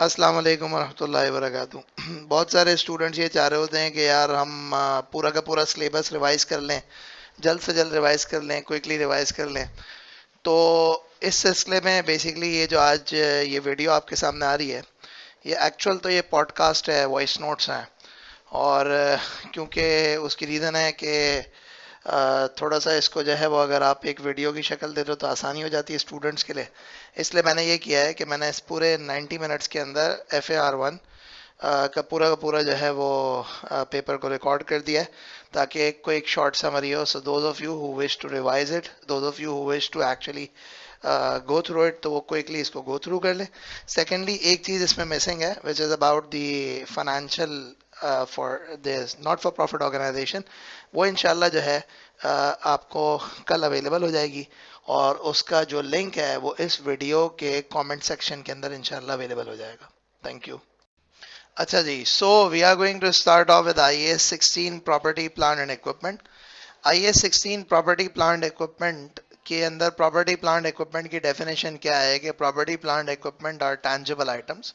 अस्सलाम वालेकुम रहमतुल्लाहि व बरकातुहू। बहुत सारे स्टूडेंट्स ये चाह रहे होते हैं कि यार हम पूरा का पूरा सिलेबस रिवाइज कर लें, जल्द से जल्द रिवाइज कर लें, क्विकली रिवाइज कर लें। तो इस सिलसिले में बेसिकली ये जो आज ये वीडियो आपके सामने आ रही है, ये एक्चुअल तो ये पॉडकास्ट है, वॉइस नोट्स हैं। और क्योंकि उसकी रीज़न है कि थोड़ा सा इसको जो है वो अगर आप एक वीडियो की शक्ल दे दो तो आसानी हो जाती है स्टूडेंट्स के लिए। इसलिए मैंने ये किया है कि मैंने इस पूरे 90 मिनट्स के अंदर FAR 1 का पूरा जो है वो पेपर को रिकॉर्ड कर दिया है, ताकि एक को एक शॉर्ट समरी हो। So those of you who wish to revise it, those of you who wish to actually go through it, तो वो क्विकली इसको गो थ्रू कर ले। सेकेंडली, एक चीज़ इसमें मिसिंग है which is about the financial for this not for profit organisation. वो इंशाल्लाह जो है आपको कल अवेलेबल हो जाएगी, और उसका जो लिंक है वो इस वीडियो के कमेंट सेक्शन के अंदर इंशाल्लाह अवेलेबल हो जाएगा। Thank you. अच्छा जी, so we are going to start off with IAS 16 property plant and equipment. IAS 16 property plant equipment के अंदर प्रॉपर्टी प्लांट इक्विपमेंट की डेफिनेशन क्या है कि property plant equipment are tangible items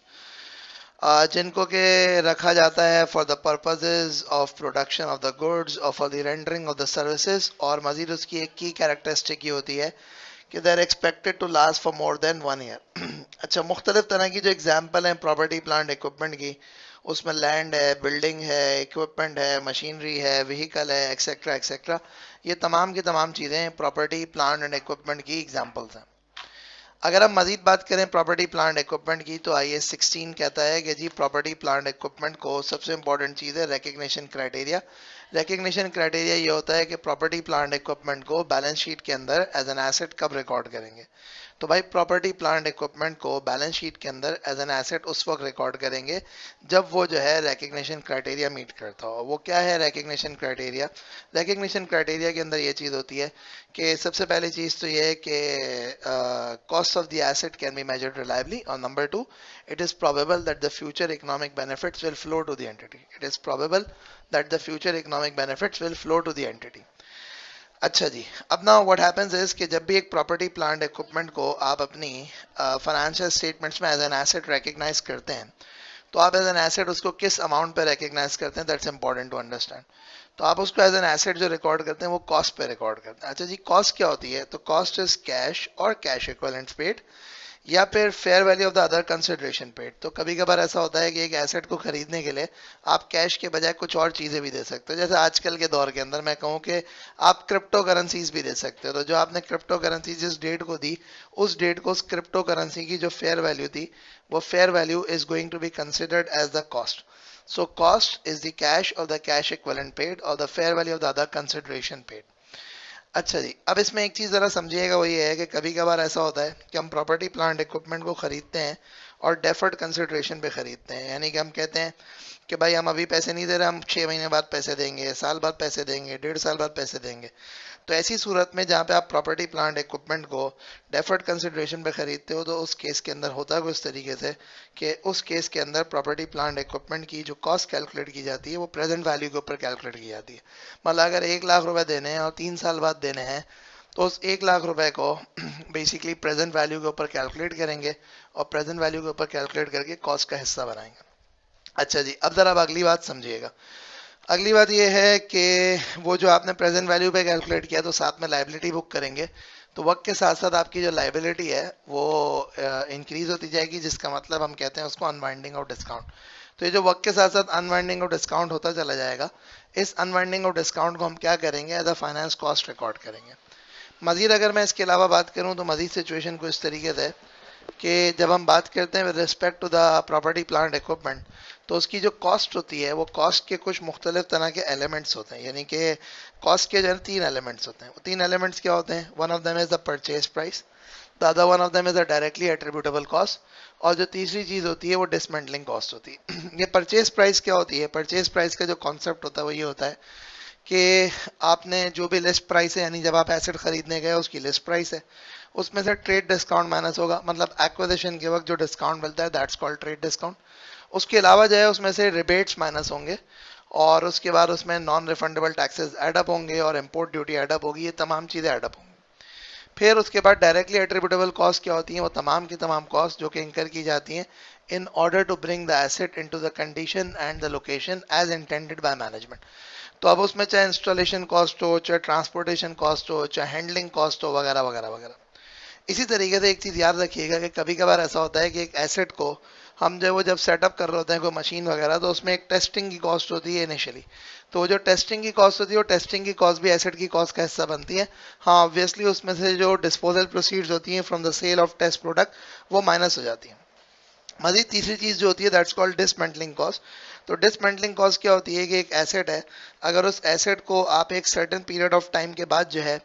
जिनको के रखा जाता है for the purposes of production of the goods और for the rendering of the services. और मजीद उसकी एक की कैरेक्टरिस्टिक ये होती है कि they are expected to last for more than 1 year. अच्छा, मुख्तलिफ तरह की जो एग्जाम्पल हैं प्रॉपर्टी प्लांट इक्विपमेंट की, उसमें लैंड है, बिल्डिंग है, इक्विपमेंट है, मशीनरी है, व्हीकल है, एक्सेट्रा एक्सेट्रा। ये तमाम की तमाम चीज़ें प्रॉपर्टी प्लांट एंड इक्विपमेंट की एग्जाम्पल्स हैं। अगर हम मजीद बात करें प्रॉपर्टी प्लांट इक्विपमेंट की, तो IAS 16 कहता है कि जी प्रॉपर्टी प्लांट इक्विपमेंट को सबसे इंपॉर्टेंट चीज़ है रिकग्निशन क्राइटेरिया। रिकग्निशन क्राइटेरिया ये होता है कि प्रॉपर्टी प्लांट इक्विपमेंट को बैलेंस शीट के अंदर एज एन एसेट कब रिकॉर्ड करेंगे। तो भाई प्रॉपर्टी प्लांट इक्विपमेंट को बैलेंस शीट के अंदर एज एन एसेट उस वक्त रिकॉर्ड करेंगे जब वो जो है रिकग्निशन क्राइटेरिया मीट करता हो। वो क्या है रिकग्निशन क्राइटेरिया? रिकग्निशन क्राइटेरिया के अंदर ये चीज़ होती है कि सबसे पहली चीज़ तो ये है कि cost of the asset can be measured reliably, और number two, it is probable that the future economic benefits will flow to the entity. It is probable that the future economic benefits will flow to the entity. अच्छा जी, अब ना what happens is कि जब भी एक property plant equipment को आप अपनी फाइनेंशियल स्टेटमेंट्स में एज एन एसेट रिकग्नाइज करते हैं, तो आप एज एन एसेट उसको किस अमाउंट पे रिकग्नाइज करते हैं, दैट्स इंपॉर्टेंट टू अंडरस्टैंड। तो आप उसको एज एन एसेट जो रिकॉर्ड करते हैं वो कॉस्ट पे रिकॉर्ड करते हैं। अच्छा जी, कॉस्ट क्या होती है? तो कॉस्ट इज कैश और कैश इक्विवेलेंट पेड, या फिर fair value of the other consideration paid. तो कभी कभार ऐसा होता है कि एक एसेट को खरीदने के लिए आप कैश के बजाय कुछ और चीज़ें भी दे सकते हो। जैसे आजकल के दौर के अंदर मैं कहूँ कि आप क्रिप्टो करेंसीज भी दे सकते हो। तो जो आपने क्रिप्टो करेंसी जिस डेट को दी, उस डेट को उस क्रिप्टो करेंसी की जो फेयर वैल्यू थी, वो fair value is going to be considered as the cost. So cost is the cash और द कैश इक्विवेलेंट पेड और the fair value of the other consideration paid. अच्छा जी, अब इसमें एक चीज़ ज़रा समझिएगा, वो ये है कि कभी कभार ऐसा होता है कि हम प्रॉपर्टी प्लांट इक्विपमेंट को ख़रीदते हैं और डेफर्ड कंसिडरेशन पे ख़रीदते हैं। यानी कि हम कहते हैं कि भाई हम अभी पैसे नहीं दे रहे, हम 6 महीने बाद पैसे देंगे, साल बाद पैसे देंगे, 1.5 साल बाद पैसे देंगे। तो ऐसी सूरत में जहाँ पे आप प्रॉपर्टी प्लांट इक्विपमेंट को डेफर्ड कंसिडरेशन पे खरीदते हो, तो उस केस के अंदर होता है कुछ तरीके से कि उस केस के अंदर प्रॉपर्टी प्लांट इक्विपमेंट की जो कॉस्ट कैलकुलेट की जाती है वो प्रेजेंट वैल्यू के ऊपर कैलकुलेट की जाती है। मतलब अगर 1 लाख रुपए देने हैं और 3 साल बाद देने हैं, तो उस 1 लाख रुपए को बेसिकली प्रेजेंट वैल्यू के ऊपर कैलकुलेट करेंगे और प्रेजेंट वैल्यू के ऊपर कैलकुलेट करके कॉस्ट का हिस्सा बनाएंगे। अच्छा जी, अब जरा अब अगली बात समझिएगा। अगली बात यह है कि वो जो आपने प्रेजेंट वैल्यू पे कैलकुलेट किया तो साथ में लाइबिलिटी बुक करेंगे। तो वक्त के साथ साथ आपकी जो लाइबिलिटी है वो इंक्रीज होती जाएगी, जिसका मतलब हम कहते हैं उसको अनवाइंडिंग ऑफ डिस्काउंट। तो ये जो वक्त के साथ साथ अनवाइंडिंग ऑफ डिस्काउंट होता चला जाएगा, इस अनवाइंडिंग ऑफ डिस्काउंट को हम क्या करेंगे, as a finance cost record करेंगे। मजीद अगर मैं इसके अलावा बात करूं तो मजीद सिचुएशन को इस तरीके से कि जब हम बात करते हैं with respect to the property plant equipment, तो उसकी जो कॉस्ट होती है वो कॉस्ट के कुछ मुख्तलिफ तरह के एलिमेंट्स होते हैं। यानी कि कॉस्ट के जो है 3 एलिमेंट्स होते हैं। वो 3 एलिमेंट्स क्या होते हैं? One of them is the purchase price, the other one of them is the directly attributable cost, और जो तीसरी चीज़ होती है वो डिसमेंटलिंग कॉस्ट होती है। ये परचेज प्राइस क्या होती है? परचेज प्राइस का जो कॉन्सेप्ट होता है वो ये होता है कि आपने जो भी लिस्ट प्राइस है, यानी जब आप एसेट खरीदने गए उसकी लिस्ट प्राइस है, उसमें से ट्रेड डिस्काउंट माइनस होगा, मतलब एक्विजिशन के वक्त जो डिस्काउंट मिलता है दैट्स कॉल्ड ट्रेड डिस्काउंट। उसके अलावा जो है उसमें से रिबेट्स माइनस होंगे, और उसके बाद उसमें नॉन रिफंडेबल टैक्सेस एडअप होंगे और इंपोर्ट ड्यूटी एडअप होगी। ये तमाम चीज़ें एडअप होंगी। फिर उसके बाद डायरेक्टली एट्रीब्यूटेबल कॉस्ट क्या होती हैं? वो तमाम की तमाम कॉस्ट जो कि इंकर की जाती हैं in order to bring the asset into the condition and the location as intended by management. तो अब उसमें चाहे इंस्टॉलेशन कॉस्ट हो, चाहे ट्रांसपोर्टेशन कॉस्ट हो, चाहे हैंडलिंग कॉस्ट हो, वगैरह वगैरह वगैरह। इसी तरीके से एक चीज़ याद रखिएगा कि कभी कभार ऐसा होता है कि एक एसेट को हम जब सेटअप कर रहे होते हैं कोई मशीन वगैरह, तो उसमें एक टेस्टिंग की कॉस्ट होती है इनिशियली। तो वो जो टेस्टिंग की कॉस्ट होती है, वो टेस्टिंग की कॉस्ट भी एसेट की कॉस्ट का हिस्सा बनती है। हाँ, ऑब्वियसली उसमें से जो डिस्पोजल प्रोसीड्स होती हैं from the sale of test product, वो माइनस हो जाती हैं। मजीद तीसरी चीज़ जो होती है, दैट्स कॉल्ड डिसमेंटलिंग कॉस्ट। तो डिसमेंटलिंग कॉस्ट क्या होती है कि एक एसेट है, अगर उस एसेट को आप एक सर्टेन पीरियड ऑफ टाइम के बाद जो है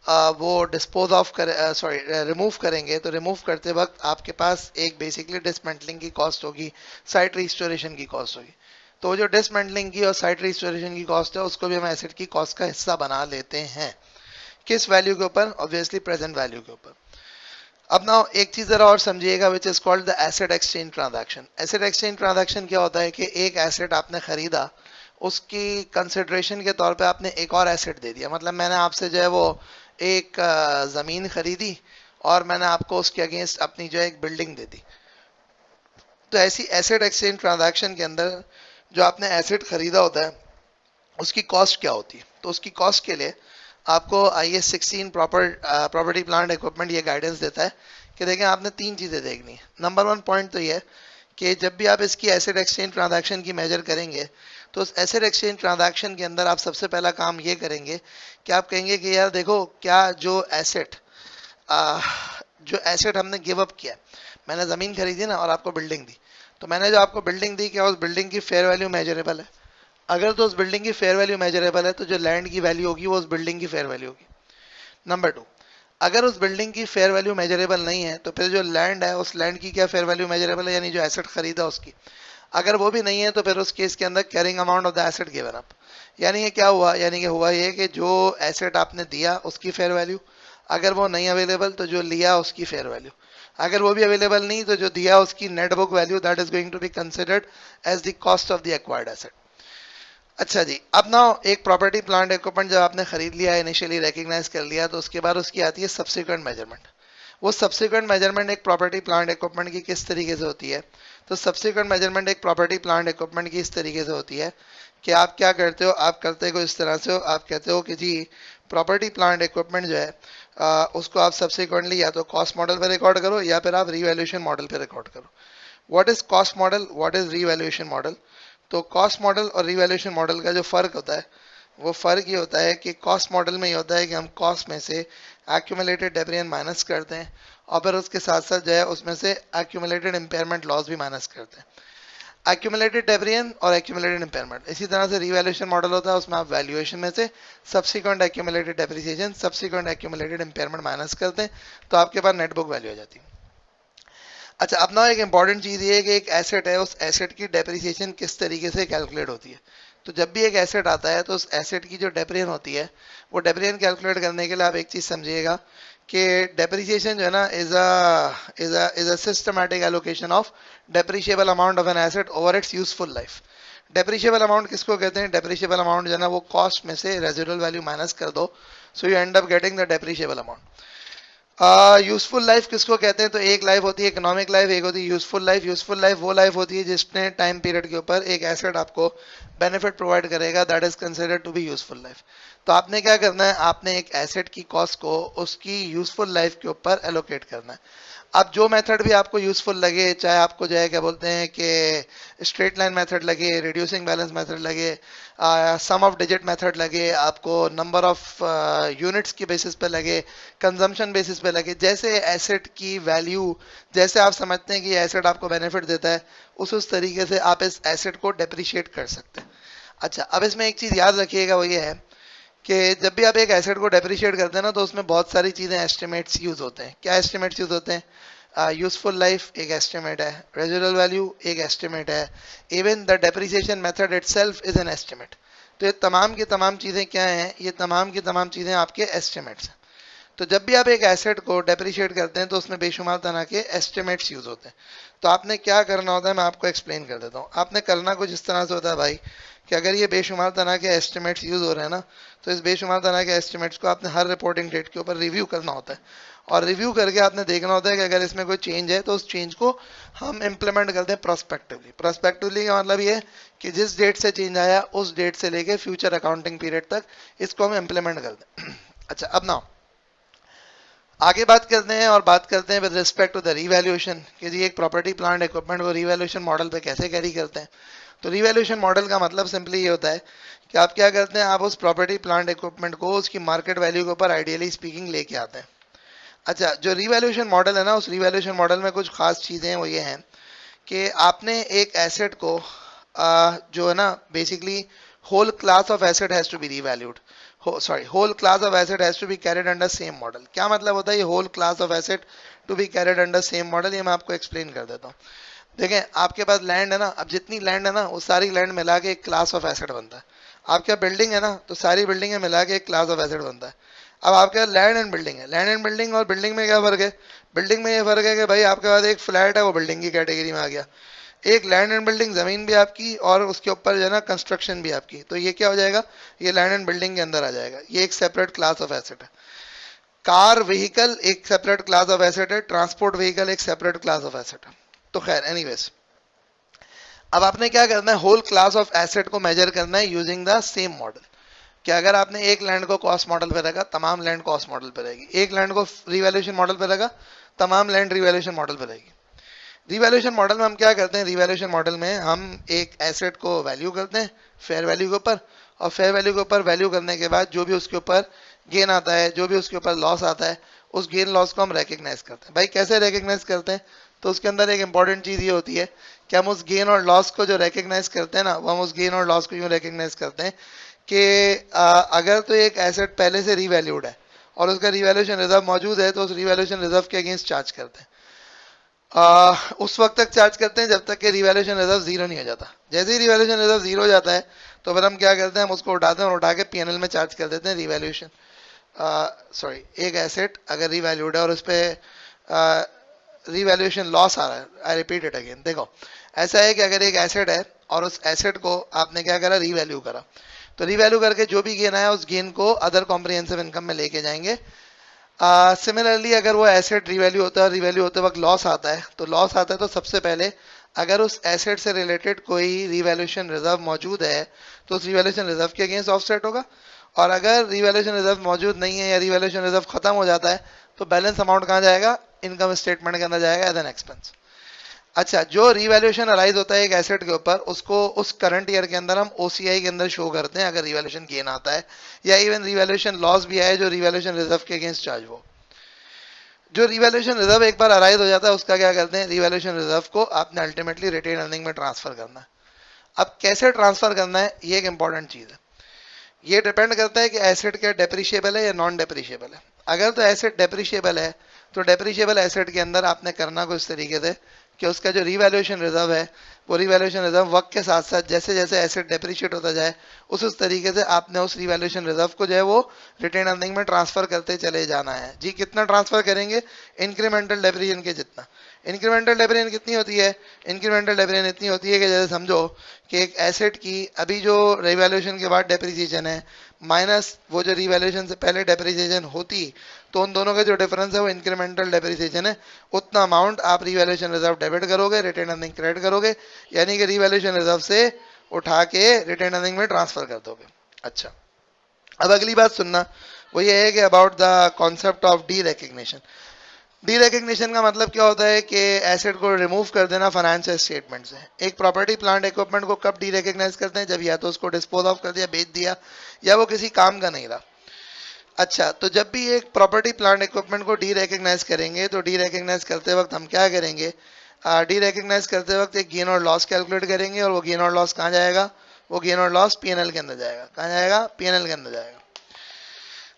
वो डिस्पोज ऑफ कर सॉरी रिमूव करेंगे, तो रिमूव करते वक्त आपके पास एक बेसिकली डिसमेंटलिंग की कॉस्ट होगी, साइट रिस्टोरेशन की कॉस्ट होगी। तो जो डिसमेंटलिंग की और साइट रिस्टोरेशन की कॉस्ट है, उसको भी हम एसेट की कॉस्ट का हिस्सा बना लेते हैं। किस वैल्यू के ऊपर? ऑब्वियसली प्रेजेंट वैल्यू के ऊपर। अब ना एक चीज जरा और समझिएगा, which is called the asset exchange transaction. Asset exchange transaction क्या होता है कि एक एसेट आपने खरीदा, उसकी कंसिडरेशन के तौर पे आपने एक और एसेट दे दिया। मतलब मैंने आपसे जो है वो एक जमीन खरीदी और मैंने आपको उसके अगेंस्ट अपनी जो है एक बिल्डिंग दे दी। तो ऐसी एसेट एक्सचेंज ट्रांजैक्शन के अंदर जो आपने एसेट खरीदा होता है, उसकी कॉस्ट क्या होती है? तो उसकी कॉस्ट के लिए आपको IAS 16 प्रॉपर्टी प्लांट इक्विपमेंट ये गाइडेंस देता है कि देखें आपने तीन चीज़ें देखनी है। नंबर वन पॉइंट तो ये है कि जब भी आप इसकी एसेट एक्सचेंज ट्रांजैक्शन की मेजर करेंगे, तो उस एसेट एक्सचेंज ट्रांजैक्शन के अंदर आप सबसे पहला काम ये करेंगे कि आप कहेंगे कि यार देखो, क्या जो एसेट हमने गिव अप किया, मैंने ज़मीन खरीदी ना और आपको बिल्डिंग दी, तो मैंने जो आपको बिल्डिंग दी, क्या उस बिल्डिंग की फेयर वैल्यू मेजरेबल है? अगर तो उस बिल्डिंग की फेयर वैल्यू मेजरेबल है, तो जो लैंड की वैल्यू होगी वो उस बिल्डिंग की फेयर वैल्यू होगी। नंबर टू, अगर उस बिल्डिंग की फेयर वैल्यू मेजरेबल नहीं है, तो फिर जो लैंड है, उस लैंड की क्या फेयर वैल्यू मेजरेबल है, यानी जो एसेट खरीदा उसकी। अगर वो भी नहीं है, तो फिर उस केस के अंदर carrying amount of the asset given up. यानी ये क्या हुआ? यानी कि हुआ ये कि जो एसेट आपने दिया उसकी फेयर वैल्यू, अगर वो नहीं अवेलेबल तो जो लिया उसकी फेयर वैल्यू, अगर वो भी अवेलेबल नहीं तो जो दिया उसकी net book value, that is going to be considered as the cost of the acquired asset. अच्छा जी, अब ना एक प्रॉपर्टी प्लांट इक्विपमेंट जब आपने खरीद लिया, इनिशियली रिकग्नाइज कर लिया, तो उसके बाद उसकी आती है सब्सिक्वेंट मेजरमेंट। वो सब्सिक्वेंट मेजरमेंट एक प्रॉपर्टी प्लांट इक्विपमेंट की किस तरीके से होती है? तो सब्सिक्वेंट मेजरमेंट एक प्रॉपर्टी प्लांट इक्विपमेंट की इस तरीके से होती है कि आप क्या करते हो, आप करते हो इस तरह से हो, आप कहते हो कि जी प्रॉपर्टी प्लांट इक्विपमेंट जो है उसको आप सब्सिक्वेंटली या तो कॉस्ट मॉडल पे रिकॉर्ड करो या फिर आप रीवैल्यूएशन मॉडल पे रिकॉर्ड करो। What is cost model, what is revaluation model? तो कॉस्ट मॉडल और रिवैल्यूएशन मॉडल का जो फ़र्क होता है, वो फ़र्क ये होता है कि कॉस्ट मॉडल में ये होता है कि हम कॉस्ट में से एक्यूमुलेटेड डेप्रिसिएशन माइनस करते हैं और फिर उसके साथ साथ जो है उसमें से एक्यूमुलेटेड इम्पेयरमेंट लॉस भी माइनस करते हैं। एक्यूमुलेटेड डेप्रिसिएशन और एक्यूमुलेटेड इम्पेयरमेंट। इसी तरह से रिवैल्यूएशन मॉडल होता है, उसमें आप वैल्यूएशन में से subsequent accumulated depreciation, subsequent accumulated impairment minus करते हैं, तो आपके पास नेट बुक वैल्यू आ जाती है। अच्छा, अब ना एक इंपॉर्टेंट चीज़ ये है कि एक एसेट है, उस एसेट की डेप्रिसिएशन किस तरीके से कैलकुलेट होती है। तो जब भी एक एसेट आता है, तो उस एसेट की जो डेप्रिसिएशन होती है, वो डेप्रिसिएशन कैलकुलेट करने के लिए आप एक चीज़ समझिएगा कि डेप्रिसिएशन जो है ना is a systematic allocation of depreciable amount of an asset over it's useful life. Depreciable amount किसको कहते हैं? डेप्रिशिएबल अमाउंट जो है ना, वो कॉस्ट में से रेजिडुअल वैल्यू माइनस कर दो, so you and up getting the depreciable amount. Useful life किसको कहते हैं? तो एक लाइफ होती है इकोनॉमिक लाइफ, एक होती है यूजफुल लाइफ। यूजफुल लाइफ वो लाइफ होती है जिसने टाइम पीरियड के ऊपर एक एसेट आपको बेनिफिट प्रोवाइड करेगा, that is considered to be useful life. तो आपने क्या करना है, आपने एक एसेट की कॉस्ट को उसकी यूजफुल लाइफ के ऊपर एलोकेट करना है। अब जो मेथड भी आपको यूजफुल लगे, चाहे आपको जो है क्या बोलते हैं कि स्ट्रेट लाइन मेथड लगे, रिड्यूसिंग बैलेंस मेथड लगे, सम ऑफ डिजिट मेथड लगे, आपको नंबर ऑफ यूनिट्स की बेसिस पे लगे, कंजम्पशन बेसिस पे लगे, जैसे एसेट की वैल्यू, जैसे आप समझते हैं कि एसेट आपको बेनिफिट देता है, उस तरीके से आप इस एसेट को डेप्रिशिएट कर सकते हैं। अच्छा, अब इसमें एक चीज़ याद रखिएगा, वो ये है कि जब भी आप एक एसेट को डेप्रिशिएट करते हैं ना, तो उसमें बहुत सारी चीज़ें एस्टिमेट्स यूज़ होते हैं। क्या एस्टिमेट्स यूज़ होते हैं? यूजफुल लाइफ एक एस्टिमेट है, रेजिडुअल वैल्यू एक एस्टिमेट है, even the depreciation method itself is an estimate. तो ये तमाम की तमाम चीज़ें क्या हैं? ये तमाम की तमाम चीज़ें आपके एस्टिमेट्स हैं। तो जब भी आप एक एसेट को डेप्रिशिएट करते हैं, तो उसमें बेशुमार तरह के एस्टिमेट्स यूज़ होते हैं। तो आपने क्या करना होता है मैं आपको एक्सप्लेन कर देता हूँ। आपने करना कुछ इस तरह से होता है भाई कि अगर ये बेशुमार तरह के एस्टिमेट्स यूज हो रहे हैं ना, तो इस बेशुमार तरह के एस्टिमेट्स को आपने हर रिपोर्टिंग डेट के ऊपर रिव्यू करना होता है, और रिव्यू करके आपने देखना होता है कि अगर इसमें कोई चेंज है तो उस चेंज को हम इम्प्लीमेंट करते हैं प्रोस्पेक्टिवली। प्रोस्पेक्टिवली का मतलब ये है कि जिस डेट से चेंज आया उस डेट से लेके फ्यूचर अकाउंटिंग पीरियड तक इसको हम इम्प्लीमेंट करते हैं। अच्छा, अब ना आगे बात करते हैं, और बात करते हैं with respect to the revaluation कि जी एक प्रॉपर्टी प्लांट इक्विपमेंट को रीवैल्यूएशन मॉडल पे कैसे कैरी करते हैं। तो रीवैल्यूएशन मॉडल का मतलब सिंपली ये होता है कि आप क्या करते हैं, आप उस प्रॉपर्टी प्लांट इक्विपमेंट को उसकी मार्केट वैल्यू के ऊपर आइडियली स्पीकिंग लेके आते हैं। अच्छा, जो रीवैल्यूएशन मॉडल है ना, उस रीवैल्यूएशन मॉडल में कुछ खास चीज़ें हैं, वो ये हैं कि आपने एक एसेट को जो है ना basically whole class of asset has to be revalued, whole class of asset has to be carried under same model. क्या मतलब होता है ये whole class of asset to be carried under same model? ये मैं आपको एक्सप्लेन कर देता हूँ। देखें, आपके पास लैंड है ना, अब जितनी लैंड है ना वो सारी लैंड मिला के एक क्लास ऑफ एसेट बनता है। आपके बिल्डिंग है ना, तो सारी बिल्डिंग मिला के एक क्लास ऑफ एसेट बनता है। अब आपके पास लैंड एंड बिल्डिंग है, लैंड एंड बिल्डिंग, और बिल्डिंग में क्या फर्क है? बिल्डिंग में ये फर्क है कि भाई आपके पास एक फ्लैट है वो बिल्डिंग की कैटेगरी में आ गया, एक लैंड एंड बिल्डिंग जमीन भी आपकी और उसके ऊपर जो है ना कंस्ट्रक्शन भी आपकी, तो ये क्या हो जाएगा, ये लैंड एंड बिल्डिंग के अंदर आ जाएगा। ये एक सेपरेट क्लास ऑफ एसेट है। कार व्हीकल एक सेपरेट क्लास ऑफ एसेट है, ट्रांसपोर्ट व्हीकल एक सेपरेट क्लास ऑफ एसेट है। तो खैर एनीवेज, अब आपने क्या करना है, होल क्लास ऑफ एसेट को मेजर करना है यूजिंग द सेम मॉडल। कि अगर आपने एक लैंड को कॉस्ट मॉडल पे रखा, तमाम लैंड कॉस्ट मॉडल पे रहेगी। एक लैंड को रिवैल्यूएशन मॉडल पे रखा, तमाम लैंड रिवैल्यूएशन मॉडल पे रहेगी। रिवैल्यूएशन मॉडल में हम क्या करते हैं, रिवैल्यूएशन मॉडल में हम एक एसेट को वैल्यू करते हैं फेयर वैल्यू के ऊपर, और फेयर वैल्यू के ऊपर वैल्यू करने के बाद जो भी उसके ऊपर गेन आता है, जो भी उसके ऊपर लॉस आता है, उस गेन लॉस को हम रिकग्नाइज करते हैं। भाई कैसे रिकग्नाइज करते हैं? तो उसके अंदर एक इंपॉर्टेंट चीज ये होती है कि हम उस गेन और लॉस को जो रिकग्नाइज करते हैं ना, वो हम उस गेन और लॉस को यूं रिकग्नाइज करते हैं कि अगर तो एक एसेट पहले से रीवैल्यूड है और उसका रिवैल्यूएशन रिजर्व मौजूद है, तो उस रिवैल्यूएशन रिजर्व के अगेंस्ट चार्ज करते हैं। उस वक्त तक चार्ज करते हैं जब तक कि रिवैल्यूएशन रिजर्व जीरो नहीं हो जाता। जैसे ही रिवैल्यूएशन रिजर्व जीरो हो जाता है तो फिर हम क्या करते हैं, हम उसको उठाते हैं और उठा के पीएनएल में चार्ज कर देते हैं रिवैल्यूएशन। सॉरी, एक एसेट अगर रिवैल्यूड है और उस पर रिवैल्यूएशन लॉस आ रहा है, आई रिपीट इट अगेन, देखो ऐसा है कि अगर एक एसेट है और उस एसेट को आपने क्या करा, रिवैल्यू करा, तो रिवैल्यू करके जो भी गेन आया उस गेन को अदर कॉम्प्रिहेंसिव इनकम में लेके जाएंगे। सिमिलरली अगर वो एसेट रिवैल्यू होता है और रिवैल्यू होते वक्त लॉस आता है, तो लॉस आता है तो सबसे पहले अगर उस एसेट से रिलेटेड कोई रिवैल्यूएशन रिजर्व मौजूद है तो उस रिवैल्यूएशन रिजर्व के अगेंस्ट ऑफसेट होगा, और अगर रिवैल्यूएशन रिजर्व मौजूद नहीं है या रिवैल्यूएशन रिजर्व खत्म हो जाता है तो बैलेंस अमाउंट कहाँ जाएगा, इनकम स्टेटमेंट के अंदर जाएगा एज एन एक्सपेंस। अच्छा, जो रिवैल्यूएशन अराइज होता है एक एसेट के ऊपर, उसको उस करंट ईयर के अंदर हम ओसीआई के अंदर शो करते हैं अगर रिवैल्यूएशन गेन आता है, या इवन रिवैल्यूएशन लॉस भी आए जो रिवैल्यूएशन रिजर्व के अगेंस्ट चार्ज हो। जो रिवैल्यूएशन रिजर्व एक बार अराइज हो जाता है उसका क्या करते हैं, रिवैल्यूएशन रिजर्व को आपने अल्टीमेटली रिटेन अर्निंग में ट्रांसफर करना है। अब कैसे ट्रांसफर करना है, ये एक इंपॉर्टेंट चीज है। ये डिपेंड करता है कि एसेट क्या डेप्रिशिएबल है या नॉन डेप्रिशिएबल है। अगर तो एसेट डेप्रिशिएबल है तो डेप्रिशिएबल एसेट के अंदर आपने करना कुछ तरीके से कि उसका जो रिवैल्यूएशन रिजर्व है, वो रिवैल्यूएशन रिजर्व वक्त के साथ साथ जैसे जैसे एसेट डेप्रिशिएट होता जाए उस तरीके से आपने उस रिवैल्यूएशन रिजर्व को जो है वो रिटेन अर्निंग में ट्रांसफर करते चले जाना है। जी कितना ट्रांसफर करेंगे, इंक्रीमेंटल डेप्रिसिएशन के जितना। इंक्रीमेंटल डेप्रिसिएशन कितनी होती है, इंक्रीमेंटल डेप्रिसिएशन इतनी होती है कि जैसे समझो कि एक एसेट की अभी जो रिवैल्यूएशन के बाद डेप्रिसिएशन है माइनस वो जो रिवैल्यूएशन से पहले डेप्रिसिएशन होती, तो उन दोनों का जो डिफरेंस है वो इंक्रीमेंटल डेप्रिसिएशन है। उतना अमाउंट आप रिवैल्यूएशन रिजर्व डेबिट करोगे, रिटेन अर्निंग क्रेडिट करोगे, यानी कि रिवैल्यूएशन रिजर्व से उठा के रिटेन अर्निंग में ट्रांसफर कर दोगे। अच्छा, अब अगली बात सुनना, वो ये है कि about the concept of D recognition. D recognition का मतलब क्या होता है कि एसेट को रिमूव कर देना फाइनेंशियल स्टेटमेंट से। एक प्रॉपर्टी प्लांट इक्विपमेंट को कब डी रिकग्नाइज करते हैं, जब या तो उसको डिस्पोज ऑफ कर दिया, बेच दिया, या वो किसी काम का नहीं रहा। अच्छा, तो जब भी एक प्रॉपर्टी प्लांट इक्विपमेंट को डी रिकग्नाइज करेंगे तो डी रिकग्नाइज करते वक्त हम क्या करेंगे, डी रिकग्नाइज करते वक्त एक गेन और लॉस कैलकुलेट करेंगे, और वो गेन और लॉस कहाँ जाएगा, वो गेन और लॉस पीएनएल के अंदर जाएगा। कहाँ जाएगा, पीएनएल के अंदर जाएगा।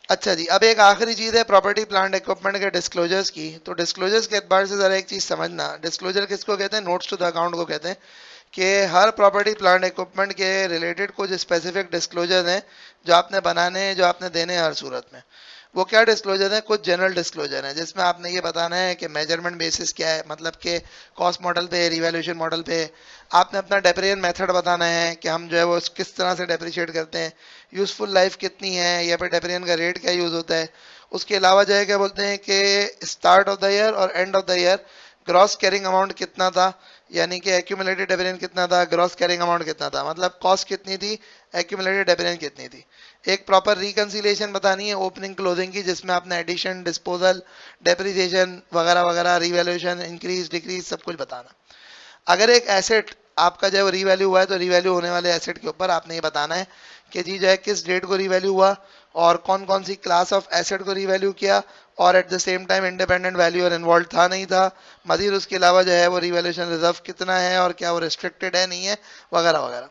अच्छा जी, अब एक आखिरी चीज है प्रॉपर्टी प्लांट इक्विपमेंट के डिस्क्लोजर्स की। तो डिस्क्लोजर्स के एतबार से जरा एक चीज समझना, डिस्क्लोजर किसको कहते हैं, नोट्स टू द अकाउंट को कहते हैं, कि हर प्रॉपर्टी प्लांट इक्विपमेंट के रिलेटेड कुछ स्पेसिफिक डिस्क्लोजर हैं जो आपने बनाने हैं, जो आपने देने हैं हर सूरत में। वो क्या डिस्क्लोजर है? कुछ जनरल डिस्क्लोजर है जिसमें आपने ये बताना है कि मेजरमेंट बेसिस क्या है, मतलब कि कॉस्ट मॉडल पे, रिवैल्यूएशन मॉडल पे आपने अपना डेप्रिसिएशन मेथड बताना है कि हम जो है वो किस तरह से डेप्रिशिएट करते हैं, यूजफुल लाइफ कितनी है, या फिर डेप्रिसिएशन का रेट क्या यूज होता है। उसके अलावा जो है क्या बोलते हैं कि स्टार्ट ऑफ द ईयर और end of the year gross carrying amount कितना था, यानी कि एक्यूमुलेटेड डेप्रिसिएशन कितना था, ग्रॉस कैरिंग अमाउंट कितना था, मतलब कॉस्ट कितनी थी, एक्यूमुलेटेड डेप्रिसिएशन कितनी थी। एक प्रॉपर रिकंसिलिएशन बतानी है ओपनिंग क्लोजिंग की, जिसमें आपने एडिशन, डिस्पोजल, डेप्रिसिएशन वगैरह वगैरह, रिवैल्यूएशन, इंक्रीज डिक्रीज सब कुछ बताना। अगर एक एसेट आपका जो है वो रीवैल्यू हुआ है तो रीवैल्यू होने वाले एसेट के ऊपर आपने ये बताना है कि जी जो है किस डेट को रीवैल्यू हुआ और कौन कौन सी क्लास ऑफ एसेट को रीवैल्यू किया, और at the same time independent value और इन्वॉल्व था नहीं था, मजीद उसके अलावा जो है वो रिवैल्यूएशन रिजर्व कितना है और क्या वो रिस्ट्रिक्टेड है नहीं है, वगैरह वगैरह।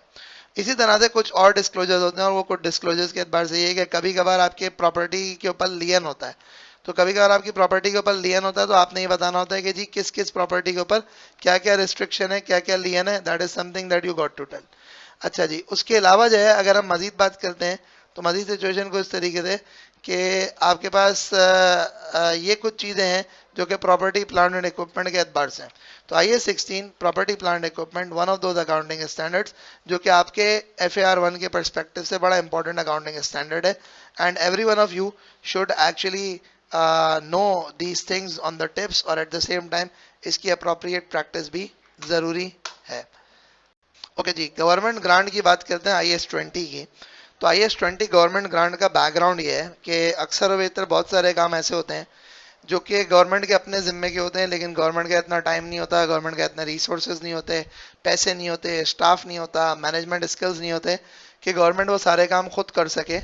इसी तरह से कुछ और डिस्क्लोजर्स होते हैं, और वो कुछ डिस्क्लोजर्स के एतबार से ये है कि कभी कभार आपके प्रॉपर्टी के ऊपर लियन होता है, तो कभी कभार आपकी प्रॉपर्टी के ऊपर लियन होता है तो आपने ये बताना होता है कि जी किस किस प्रॉपर्टी के ऊपर क्या क्या रिस्ट्रिक्शन है, क्या क्या लियन है, that is something that you got to tell. अच्छा जी, उसके अलावा जो है अगर हम मजीद बात करते हैं तो मजीद सिचुएशन को इस तरीके से कि आपके पास ये कुछ चीज़ें हैं जो कि प्रॉपर्टी प्लांट एंड इक्विपमेंट के एतबार से हैं। तो IAS 16 property plant equipment one of those accounting standards जो कि आपके FAR 1 के परस्पेक्टिव से बड़ा इंपॉर्टेंट अकाउंटिंग स्टैंडर्ड है, and every one of you should actually know these things on the tips, और एट द सेम टाइम इसकी appropriate practice भी ज़रूरी है। ओके जी, गवर्नमेंट ग्रांट की बात करते हैं IAS 20 की। तो IAS 20 गवर्नमेंट ग्रांट का बैकग्राउंड ये है कि अक्सर वेतर बहुत सारे काम ऐसे होते हैं जो कि गवर्नमेंट के अपने जिम्मे के होते हैं, लेकिन गवर्नमेंट का इतना टाइम नहीं होता, गवर्नमेंट का इतना रिसोर्सेज नहीं होते, पैसे नहीं होते, स्टाफ नहीं होता, मैनेजमेंट स्किल्स नहीं होते कि गवर्नमेंट वो सारे काम खुद कर सके।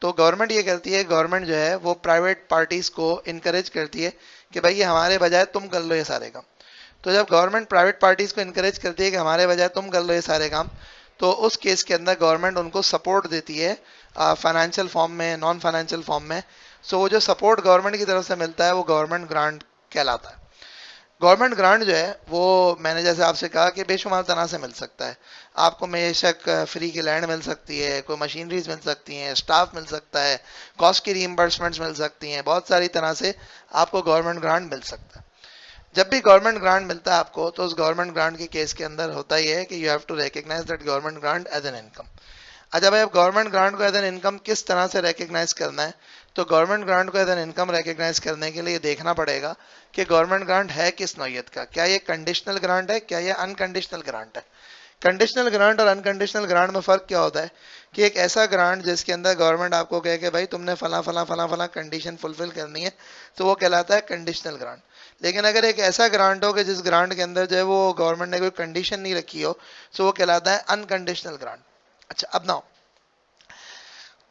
तो गवर्नमेंट ये करती है, गवर्नमेंट जो है वो प्राइवेट पार्टीज को इनकरेज करती है कि भाई ये हमारे बजाय तुम कर लो ये सारे काम। तो जब गवर्नमेंट प्राइवेट पार्टीज को इनकरेज करती है कि हमारे बजाय तुम कर लो ये सारे काम, तो उस केस के अंदर गवर्नमेंट उनको सपोर्ट देती है फाइनेंशियल फॉर्म में, नॉन फाइनेंशियल फॉर्म में। सो वो जो सपोर्ट गवर्नमेंट की तरफ से मिलता है वो गवर्नमेंट ग्रांट कहलाता है। गवर्नमेंट ग्रांट जो है वो मैंने जैसे आपसे कहा कि बेशुमार तरह से मिल सकता है। आपको बेशक फ्री की लैंड मिल सकती है, कोई मशीनरीज मिल सकती हैं, स्टाफ मिल सकता है, कॉस्ट की रीइंबर्समेंट्स मिल सकती हैं, बहुत सारी तरह से आपको गवर्नमेंट ग्रांट मिल सकता है। जब भी गवर्नमेंट ग्रांट मिलता है आपको, तो उस गवर्नमेंट ग्रांट के केस के अंदर होता ही है कि you have to recognise that government grant as an income. अच्छा भाई, अब गवर्नमेंट ग्रांट को एज एन इनकम किस तरह से रिकग्नाइज करना है? तो गवर्नमेंट ग्रांट को एज एन इनकम रिकग्नाइज करने के लिए देखना पड़ेगा कि गवर्नमेंट ग्रांट है किस नौयत का, क्या ये कंडीशनल ग्रांट है, क्या ये अनकंडीशनल ग्रांट है। कंडीशनल ग्रांट और अनकंडीशनल ग्रांट में फ़र्क क्या होता है कि एक ऐसा ग्रांट जिसके अंदर गवर्नमेंट आपको कहे कि भाई तुमने फला फला फला फला कंडीशन फुलफिल करनी है, तो वो कहलाता है कंडीशनल ग्रांट। लेकिन अगर एक ऐसा ग्रांट हो कि जिस ग्रांट के अंदर जो है वो गवर्नमेंट ने कोई कंडीशन नहीं रखी हो, तो वो कहलाता है अनकंडीशनल ग्रांट। अच्छा, अब ना,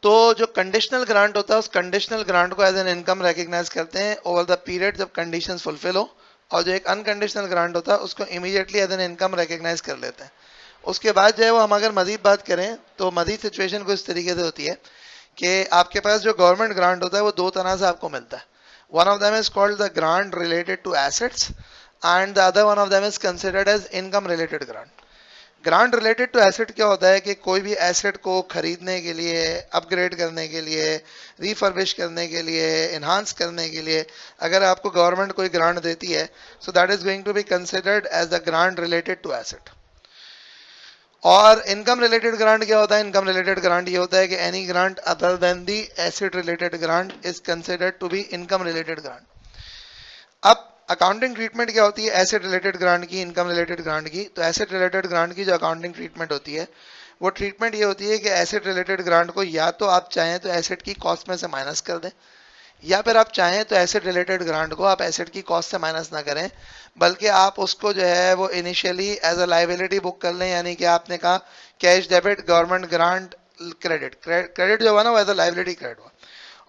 तो जो कंडीशनल ग्रांट होता है उस कंडीशनल ग्रांट को एज एन इनकम रिकग्नाइज करते हैं ओवर द पीरियड जब कंडीशंस फुलफिल हो, और जो एक अनकंडीशनल ग्रांट होता है उसको immediately as an income recognise कर लेते हैं। उसके बाद जो है वो हम अगर मजीद बात करें तो मजीद सिचुएशन को इस तरीके से होती है कि आपके पास जो गवर्नमेंट ग्रांट होता है वो दो तरह से आपको मिलता है। One of them is called the grant related to assets, and the other one of them is considered as income related grant. Grant related to asset क्या होता है कि कोई भी एसेट को खरीदने के लिए, अपग्रेड करने के लिए, रिफर्बिश करने के लिए, इन्हांस करने के लिए अगर आपको गवर्नमेंट कोई ग्रांट देती है, so that is going to be considered as the grant related to asset. और इनकम रिलेटेड ग्रांट क्या होता है? इनकम रिलेटेड ग्रांट ये होता है कि any grant other than the asset related grant is considered to be income related grant. अब accounting treatment क्या होती है एसेट रिलेटेड ग्रांट की, इनकम रिलेटेड ग्रांट की? तो एसेट रिलेटेड ग्रांट की जो अकाउंटिंग ट्रीटमेंट होती है वो ट्रीटमेंट ये होती है कि एसेट रिलेटेड ग्रांट को या तो आप चाहें तो एसेट की कॉस्ट में से माइनस कर दें, या फिर आप चाहें तो एसेट रिलेटेड ग्रांट को आप एसेट की कॉस्ट से माइनस ना करें, बल्कि आप उसको जो है वो initially as a liability book कर लें। यानी कि आपने कहा cash debit government grant credit, credit जो हुआ ना वो एज अ लाइबिलिटी क्रेडिट हुआ,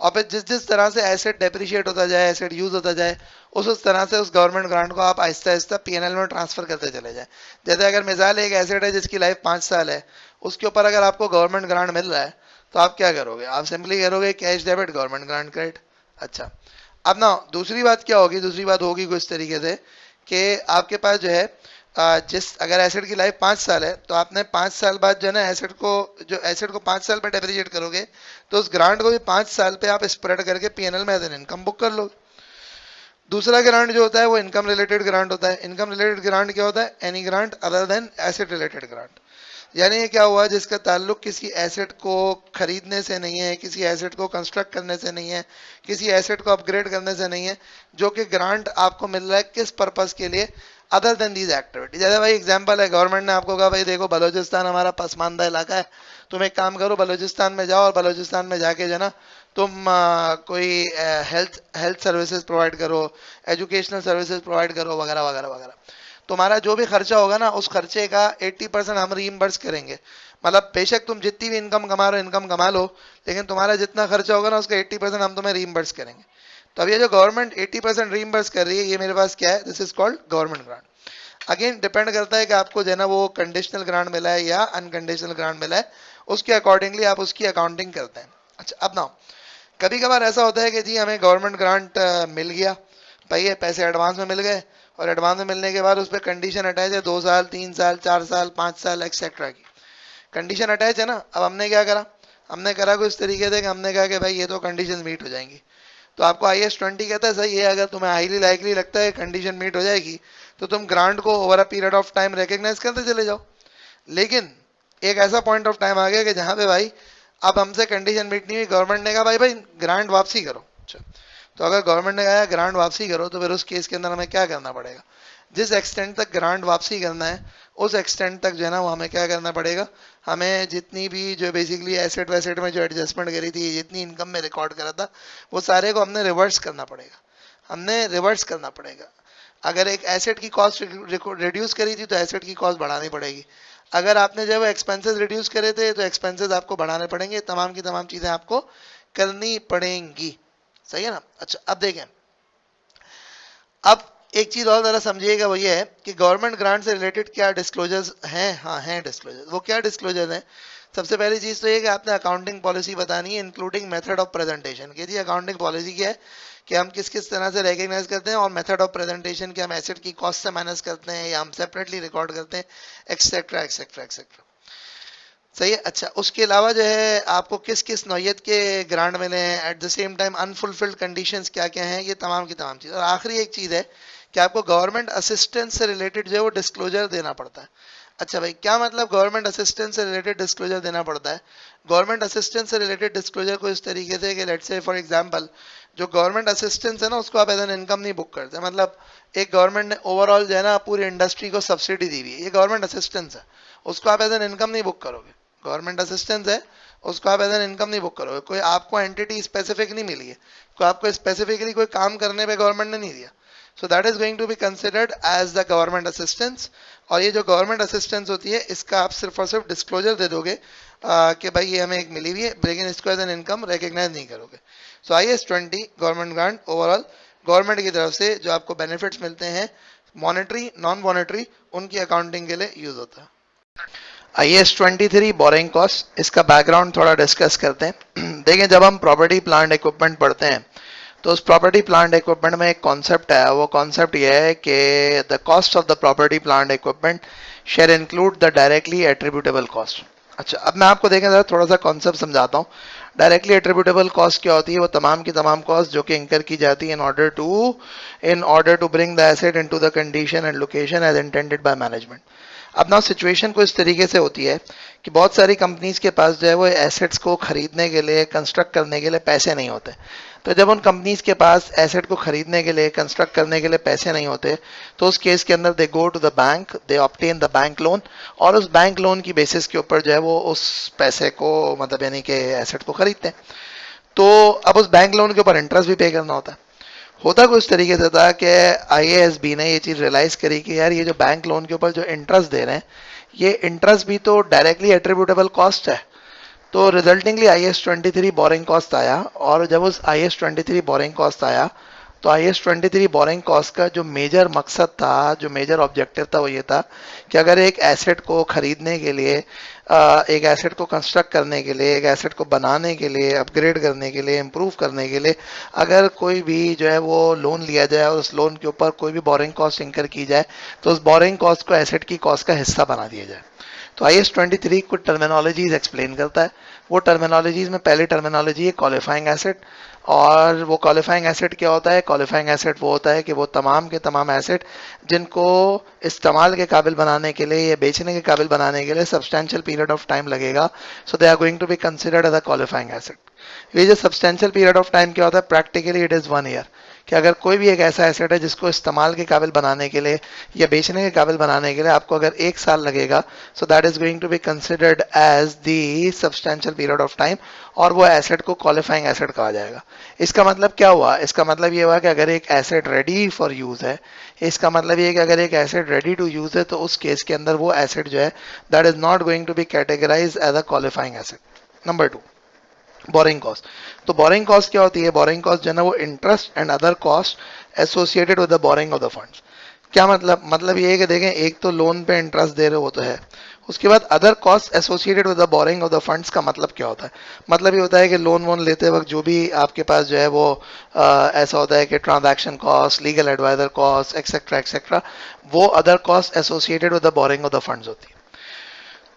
और फिर जिस जिस तरह से एसेट डेप्रिशिएट होता जाए, एसेट यूज होता जाए, उस तरह से उस गवर्नमेंट ग्रांट को आप आहिस्ता आहिस्ता पीएनएल में ट्रांसफर करते चले जाए। जैसे अगर मिसाल एक एसेट है जिसकी लाइफ 5 साल है, उसके ऊपर अगर आपको गवर्नमेंट ग्रांट मिल रहा है तो आप क्या करोगे? आप सिंपली करोगे cash debit government grant credit. अच्छा, अब ना दूसरी बात क्या होगी? दूसरी बात होगी कुछ तरीके से कि आपके पास जो है जिस अगर एसेट की लाइफ 5 साल है तो आपने 5 साल बाद जो है ना एसेट को 5 साल पे डेप्रिशिएट करोगे तो उस ग्रांट को भी 5 साल पे आप स्प्रेड करके पीएनएल में एज एन इनकम बुक कर लो। दूसरा ग्रांट जो होता है वो इनकम रिलेटेड ग्रांट होता है। इनकम रिलेटेड ग्रांट क्या होता है? Any grant other then asset related grant. यानी ये क्या हुआ, जिसका ताल्लुक किसी एसेट को खरीदने से नहीं है, किसी एसेट को कंस्ट्रक्ट करने से नहीं है, किसी एसेट को अपग्रेड करने से नहीं है, जो कि ग्रांट आपको मिल रहा है किस पर्पस के लिए, अदर देन दीज एक्टिविटी। जैसे भाई एग्जांपल है, गवर्नमेंट ने आपको कहा भाई देखो बलोचिस्तान हमारा पसमानदा इलाका है, तुम एक काम करो बलोचिस्तान में जाओ और बलोचिस्तान में जाके जो ना तुम कोई हेल्थ हेल्थ सर्विसेज प्रोवाइड करो, एजुकेशनल सर्विसेज प्रोवाइड करो, वगैरह वगैरह वगैरह। तुम्हारा जो भी खर्चा होगा ना उस खर्चे का 80% हम रीइंबर्स करेंगे। मतलब बेशक तुम जितनी भी इनकम कमा रहे हो इनकम कमा लो, लेकिन तुम्हारा जितना खर्चा होगा ना उसका 80% हम तुम्हें रीइंबर्स करेंगे। तो अब ये जो गवर्नमेंट 80% रीइंबर्स कर रही है, ये मेरे पास क्या है, this is called government grant. Again depend करता है कि आपको जो है ना वो कंडीशनल ग्रांट मिला है या अनकंडीशनल ग्रांट मिला है, उसके अकॉर्डिंगली आप उसकी अकाउंटिंग करते हैं। अच्छा अब ना कभी कभार ऐसा होता है कि जी हमें गवर्नमेंट ग्रांट मिल गया, भाई ये पैसे एडवांस में मिल गए, और एडवांस में मिलने के बाद उस पर कंडीशन अटैच है 2 साल 3 साल 4 साल 5 साल एक्सेट्रा की कंडीशन अटैच है ना। अब हमने क्या करा, हमने करा कुछ इस तरीके से कि हमने कहा कि भाई ये तो कंडीशन मीट हो जाएंगी। तो आपको IAS 20 कहता है सही है, अगर तुम्हें हाईली लाइकली लगता है कंडीशन मीट हो जाएगी तो तुम ग्रांट को over a period of time recognise करते चले जाओ। लेकिन एक ऐसा पॉइंट ऑफ टाइम आ गया कि जहां पे भाई अब हमसे कंडीशन मीट नहीं हुई, गवर्नमेंट ने कहा भाई भाई ग्रांट वापसी करो। अच्छा, तो अगर गवर्नमेंट ने कहा ग्रांट वापसी करो तो फिर उस केस के अंदर हमें क्या करना पड़ेगा, जिस एक्सटेंट तक ग्रांट वापसी करना है उस एक्सटेंट तक जो है ना वो हमें क्या करना पड़ेगा, हमें जितनी भी जो बेसिकली एसेट वैसेट में जो एडजस्टमेंट करी थी, जितनी इनकम में रिकॉर्ड करा था, वो सारे को हमने रिवर्स करना पड़ेगा, हमने रिवर्स करना पड़ेगा। अगर एक एसेट की कॉस्ट रिड्यूस करी थी तो एसेट की कॉस्ट बढ़ानी पड़ेगी। अगर आपने जब एक्सपेंसेस रिड्यूस करे थे तो एक्सपेंसेस आपको बढ़ाने पड़ेंगे, तमाम की तमाम चीजें आपको करनी पड़ेंगी। सही है ना। अच्छा अब देखें, अब एक चीज और जरा समझिएगा, वो ये है कि गवर्नमेंट ग्रांट से रिलेटेड क्या डिस्क्लोजर्स हैं। हाँ हैं डिस्क्लोजर्स। वो क्या डिस्क्लोजर्स हैं? सबसे पहली चीज तो ये कि आपने अकाउंटिंग पॉलिसी बतानी है इंक्लूडिंग मेथड ऑफ प्रेजेंटेशन। कि जी अकाउंटिंग पॉलिसी क्या है कि हम किस किस तरह से रेकग्नाइज करते हैं, और मेथड ऑफ प्रेजेंटेशन कि हम एसेट की कॉस्ट से माइनस करते हैं या हम सेपरेटली रिकॉर्ड करते हैं, एक्सेट्रा एक्सेट्रा एक्सेट्रा। सही है। अच्छा उसके अलावा जो है आपको किस किस नौयत के ग्रांट मिले हैं, at the same time unfulfilled conditions क्या क्या हैं, ये तमाम की तमाम चीज़। और आखिरी एक चीज़ है कि आपको गवर्नमेंट असिस्टेंस से रिलेटेड जो है वो डिस्क्लोजर देना पड़ता है। अच्छा भाई क्या मतलब गवर्नमेंट असिस्टेंस से रिलेटेड डिस्क्लोजर देना पड़ता है? गवर्नमेंट असिस्टेंस से रिलेटेड डिस्क्लोजर को इस तरीके से कि लेट्स से फॉर एग्जांपल जो गवर्नमेंट असिस्टेंस है ना उसको आप एज एन इनकम नहीं बुक करते। मतलब एक गवर्नमेंट ने ओवरऑल जो है ना पूरी इंडस्ट्री को सब्सिडी दी हुई है, ये गवर्नमेंट असिस्टेंस है, उसको आप एज एन इनकम नहीं बुक करोगे। गवर्नमेंट असिस्टेंस है उसको आप एज एन इनकम नहीं बुक करोगे। कोई आपको एंटिटी स्पेसिफिक नहीं मिली है, कोई आपको स्पेसिफिकली कोई काम करने पे गवर्नमेंट ने नहीं दिया, so that is going to be considered as the government assistance. और ये जो गवर्नमेंट असिस्टेंस होती है इसका आप सिर्फ और सिर्फ डिस्क्लोजर दे दोगे कि भाई ये हमें एक मिली हुई है, लेकिन इसको एज एन इनकम रिकग्नाइज नहीं करोगे। सो IAS 20 government grant overall government की तरफ से जो आपको बेनिफिट्स मिलते हैं मॉनेटरी नॉन मॉनेटरी, उनकी अकाउंटिंग के लिए यूज होता है। IAS 23 बोरिंग कॉस्ट, इसका बैकग्राउंड थोड़ा डिस्कस करते हैं। देखें जब हम प्रॉपर्टी प्लांट इक्विपमेंट पढ़ते हैं तो उस प्रॉपर्टी प्लांट इक्विपमेंट में एक कॉन्सेप्ट है, वो कॉन्सेप्ट ये है कि the cost of the property plant equipment share include the directly attributable cost. अच्छा अब मैं आपको देखें जरा थोड़ा सा कॉन्सेप्ट समझाता हूँ। डायरेक्टली एट्रीब्यूटेबल कॉस्ट क्या होती है? वो तमाम की तमाम कॉस्ट जो कि इंकर की जाती है in order to bring the asset into the condition and location as intended by management. अब ना सिचुएशन को इस तरीके से होती है कि बहुत सारी कंपनीज के पास जो है वो एसेट्स को खरीदने के लिए कंस्ट्रक्ट करने के लिए पैसे नहीं होते। तो जब उन कंपनीज के पास एसेट को खरीदने के लिए कंस्ट्रक्ट करने के लिए पैसे नहीं होते तो उस केस के अंदर they go to the bank, they obtain the bank loan, और उस बैंक लोन की बेसिस के ऊपर जो है वो उस पैसे को मतलब यानी कि एसेट को खरीदते हैं। तो अब उस बैंक लोन के ऊपर इंटरेस्ट भी पे करना होता है। होता कुछ तरीके से था कि IASB ने ये चीज़ रियलाइज़ करी कि यार ये जो बैंक लोन के ऊपर जो इंटरेस्ट दे रहे हैं ये इंटरेस्ट भी तो डायरेक्टली एट्रीब्यूटेबल कॉस्ट है। तो रिजल्टिंगली IAS 23 बोरिंग कॉस्ट आया, और जब उस IAS 23 बोरिंग कॉस्ट आया तो IAS 23 बोरिंग कॉस्ट का जो मेजर मकसद था, जो मेजर ऑब्जेक्टिव था वो ये था कि अगर एक एसेट को खरीदने के लिए एक एसेट को कंस्ट्रक्ट करने के लिए, एक एसेट को बनाने के लिए, अपग्रेड करने के लिए, इम्प्रूव करने के लिए अगर कोई भी जो है वो लोन लिया जाए और उस लोन के ऊपर कोई भी बोरिंग कॉस्ट इंकर की जाए तो उस बोरिंग कॉस्ट को एसेट की कॉस्ट का हिस्सा बना दिया जाए। तो IAS 23 कुछ टर्मिनोलॉजीज एक्सप्लेन करता है। वो टर्मिनोलॉजीज में पहली टर्मिनोलॉजी है क्वालिफाइंग एसेट। और वो क्वालिफाइंग एसेट क्या होता है? क्वालिफाइंग एसेट वो होता है कि वो तमाम के तमाम एसेट जिनको इस्तेमाल के काबिल बनाने के लिए या बेचने के काबिल बनाने के लिए सब्सटैंशियल पीरियड ऑफ टाइम लगेगा, so they are going to be considered as a qualifying asset. ये जो सब्सटैंशियल पीरियड ऑफ टाइम क्या होता है? Practically it is 1 year. कि अगर कोई भी एक ऐसा एसेट है जिसको इस्तेमाल के काबिल बनाने के लिए या बेचने के काबिल बनाने के लिए आपको अगर 1 साल लगेगा, so that is going to be considered as the substantial period of time, और वो एसेट को क्वालिफाइंग एसेट कहा जाएगा। इसका मतलब क्या हुआ? इसका मतलब ये हुआ कि अगर एक एसेट रेडी फॉर यूज है, इसका मतलब ये कि अगर एक एसेट रेडी टू यूज है तो उस केस के अंदर वो एसेट जो है that is not going to be categorise as a qualifying asset. Number 2, borrowing cost. तो बोरिंग कॉस्ट क्या होती है? बोरिंग कॉस्ट जो है ना वो interest and other cost associated with the borrowing of the funds. क्या मतलब? मतलब ये है कि देखें, एक तो लोन पे इंटरेस्ट दे रहे हो तो है, उसके बाद other cost associated with the borrowing of the funds का मतलब क्या होता है? मतलब ये होता है कि लोन वोन लेते वक्त जो भी आपके पास जो है वो ऐसा होता है कि transaction cost, legal advisor cost etcetera etcetera, वो other cost associated with the borrowing of the funds होती है।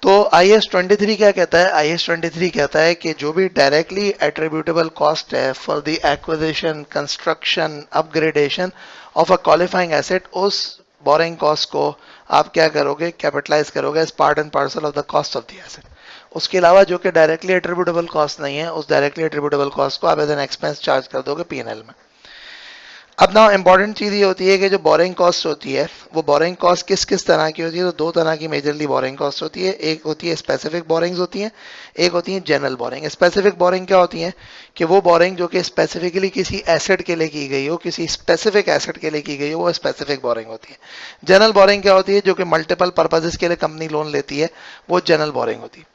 तो IAS 23 क्या कहता है? IAS 23 कहता है कि जो भी डायरेक्टली एट्रीब्यूटेबल कॉस्ट है for the acquisition, construction, upgradation of a qualifying asset, उस बोरिंग कॉस्ट को आप क्या करोगे? कैपिटलाइज करोगे as part and parcel of the cost of the asset. उसके अलावा जो कि डायरेक्टली एट्रीब्यूटेबल कॉस्ट नहीं है, उस डायरेक्टली एट्रीब्यूटेबल कॉस्ट को आप एज एन एक्सपेंस चार्ज कर दोगे P&L में। अब ना इंपॉर्टेंट चीज ये होती है कि जो बोरिंग कॉस्ट होती है वो बोरिंग कॉस्ट किस किस तरह की होती है? तो 2 तरह की मेजरली बोरिंग कॉस्ट होती है। एक होती है स्पेसिफिक बोरिंग्स होती है, एक होती है जनरल बोरिंग। स्पेसिफिक बोरिंग क्या होती है? कि वो बोरिंग जो कि स्पेसिफिकली किसी एसेट के लिए की गई हो, किसी स्पेसिफिक एसेट के लिए की गई हो, वो स्पेसिफिक बोरिंग होती है। जनरल बोरिंग क्या होती है? जो कि मल्टीपल पर्पजेस के लिए कंपनी लोन लेती है, वो जनरल बोरिंग होती है।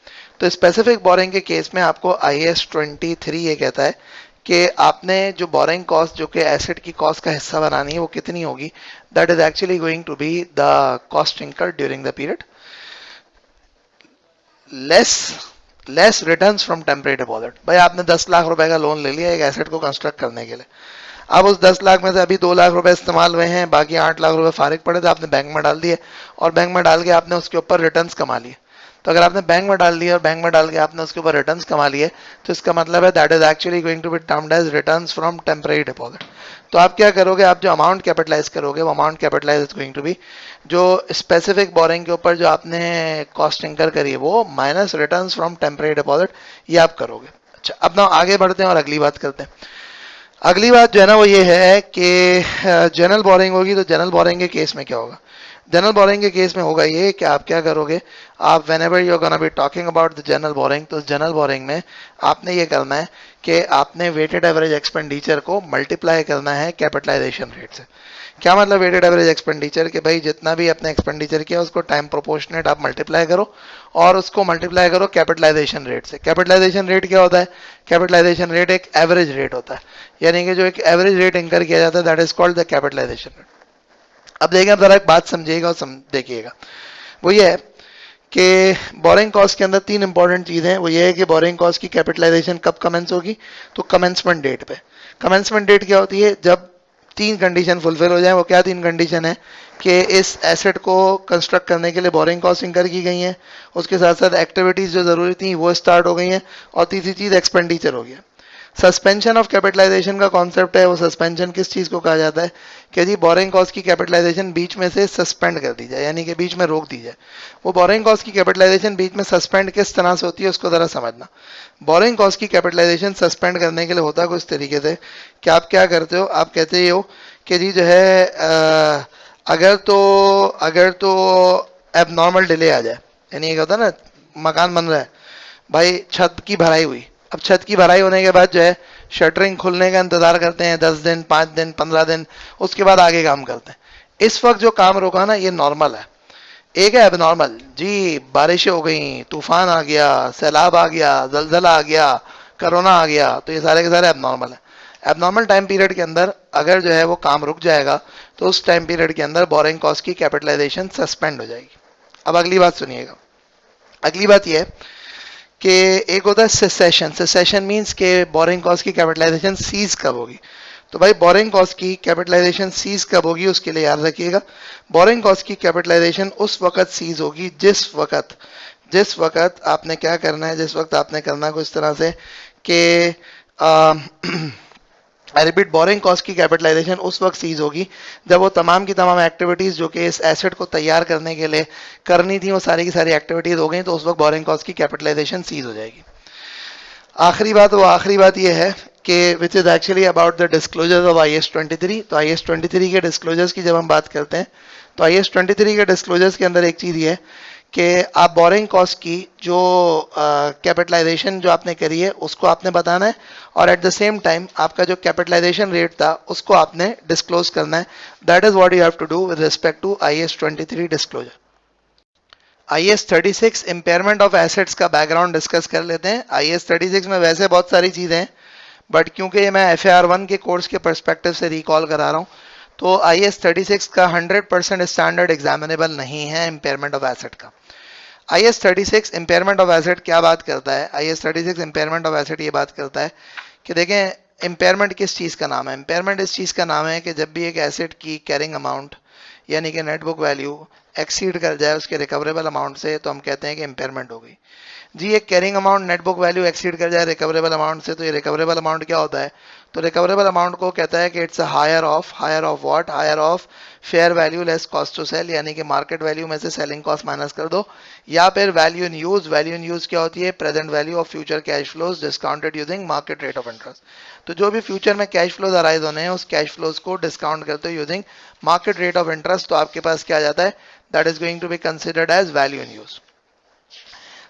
तो स्पेसिफिक बोरिंग के केस में आपको IAS 23 ये कहता है कि आपने जो बोरिंग कॉस्ट जो कि एसेट की कॉस्ट का हिस्सा बनानी है वो कितनी होगी? That is actually going to be the cost incurred during the period less less returns from temporary deposit. भाई आपने 10 लाख रुपए का लोन ले लिया एक एसेट को कंस्ट्रक्ट करने के लिए। अब उस 10 लाख में से अभी 2 लाख रुपए इस्तेमाल हुए हैं, बाकी 8 लाख रुपए फारिग पड़े थे, आपने बैंक में डाल दिए और बैंक में डाल के आपने उसके ऊपर रिटर्न्स कमा लिए। तो अगर आपने बैंक में डाल दिया और बैंक में डाल के आपने उसके ऊपर रिटर्न्स कमा लिए, तो इसका मतलब है that is actually going to be termed as returns from temporary deposit. तो आप क्या करोगे? आप जो अमाउंट कैपिटलाइज करोगे वो amount capitalise is going to be जो स्पेसिफिक बोरिंग के ऊपर जो आपने कॉस्ट इंकर करी है वो minus returns from temporary deposit, ये आप करोगे। अच्छा, अब ना आगे बढ़ते हैं और अगली बात करते हैं। अगली बात जो है ना वो ये है कि जनरल बोरिंग होगी। तो जनरल बोरिंग के केस में क्या होगा? जनरल बोरिंग के केस में होगा ये कि आप क्या करोगे? आप when ever you gonna be talking about the general boring, तो जनरल बोरिंग में आपने ये करना है कि आपने वेटेड एवरेज एक्सपेंडिचर को मल्टीप्लाई करना है कैपिटलाइजेशन रेट से। क्या मतलब वेटेड एवरेज एक्सपेंडिचर? कि भाई जितना भी आपने एक्सपेंडिचर किया उसको टाइम प्रोपोर्शनेट आप मल्टीप्लाई करो और उसको मल्टीप्लाई करो कैपिटलाइजेशन रेट से। कैपिटलाइजेशन रेट क्या होता है? कैपिटलाइजेशन रेट एक एवरेज रेट होता है, यानी कि जो एक एवरेज रेट इंकर किया जाता है that is called the capitalisation rate. अब देखिए, आप जरा एक बात समझिएगा और देखिएगा, वो ये है कि बोरिंग कॉस्ट के अंदर 3 इंपॉर्टेंट चीजें हैं। वो ये है कि बोरिंग कॉस्ट की कैपिटलाइजेशन कब कमेंस होगी? तो कमेंसमेंट डेट पे। कमेंसमेंट डेट क्या होती है? जब 3 कंडीशन फुलफिल हो जाए। वो क्या 3 कंडीशन है? कि इस एसेट को कंस्ट्रक्ट करने के लिए बोरिंग कॉस्ट इंकर की गई है, उसके साथ साथ एक्टिविटीज जो जरूरी थी वो स्टार्ट हो गई हैं, और तीसरी चीज एक्सपेंडिचर हो गया। सस्पेंशन ऑफ कैपिटलाइजेशन का कॉन्सेप्ट है। वो सस्पेंशन किस चीज को कहा जाता है? कि जी बोरिंग कॉस्ट की कैपिटलाइजेशन बीच में से सस्पेंड कर दी जाए, यानी कि बीच में रोक दी जाए। वो बोरिंग कॉस्ट की कैपिटलाइजेशन बीच में सस्पेंड किस तरह से होती है उसको जरा समझना। बोरिंग कॉस्ट की कैपिटलाइजेशन सस्पेंड करने के लिए होता कुछ तरीके से कि आप क्या करते हो? आप कहते हो कि जी जो है अगर तो एबनॉर्मल डिले आ जाए, यानी ये होता है ना, मकान बन रहा है, भाई छत की भराई हुई, अब छत की भराई होने के बाद जो है शटरिंग खुलने का इंतजार करते हैं 10 दिन, 5 दिन, 15 दिन, उसके बाद आगे काम करते हैं। इस वक्त जो काम रोका ना ये नॉर्मल है। एक है एबनॉर्मल, जी बारिशें हो गई, तूफान आ गया, सैलाब आ गया, जलजला आ गया, कोरोना आ गया, तो ये सारे के सारे एबनॉर्मल है। एबनॉर्मल टाइम पीरियड के अंदर अगर जो है वो काम रुक जाएगा तो उस टाइम पीरियड के अंदर बोरिंग कॉस्ट की कैपिटलाइजेशन सस्पेंड हो जाएगी। अब अगली बात सुनिएगा। अगली बात यह है कि एक होता है सेसेशन। सेसेशन मींस के बोरिंग कॉस्ट की कैपिटलाइजेशन सीज कब होगी। तो भाई बोरिंग कॉस्ट की कैपिटलाइजेशन सीज कब होगी उसके लिए याद रखिएगा, बोरिंग कॉस्ट की कैपिटलाइजेशन उस वक्त सीज होगी जिस वक्त आपने क्या करना है, जिस वक्त आपने करना है कुछ तरह से कि आई रिपीट, बोरिंग कॉस्ट की कैपिटलाइजेशन उस वक्त सीज होगी जब वो तमाम की तमाम एक्टिविटीज जो कि इस एसेट को तैयार करने के लिए करनी थी वो सारी की सारी एक्टिविटीज हो गई, तो उस वक्त बोरिंग कॉस्ट की कैपिटलाइजेशन सीज हो जाएगी। आखिरी बात यह है कि विच is actually about the disclosures of IS-23। तो IS-23 के डिस्क्लोजर्स की जब हम बात करते हैं तो IS-23 के डिस्क्लोजर्स के अंदर एक चीज ये है कि आप बोरिंग कॉस्ट की जो कैपिटलाइजेशन जो आपने करी है उसको आपने बताना है, और एट द सेम टाइम आपका जो कैपिटलाइजेशन रेट था उसको आपने डिस्क्लोज करना है। That is what you have to do with respect to IS-23 disclosure. IS-36 impairment of assets का बैकग्राउंड डिस्कस कर लेते हैं। IS-36 में वैसे बहुत सारी चीजें हैं, बट क्योंकि ये मैं FAR-1 के कोर्स के पर्सपेक्टिव से रिकॉल करा रहा हूँ, तो IS-36 का 100% स्टैंडर्ड एग्जामिनेबल नहीं है इम्पेयरमेंट ऑफ एसेट का। IS-36 इम्पेयरमेंट ऑफ एसेट क्या बात करता है? IS-36 इम्पेयरमेंट ऑफ एसेट ये बात करता है कि देखें इम्पेयरमेंट किस चीज़ का नाम है। इम्पेयरमेंट इस चीज़ का नाम है कि जब भी एक एसेट की कैरिंग अमाउंट यानी कि नेट बुक वैल्यू एक्सीड कर जाए उसके रिकवरेबल अमाउंट से, तो हम कहते हैं कि इम्पेयरमेंट हो गई। जी, एक carrying amount net book value exceed कर जाए रिकवरेबल अमाउंट से, तो ये रिकवरेबल अमाउंट क्या होता है? तो रिकवरेबल अमाउंट को कहता है कि it's higher of what? Higher of fair value less cost to sell, यानी कि मार्केट वैल्यू में से सेलिंग कॉस्ट माइनस कर दो, या फिर value in use. Value in use क्या होती है? Present value of future cash flows discounted using market rate of interest. तो जो भी फ्यूचर में कैश फ्लोज अराइज होने हैं उस कैश फ्लोज को डिस्काउंट करते हो using market rate of interest, तो आपके पास क्या आ जाता है? That is going to be considered as value in use.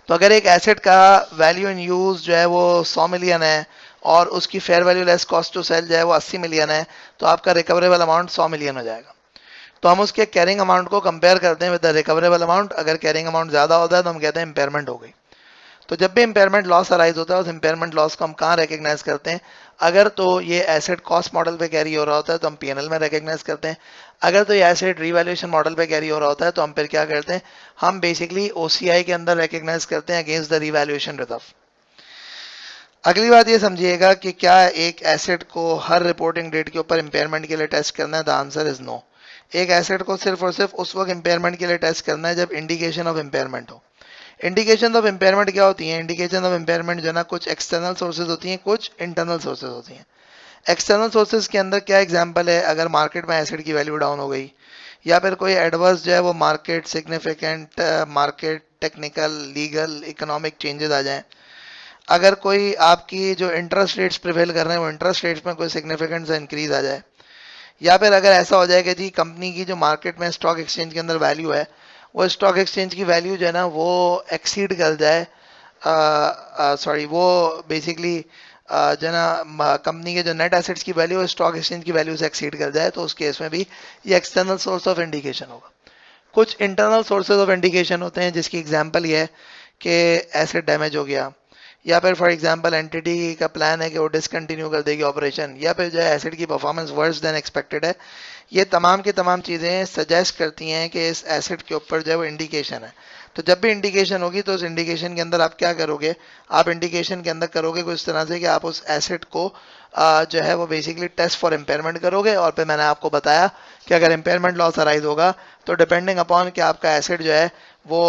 तो अगर एक एसेट का वैल्यू इन यूज जो है वो 100 मिलियन है और उसकी fair value less cost to sell जो है वो 80 मिलियन है, तो आपका रिकवरेबल अमाउंट 100 मिलियन हो जाएगा। तो हम उसके कैरिंग अमाउंट को कंपेयर करते हैं विद द रिकवरेबल अमाउंट। अगर कैरिंग अमाउंट ज्यादा होता है तो हम कहते हैं इम्पेयरमेंट हो गई। तो जब भी इम्पेयरमेंट लॉस अराइज होता है उस इम्पेयरमेंट लॉस को हम कहाँ रिकग्नाइज करते हैं? अगर तो ये एसेट कॉस्ट मॉडल पे कैरी हो रहा होता है तो हम P&L में रिकग्नाइज करते हैं। अगर तो ये एसेट रीवैल्यूएशन मॉडल पे कैरी हो रहा होता है तो हम फिर क्या करते हैं? हम बेसिकली OCI के अंदर रिकग्नाइज करते हैं अगेंस्ट द रीवैल्यूएशन रिजर्व। अगली बात ये समझिएगा कि क्या एक एसेट को हर रिपोर्टिंग डेट के ऊपर इम्पेयरमेंट के लिए टेस्ट करना है? The answer is no. एक एसेट को सिर्फ और सिर्फ उस वक्त इम्पेयरमेंट के लिए टेस्ट करना है जब इंडिकेशन ऑफ इम्पेयरमेंट हो। इंडिकेशन ऑफ इम्पेयरमेंट क्या होती है? इंडिकेशन ऑफ इम्पेयरमेंट जो है ना, कुछ एक्सटर्नल सोर्सेज होती हैं, कुछ इंटरनल सोर्सेज होती हैं। एक्सटर्नल सोर्सेज के अंदर क्या एग्जांपल है? अगर मार्केट में एसेट की वैल्यू डाउन हो गई, या फिर कोई एडवर्स जो है वो market significant market technical legal economic changes आ जाएं, अगर कोई आपकी जो इंटरेस्ट रेट्स प्रिवेल कर रहे हैं वो इंटरेस्ट रेट्स में कोई सिग्निफिकेंट सा इंक्रीज आ जाए, या फिर अगर ऐसा हो जाए कि जी कंपनी की जो मार्केट में स्टॉक एक्सचेंज के अंदर वैल्यू है वो स्टॉक एक्सचेंज की वैल्यू जो है ना वो एक्सीड कर जाए, वो बेसिकली जो है ना कंपनी के जो नेट एसेट्स की वैल्यू स्टॉक एक्सचेंज की वैल्यू से एक्सीड कर जाए, तो उस केस में भी ये एक्सटर्नल सोर्स ऑफ इंडिकेशन होगा। कुछ इंटरनल सोर्सेज ऑफ इंडिकेशन होते हैं जिसकी एग्जांपल ये है कि एसेट डैमेज हो गया, या फिर फॉर एग्जांपल एंटिटी का प्लान है कि वो डिसकंटिन्यू कर देगी ऑपरेशन, या फिर जो है एसेट की परफॉर्मेंस वर्स देन एक्सपेक्टेड है। ये तमाम की तमाम चीज़ें सजेस्ट करती हैं कि इस एसेट के ऊपर जो है वो इंडिकेशन है। तो जब भी इंडिकेशन होगी तो उस इंडिकेशन के अंदर आप क्या करोगे? आप इंडिकेशन के अंदर करोगे कुछ तरह से कि आप उस एसेट को जो है वो बेसिकली टेस्ट फॉर इम्पेयरमेंट करोगे, और फिर मैंने आपको बताया कि अगर इम्पेयरमेंट लॉस अराइज होगा तो डिपेंडिंग अपॉन कि आपका एसेट जो है वो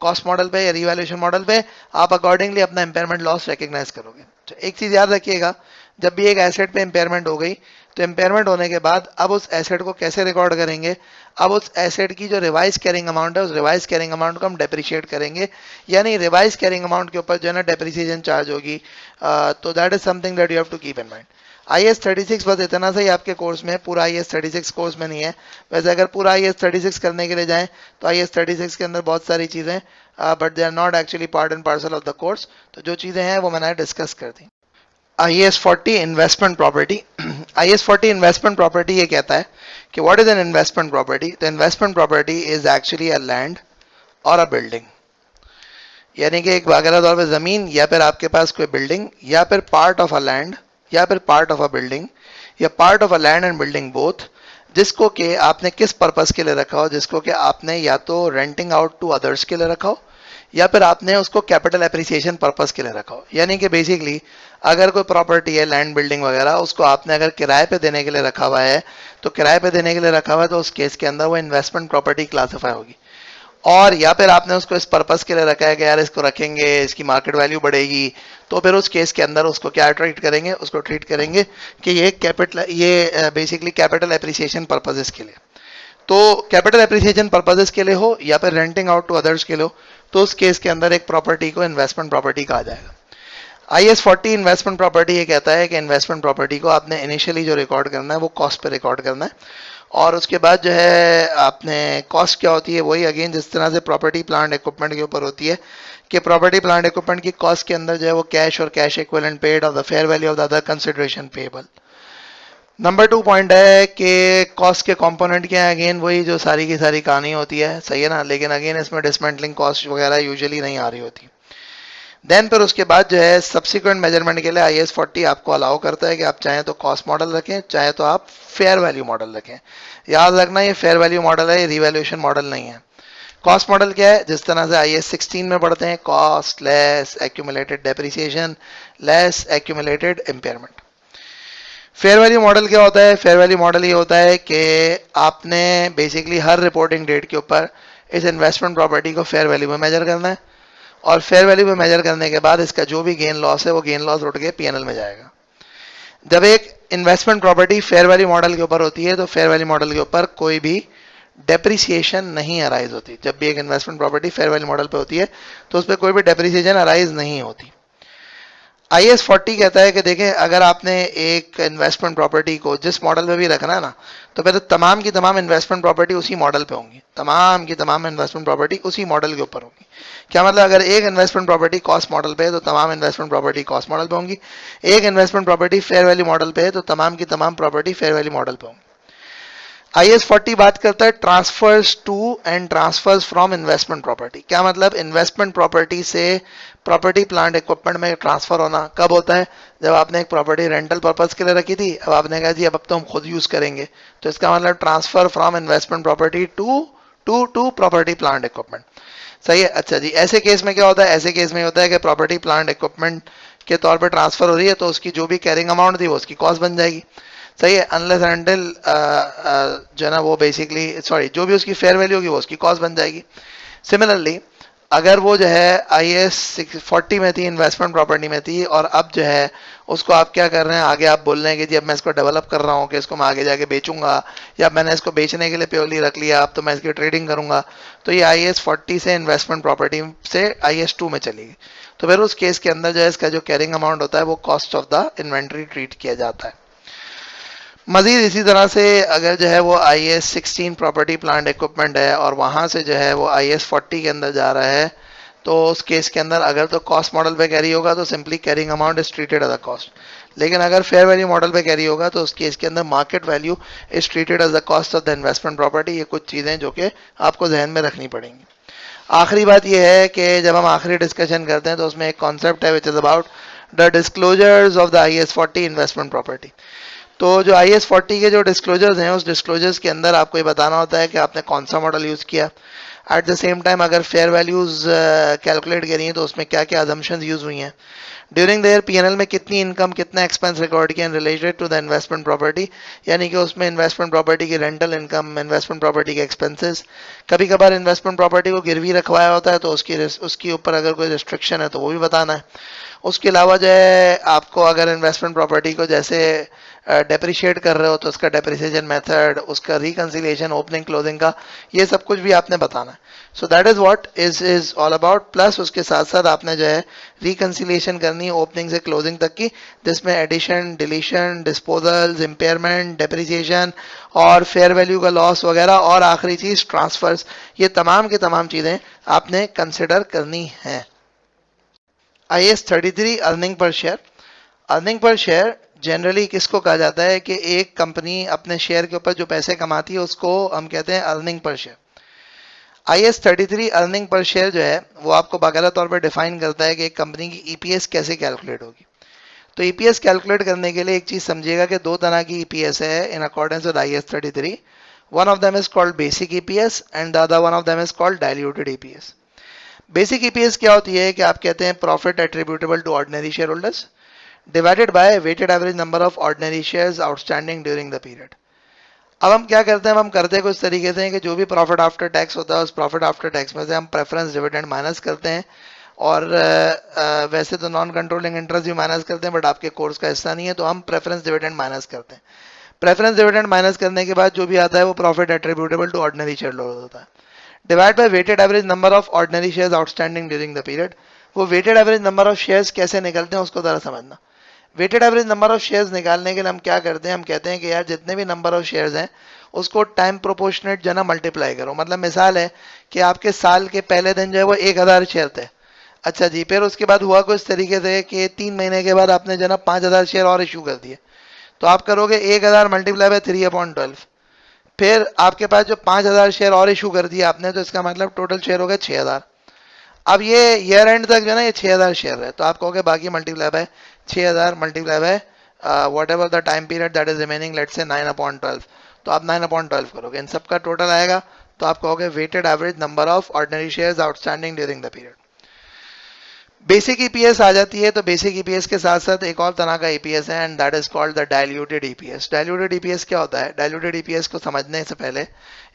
कॉस्ट मॉडल पे या रिवैल्यूएशन मॉडल पे, आप अकॉर्डिंगली अपना इम्पेयरमेंट लॉस रिकग्नाइज करोगे। तो एक चीज़ याद रखिएगा, जब भी एक एसेट पे इम्पेयरमेंट हो गई तो इम्पेयरमेंट होने के बाद अब उस एसेट को कैसे रिकॉर्ड करेंगे? अब उस एसेट की जो रिवाइज कैरिंग अमाउंट है उस रिवाइज कैरिंग अमाउंट को हम डेप्रिशिएट करेंगे, यानी रिवाइज कैरिंग अमाउंट के ऊपर जो है ना डेप्रिसिएशन चार्ज होगी। तो that is something that you have to keep in mind. IS-36 बस इतना सा ही आपके कोर्स में, पूरा IS-36 कोर्स में नहीं है। वैसे अगर पूरा IS-36 करने के लिए जाएं तो IS-36 के अंदर बहुत सारी चीज़ें, but they are not actually part and parcel of the course. तो जो चीज़ें हैं वो मैंने डिस्कस कर दी। IS-40 investment property. IS-40 investment property ये कहता है कि what is an investment property? तो investment property is actually a land और अ बिल्डिंग, यानी कि एक बाकायदा तौर पर जमीन, या फिर आपके पास कोई बिल्डिंग, या फिर पार्ट ऑफ अ लैंड, या फिर पार्ट ऑफ अ बिल्डिंग, या part of a land and building both, जिसको कि आपने किस पर्पस के लिए रखा हो? जिसको कि आपने या तो रेंटिंग आउट टू अदर्स के लिए रखा हो, या फिर आपने उसको कैपिटल एप्रिसिएशन पर्पस के लिए रखा हो। यानी कि बेसिकली अगर कोई प्रॉपर्टी है, लैंड बिल्डिंग वगैरह, उसको आपने अगर किराए पे देने के लिए रखा हुआ है, तो किराए पे देने के लिए रखा हुआ है तो उस केस के अंदर वो इन्वेस्टमेंट प्रॉपर्टी क्लासिफाई होगी। और या फिर आपने उसको इस पर्पस के लिए रखा है कि यार इसको रखेंगे, इसकी मार्केट वैल्यू बढ़ेगी, तो फिर उस केस के अंदर उसको क्या ट्रीट करेंगे, उसको ट्रीट करेंगे कि ये बेसिकली कैपिटल एप्रिसिएशन पर्पसेस के लिए। तो कैपिटल एप्रिसिएशन पर्पसेस के लिए हो या फिर रेंटिंग आउट टू अदर्स के लिए हो, तो उस केस के अंदर एक प्रॉपर्टी को इन्वेस्टमेंट प्रॉपर्टी कहा जाएगा। IS 40 इन्वेस्टमेंट प्रॉपर्टी ये कहता है कि इन्वेस्टमेंट प्रॉपर्टी को आपने इनिशियली जो रिकॉर्ड करना है वो कॉस्ट पे रिकॉर्ड करना है, और उसके बाद जो है आपने कॉस्ट क्या होती है वही अगेन जिस तरह से प्रॉपर्टी प्लांट इक्विपमेंट के ऊपर होती है कि प्रॉपर्टी प्लांट इक्विपमेंट की कॉस्ट के अंदर जो है वो कैश और कैश इक्विवेलेंट पेड और the fair value of the other consideration payable. Number 2 point है कि कॉस्ट के कंपोनेंट क्या है, अगेन वही जो सारी की सारी कहानी होती है, सही है ना, लेकिन अगेन इसमें डिसमेंटलिंग कॉस्ट वगैरह यूजुअली नहीं आ रही होती। देन फिर उसके बाद जो है सब्सिक्वेंट मेजरमेंट के लिए IS 40 आपको अलाउ करता है कि आप चाहें तो कॉस्ट मॉडल रखें, चाहे तो आप फेयर वैल्यू मॉडल रखें। याद रखना ये फेयर वैल्यू मॉडल है, ये रिवैल्यूएशन मॉडल नहीं है। कॉस्ट मॉडल क्या है, जिस तरह से IS 16 में पढ़ते हैं, cost less accumulated depreciation less accumulated impairment. Fair value model क्या होता है, फेयर वैल्यू मॉडल ये होता है कि आपने बेसिकली हर रिपोर्टिंग डेट के ऊपर इस इन्वेस्टमेंट प्रॉपर्टी को फेयर वैल्यू में मेजर करना है, और फेयर वैल्यू में मेजर करने के बाद इसका जो भी गेन लॉस है वो गेन लॉस उठ के PNL में जाएगा। जब एक investment property fair value model के ऊपर होती है तो फेयर वैल्यू मॉडल के ऊपर कोई भी डेप्रिसिएशन नहीं अराइज होती। जब भी एक investment property fair value model पे होती है तो उस पर कोई भी डेप्रिसिएशन अराइज नहीं होती। IS 40 कहता है कि देखें, अगर आपने एक इन्वेस्टमेंट प्रॉपर्टी को जिस मॉडल में भी रखना है ना, तो फिर तमाम की तमाम इन्वेस्टमेंट प्रॉपर्टी उसी मॉडल पे होंगी, तमाम की तमाम इन्वेस्टमेंट प्रॉपर्टी उसी मॉडल के ऊपर होंगी। क्या मतलब, अगर एक इन्वेस्टमेंट प्रॉपर्टी कॉस्ट मॉडल पे है तो तमाम इन्वेस्टमेंट प्रॉपर्टी कॉस्ट मॉडल पे होंगी, एक investment property fair value model पे है तो तमाम की तमाम प्रॉपर्टी फेयर वैल्यू मॉडल पे होंगी। IS 40 बात करता है transfers to and transfers from investment property. क्या मतलब, इन्वेस्टमेंट प्रॉपर्टी से प्रॉपर्टी प्लांट इक्विपमेंट में ट्रांसफर होना कब होता है, जब आपने एक प्रॉपर्टी रेंटल पर्पस के लिए रखी थी, अब आपने कहा जी अब तो हम खुद यूज करेंगे, तो इसका मतलब transfer from investment property to property plant equipment. सही है। अच्छा जी, ऐसे केस में क्या होता है, ऐसे केस में होता है कि प्रॉपर्टी प्लांट इक्विपमेंट के तौर पर ट्रांसफर हो रही है तो उसकी जो भी कैरिंग अमाउंट थी वो उसकी कॉस्ट बन जाएगी। सही है, अनलेस अनटिल जो है ना वो बेसिकली सॉरी जो भी उसकी फेयर वैल्यू होगी वो उसकी कॉस्ट बन जाएगी। सिमिलरली अगर वो जो है IS 40 में थी, इन्वेस्टमेंट प्रॉपर्टी में थी, और अब जो है उसको आप क्या कर रहे हैं, आगे आप बोल रहे हैं कि जी अब मैं इसको डेवलप कर रहा हूँ कि इसको मैं आगे जाके बेचूंगा, या मैंने इसको बेचने के लिए प्योरली रख लिया, अब तो मैं इसकी ट्रेडिंग करूंगा, तो ये IS 40 से इन्वेस्टमेंट प्रॉपर्टी से IS 2 में चलेगी। तो फिर उस केस के अंदर जो है इसका जो कैरिंग अमाउंट होता है वो cost of the inventory treat किया जाता है। मजीद इसी तरह से अगर जो है वो IS 16 प्रॉपर्टी प्लांट इक्विपमेंट है और वहां से जो है वो IS 40 के अंदर जा रहा है, तो उस केस के अंदर अगर तो कॉस्ट मॉडल पे कैरी होगा तो simply carrying amount is treated as a cost, लेकिन अगर फेयर वैल्यू मॉडल पे कैरी होगा तो उस केस के अंदर market value is treated as the cost of the investment property. ये कुछ चीजें जो कि आपको जहन में रखनी पड़ेंगी। आखिरी बात यह है कि जब हम आखिरी डिस्कशन करते हैं तो उसमें एक कॉन्सेप्ट है which is about the disclosures of the IS 40 investment property. तो जो IS 40 के जो डिस्क्लोजर्स हैं उस डिस्क्लोजर्स के अंदर आपको ये बताना होता है कि आपने कौन सा मॉडल यूज़ किया। एट द सेम टाइम अगर फेयर वैल्यूज कैलकुलेट करी हैं तो उसमें क्या क्या अजम्पशंस यूज हुई हैं, ड्यूरिंग द ईयर PNL में कितनी इनकम कितना एक्सपेंस रिकॉर्ड किया in related to the investment property, यानी कि उसमें इन्वेस्टमेंट प्रॉपर्टी की रेंटल इनकम, इन्वेस्टमेंट प्रॉपर्टी के एक्सपेंसेस, कभी कभार इन्वेस्टमेंट प्रॉपर्टी को गिरवी रखवाया होता है तो उसकी ऊपर अगर कोई रिस्ट्रिक्शन है तो वो भी बताना है। उसके अलावा जो है आपको अगर इन्वेस्टमेंट प्रॉपर्टी को जैसे डेप्रिशिएट कर रहे हो तो उसका डेप्रिसिएशन मेथड, उसका रिकंसिलिएशन ओपनिंग क्लोजिंग का, ये सब कुछ भी आपने बताना है। So that is what is all about. Plus उसके साथ साथ आपने जो है रिकंसिलिएशन करनी है ओपनिंग से क्लोजिंग तक की, जिसमें addition, deletion, disposals, impairment, depreciation और फेयर वैल्यू का लॉस वगैरह, और आखिरी चीज ट्रांसफर्स, ये तमाम की तमाम चीजें आपने कंसिडर करनी है। IS 33 earning per share. Earning per share generally किसको कहा जाता है कि एक कंपनी अपने शेयर के ऊपर जो पैसे कमाती है उसको हम कहते हैं earning per share. IS 33 earning per share जो है वो आपको बाकायदा तौर पर डिफाइन करता है कि एक कंपनी की EPS कैसे कैलकुलेट होगी। तो EPS कैलकुलेट करने के लिए एक चीज समझिएगा कि दो तरह की EPS है in accordance with IS 33। One of them is called basic EPS and the other one of them is called diluted EPS। Basic EPS क्या होती है कि आप कहते हैं profit attributable to ordinary share holders divided by weighted average number of ordinary shares outstanding during the period. अब हम क्या करते हैं, अब हम करते हैं कुछ तरीके से कि जो भी प्रॉफिट आफ्टर टैक्स होता है उस प्रॉफिट आफ्टर टैक्स में से हम प्रेफरेंस डिविडेंड माइनस करते हैं। और वैसे तो नॉन कंट्रोलिंग इंटरेस्ट भी माइनस करते हैं, बट आपके कोर्स का हिस्सा नहीं है, तो हम प्रेफरेंस डिविडेंड माइनस करते हैं। प्रेफरेंस डिविडेंड माइनस करने के बाद जो भी आता है वो profit attributable to ordinary share holder होता है। Divide by weighted average number of ordinary shares outstanding during the period. वो weighted average number of shares कैसे निकलते हैं उसको जरा समझना। Weighted average number of shares निकालने के लिए हम क्या करते हैं, हम कहते हैं कि यार जितने भी नंबर ऑफ शेयर्स हैं उसको टाइम प्रोपोर्शनेट जो है ना मल्टीप्लाई करो। मतलब मिसाल है कि आपके साल के पहले दिन जो है वो 1000 शेयर थे। अच्छा जी, फिर उसके बाद हुआ कुछ तरीके से कि 3 महीने के बाद आपने जो है ना 5000 शेयर और इशू कर दिए। तो आप करोगे 1000 मल्टीप्लाई बाय 3/12। फिर आपके पास जो 5000 शेयर और इशू कर दिया आपने, तो इसका मतलब टोटल शेयर हो गया 6000। अब ये ईयर एंड तक जो है ना ये 6000 शेयर है, तो आप कहोगे बाकी multiply by 6000 multiply by what ever the time period that is remaining, let's say 9/12। तो आप 9/12 करोगे, इन सब का टोटल आएगा। तो आप कहोगे weighted average number of ordinary shares outstanding during the period. Basic EPS आ जाती है, तो बेसिक ईपीएस के साथ साथ एक और तरह का ईपीएस है and that is called the diluted EPS. Diluted EPS क्या होता है? डाइल्यूटेड ईपीएस को समझने से पहले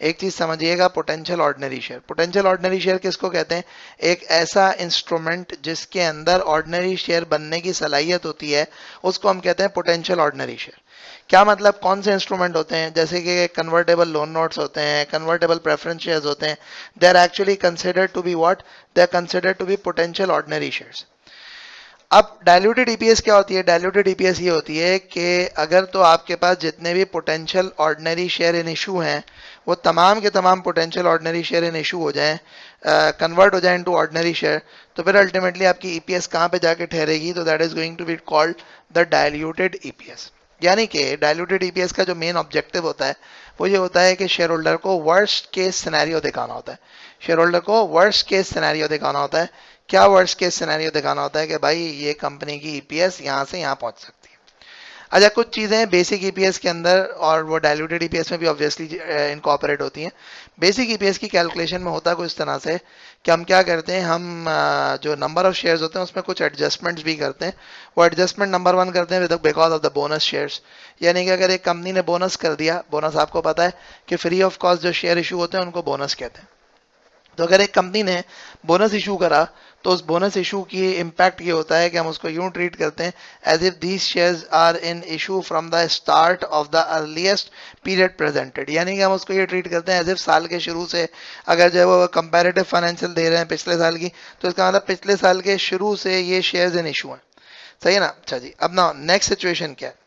एक चीज समझिएगा, potential ordinary share. Potential ordinary share किसको कहते हैं? एक ऐसा इंस्ट्रूमेंट जिसके अंदर ऑर्डिनरी शेयर बनने की सलाहियत होती है, उसको हम कहते हैं पोटेंशियल ऑर्डिनरी शेयर। क्या मतलब? कौन से इंस्ट्रूमेंट होते हैं? जैसे कि कन्वर्टेबल लोन नोट्स होते हैं, कन्वर्टेबल प्रेफरेंस शेयर्स होते हैं। They are actually considered to be what? They are considered to be potential ordinary shares. अब डायल्यूटेड ईपीएस क्या होती है? डायल्यूटेड ईपीएस ये होती है कि अगर तो आपके पास जितने भी potential ordinary share in issue हैं वो तमाम के तमाम potential ordinary share in issue हो जाएं, कन्वर्ट हो जाए इनटू ऑर्डिनरी शेयर, तो फिर अल्टीमेटली आपकी ईपीएस कहाँ पे जाके ठहरेगी? तो that is going to be called the diluted EPS. यानी कि डायल्यूटेड ईपीएस का जो मेन ऑब्जेक्टिव होता है वो ये होता है कि शेयर होल्डर को वर्स्ट केस सिनेरियो दिखाना होता है। शेयर होल्डर को वर्स्ट केस सिनेरियो दिखाना होता है। क्या वर्स्ट केस सिनेरियो दिखाना होता है? कि भाई ये कंपनी की ईपीएस यहाँ से यहाँ पहुंच सकती है। अच्छा, कुछ चीजें बेसिक ईपीएस के अंदर और वो डायल्यूटेड ईपीएस में भी ऑब्वियसली इनकॉर्पोरेट होती हैं। बेसिक ईपीएस की कैलकुलेशन में होता कुछ इस तरह से कि हम क्या करते हैं, हम जो नंबर ऑफ शेयर्स होते हैं उसमें कुछ एडजस्टमेंट्स भी करते हैं। वो एडजस्टमेंट नंबर 1 करते हैं with because of the bonus shares. यानी कि अगर एक कंपनी ने बोनस कर दिया, बोनस आपको पता है कि फ्री ऑफ कॉस्ट जो शेयर इशू होते हैं उनको बोनस कहते हैं। तो अगर एक कंपनी ने बोनस इशू करा तो उस बोनस इशू की इम्पैक्ट ये होता है कि हम उसको यूं ट्रीट करते हैं as if these shares are in issue from the start of the earliest period presented. यानी कि हम उसको ये ट्रीट करते हैं एज इफ साल के शुरू से, अगर जो है वो कंपैरेटिव फाइनेंशियल दे रहे हैं पिछले साल की, तो इसका मतलब पिछले साल के शुरू से ये शेयर्स इन इशू हैं। सही है ना? अच्छा जी, अब ना नेक्स्ट सिचुएशन क्या है?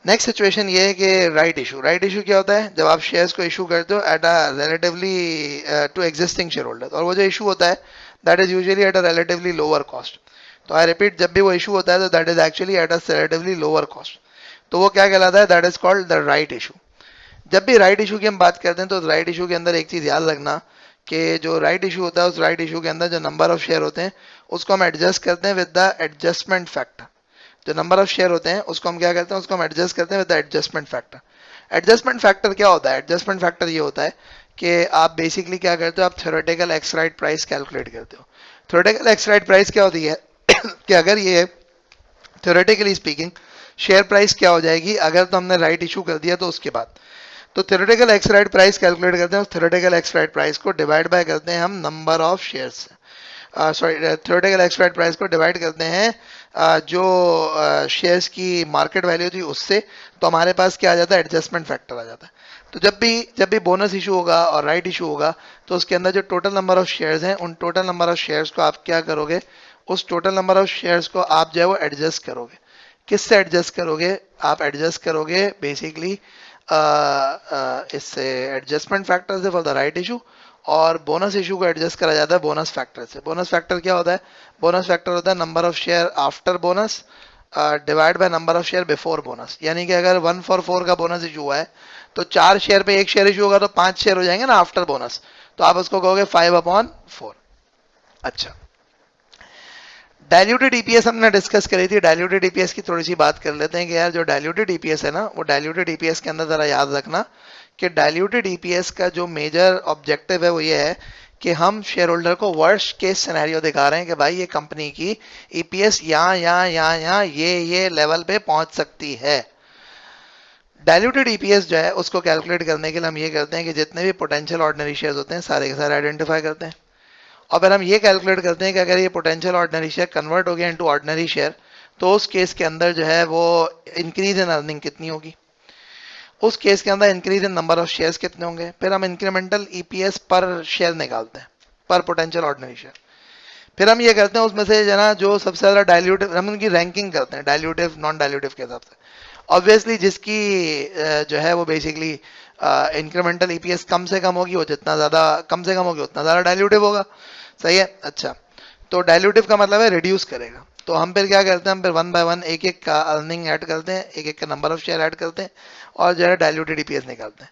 नेक्स्ट सिचुएशन ये है कि राइट इशू। राइट इशू क्या होता है? जब आप शेयर्स को इशू करते हो at a relatively to existing share holder, और वो जो इशू होता है that is usually at a relatively lower cost. तो आई रिपीट, जब भी वो इशू होता है तो that is actually eight a relatively lower cost. तो वो क्या कहलाता है? That is called the right issue. जब भी राइट इशू की हम बात करते हैं तो राइट इशू के अंदर एक चीज याद रखना कि जो राइट इशू होता है उस राइट इशू के अंदर जो नंबर ऑफ शेयर होते हैं उसको हम एडजस्ट करते हैं विद द एडजस्टमेंट फैक्टर। जो नंबर ऑफ शेयर होते हैं उसको हम क्या करते हैं? उसको हम एडजस्ट करते हैं with the adjustment factor. Adjustment factor क्या होता है? एडजस्टमेंट फैक्टर ये होता है कि आप बेसिकली क्या करते हो, आप theoretical x right price calculate करते हो। थ्योरेटिकल एक्स राइट प्राइस क्या होती है कि अगर ये थ्योरेटिकली स्पीकिंग शेयर प्राइस क्या हो जाएगी अगर तो हमने राइट इशू कर दिया तो उसके बाद। तो theoretical x right price calculate करते हैं, उस थ्योरेटिकल एक्स राइट प्राइस को डिवाइड बाय करते हैं हम number of shares. Sorry, theoretical x right price को डिवाइड करते हैं जो शेयर्स की मार्केट वैल्यू थी उससे। तो हमारे पास क्या आ जाता है? एडजस्टमेंट फैक्टर आ जाता है। तो जब भी बोनस इशू होगा और राइट इशू होगा तो उसके अंदर जो टोटल नंबर ऑफ शेयर्स हैं उन टोटल नंबर ऑफ शेयर्स को आप क्या करोगे? उस टोटल नंबर ऑफ शेयर्स को आप जो है वो एडजस्ट करोगे। किससे एडजस्ट करोगे? आप एडजस्ट करोगे बेसिकली इससे, एडजस्टमेंट फैक्टर से फॉर द राइट इशू। और बोनस इशू को एडजस्ट करा जाता है बोनस फैक्टर से। बोनस फैक्टर क्या होता है? बोनस फैक्टर होता है number of share after bonus divide by number of share before bonus. यानी कि अगर 1/4 का बोनस इशू हुआ है तो 4 शेयर पे 1 शेयर इशू होगा तो 5 शेयर हो जाएंगे ना आफ्टर बोनस। तो आप उसको कहोगे 5/4। अच्छा, डाइल्यूटेड ईपीएस हमने डिस्कस करी थी, डाइल्यूटेड ईपीएस की थोड़ी सी बात कर लेते हैं कि यार जो डाइल्यूटेड ईपीएस है ना, वो डाइल्यूटेड ईपीएस के अंदर जरा याद रखना कि डाइल्यूटेड ईपीएस का जो मेजर ऑब्जेक्टिव है वो ये है कि हम शेयर होल्डर को वर्स्ट केस सिनेरियो दिखा रहे हैं कि भाई ये कंपनी की ईपीएस यहाँ ये लेवल पे पहुंच सकती है। डाइल्यूटेड ईपीएस जो है उसको कैलकुलेट करने के लिए हम ये करते हैं कि जितने भी पोटेंशियल ऑर्डिनरी शेयर्स होते हैं सारे के सारे आइडेंटिफाई करते हैं, और फिर हम ये कैलकुलेट करते हैं कि अगर ये पोटेंशियल ऑर्डिनरी शेयर कन्वर्ट हो गया इनटू ऑर्डिनरी शेयर तो उस केस के अंदर जो है वो इंक्रीज इन अर्निंग कितनी होगी, उस केस के अंदर increase in number of shares कितने होंगे, फिर हम इंक्रीमेंटल ईपीएस पर शेयर निकालते हैं, पर पोटेंशियल ऑर्डिनरी शेयर। फिर हम ये करते हैं उसमें से जना जो सबसे ज्यादा डाइल्यूटिव, हम उनकी रैंकिंग करते हैं डाइल्यूटिव नॉन डाइल्यूटिव के हिसाब से। ऑब्वियसली जिसकी जो है वो बेसिकली इंक्रीमेंटल ईपीएस कम से कम होगी, वो जितना ज्यादा कम से कम होगी उतना ज्यादा डाइल्यूटिव होगा। सही है। अच्छा, तो डाइल्यूटिव का मतलब है रिड्यूस करेगा। तो हम फिर क्या करते हैं, हम फिर वन बाय वन एक एक का अर्निंग ऐड करते हैं, एक एक का नंबर ऑफ शेयर ऐड करते हैं और जो है डाइल्यूटेड ईपीएस निकालते हैं।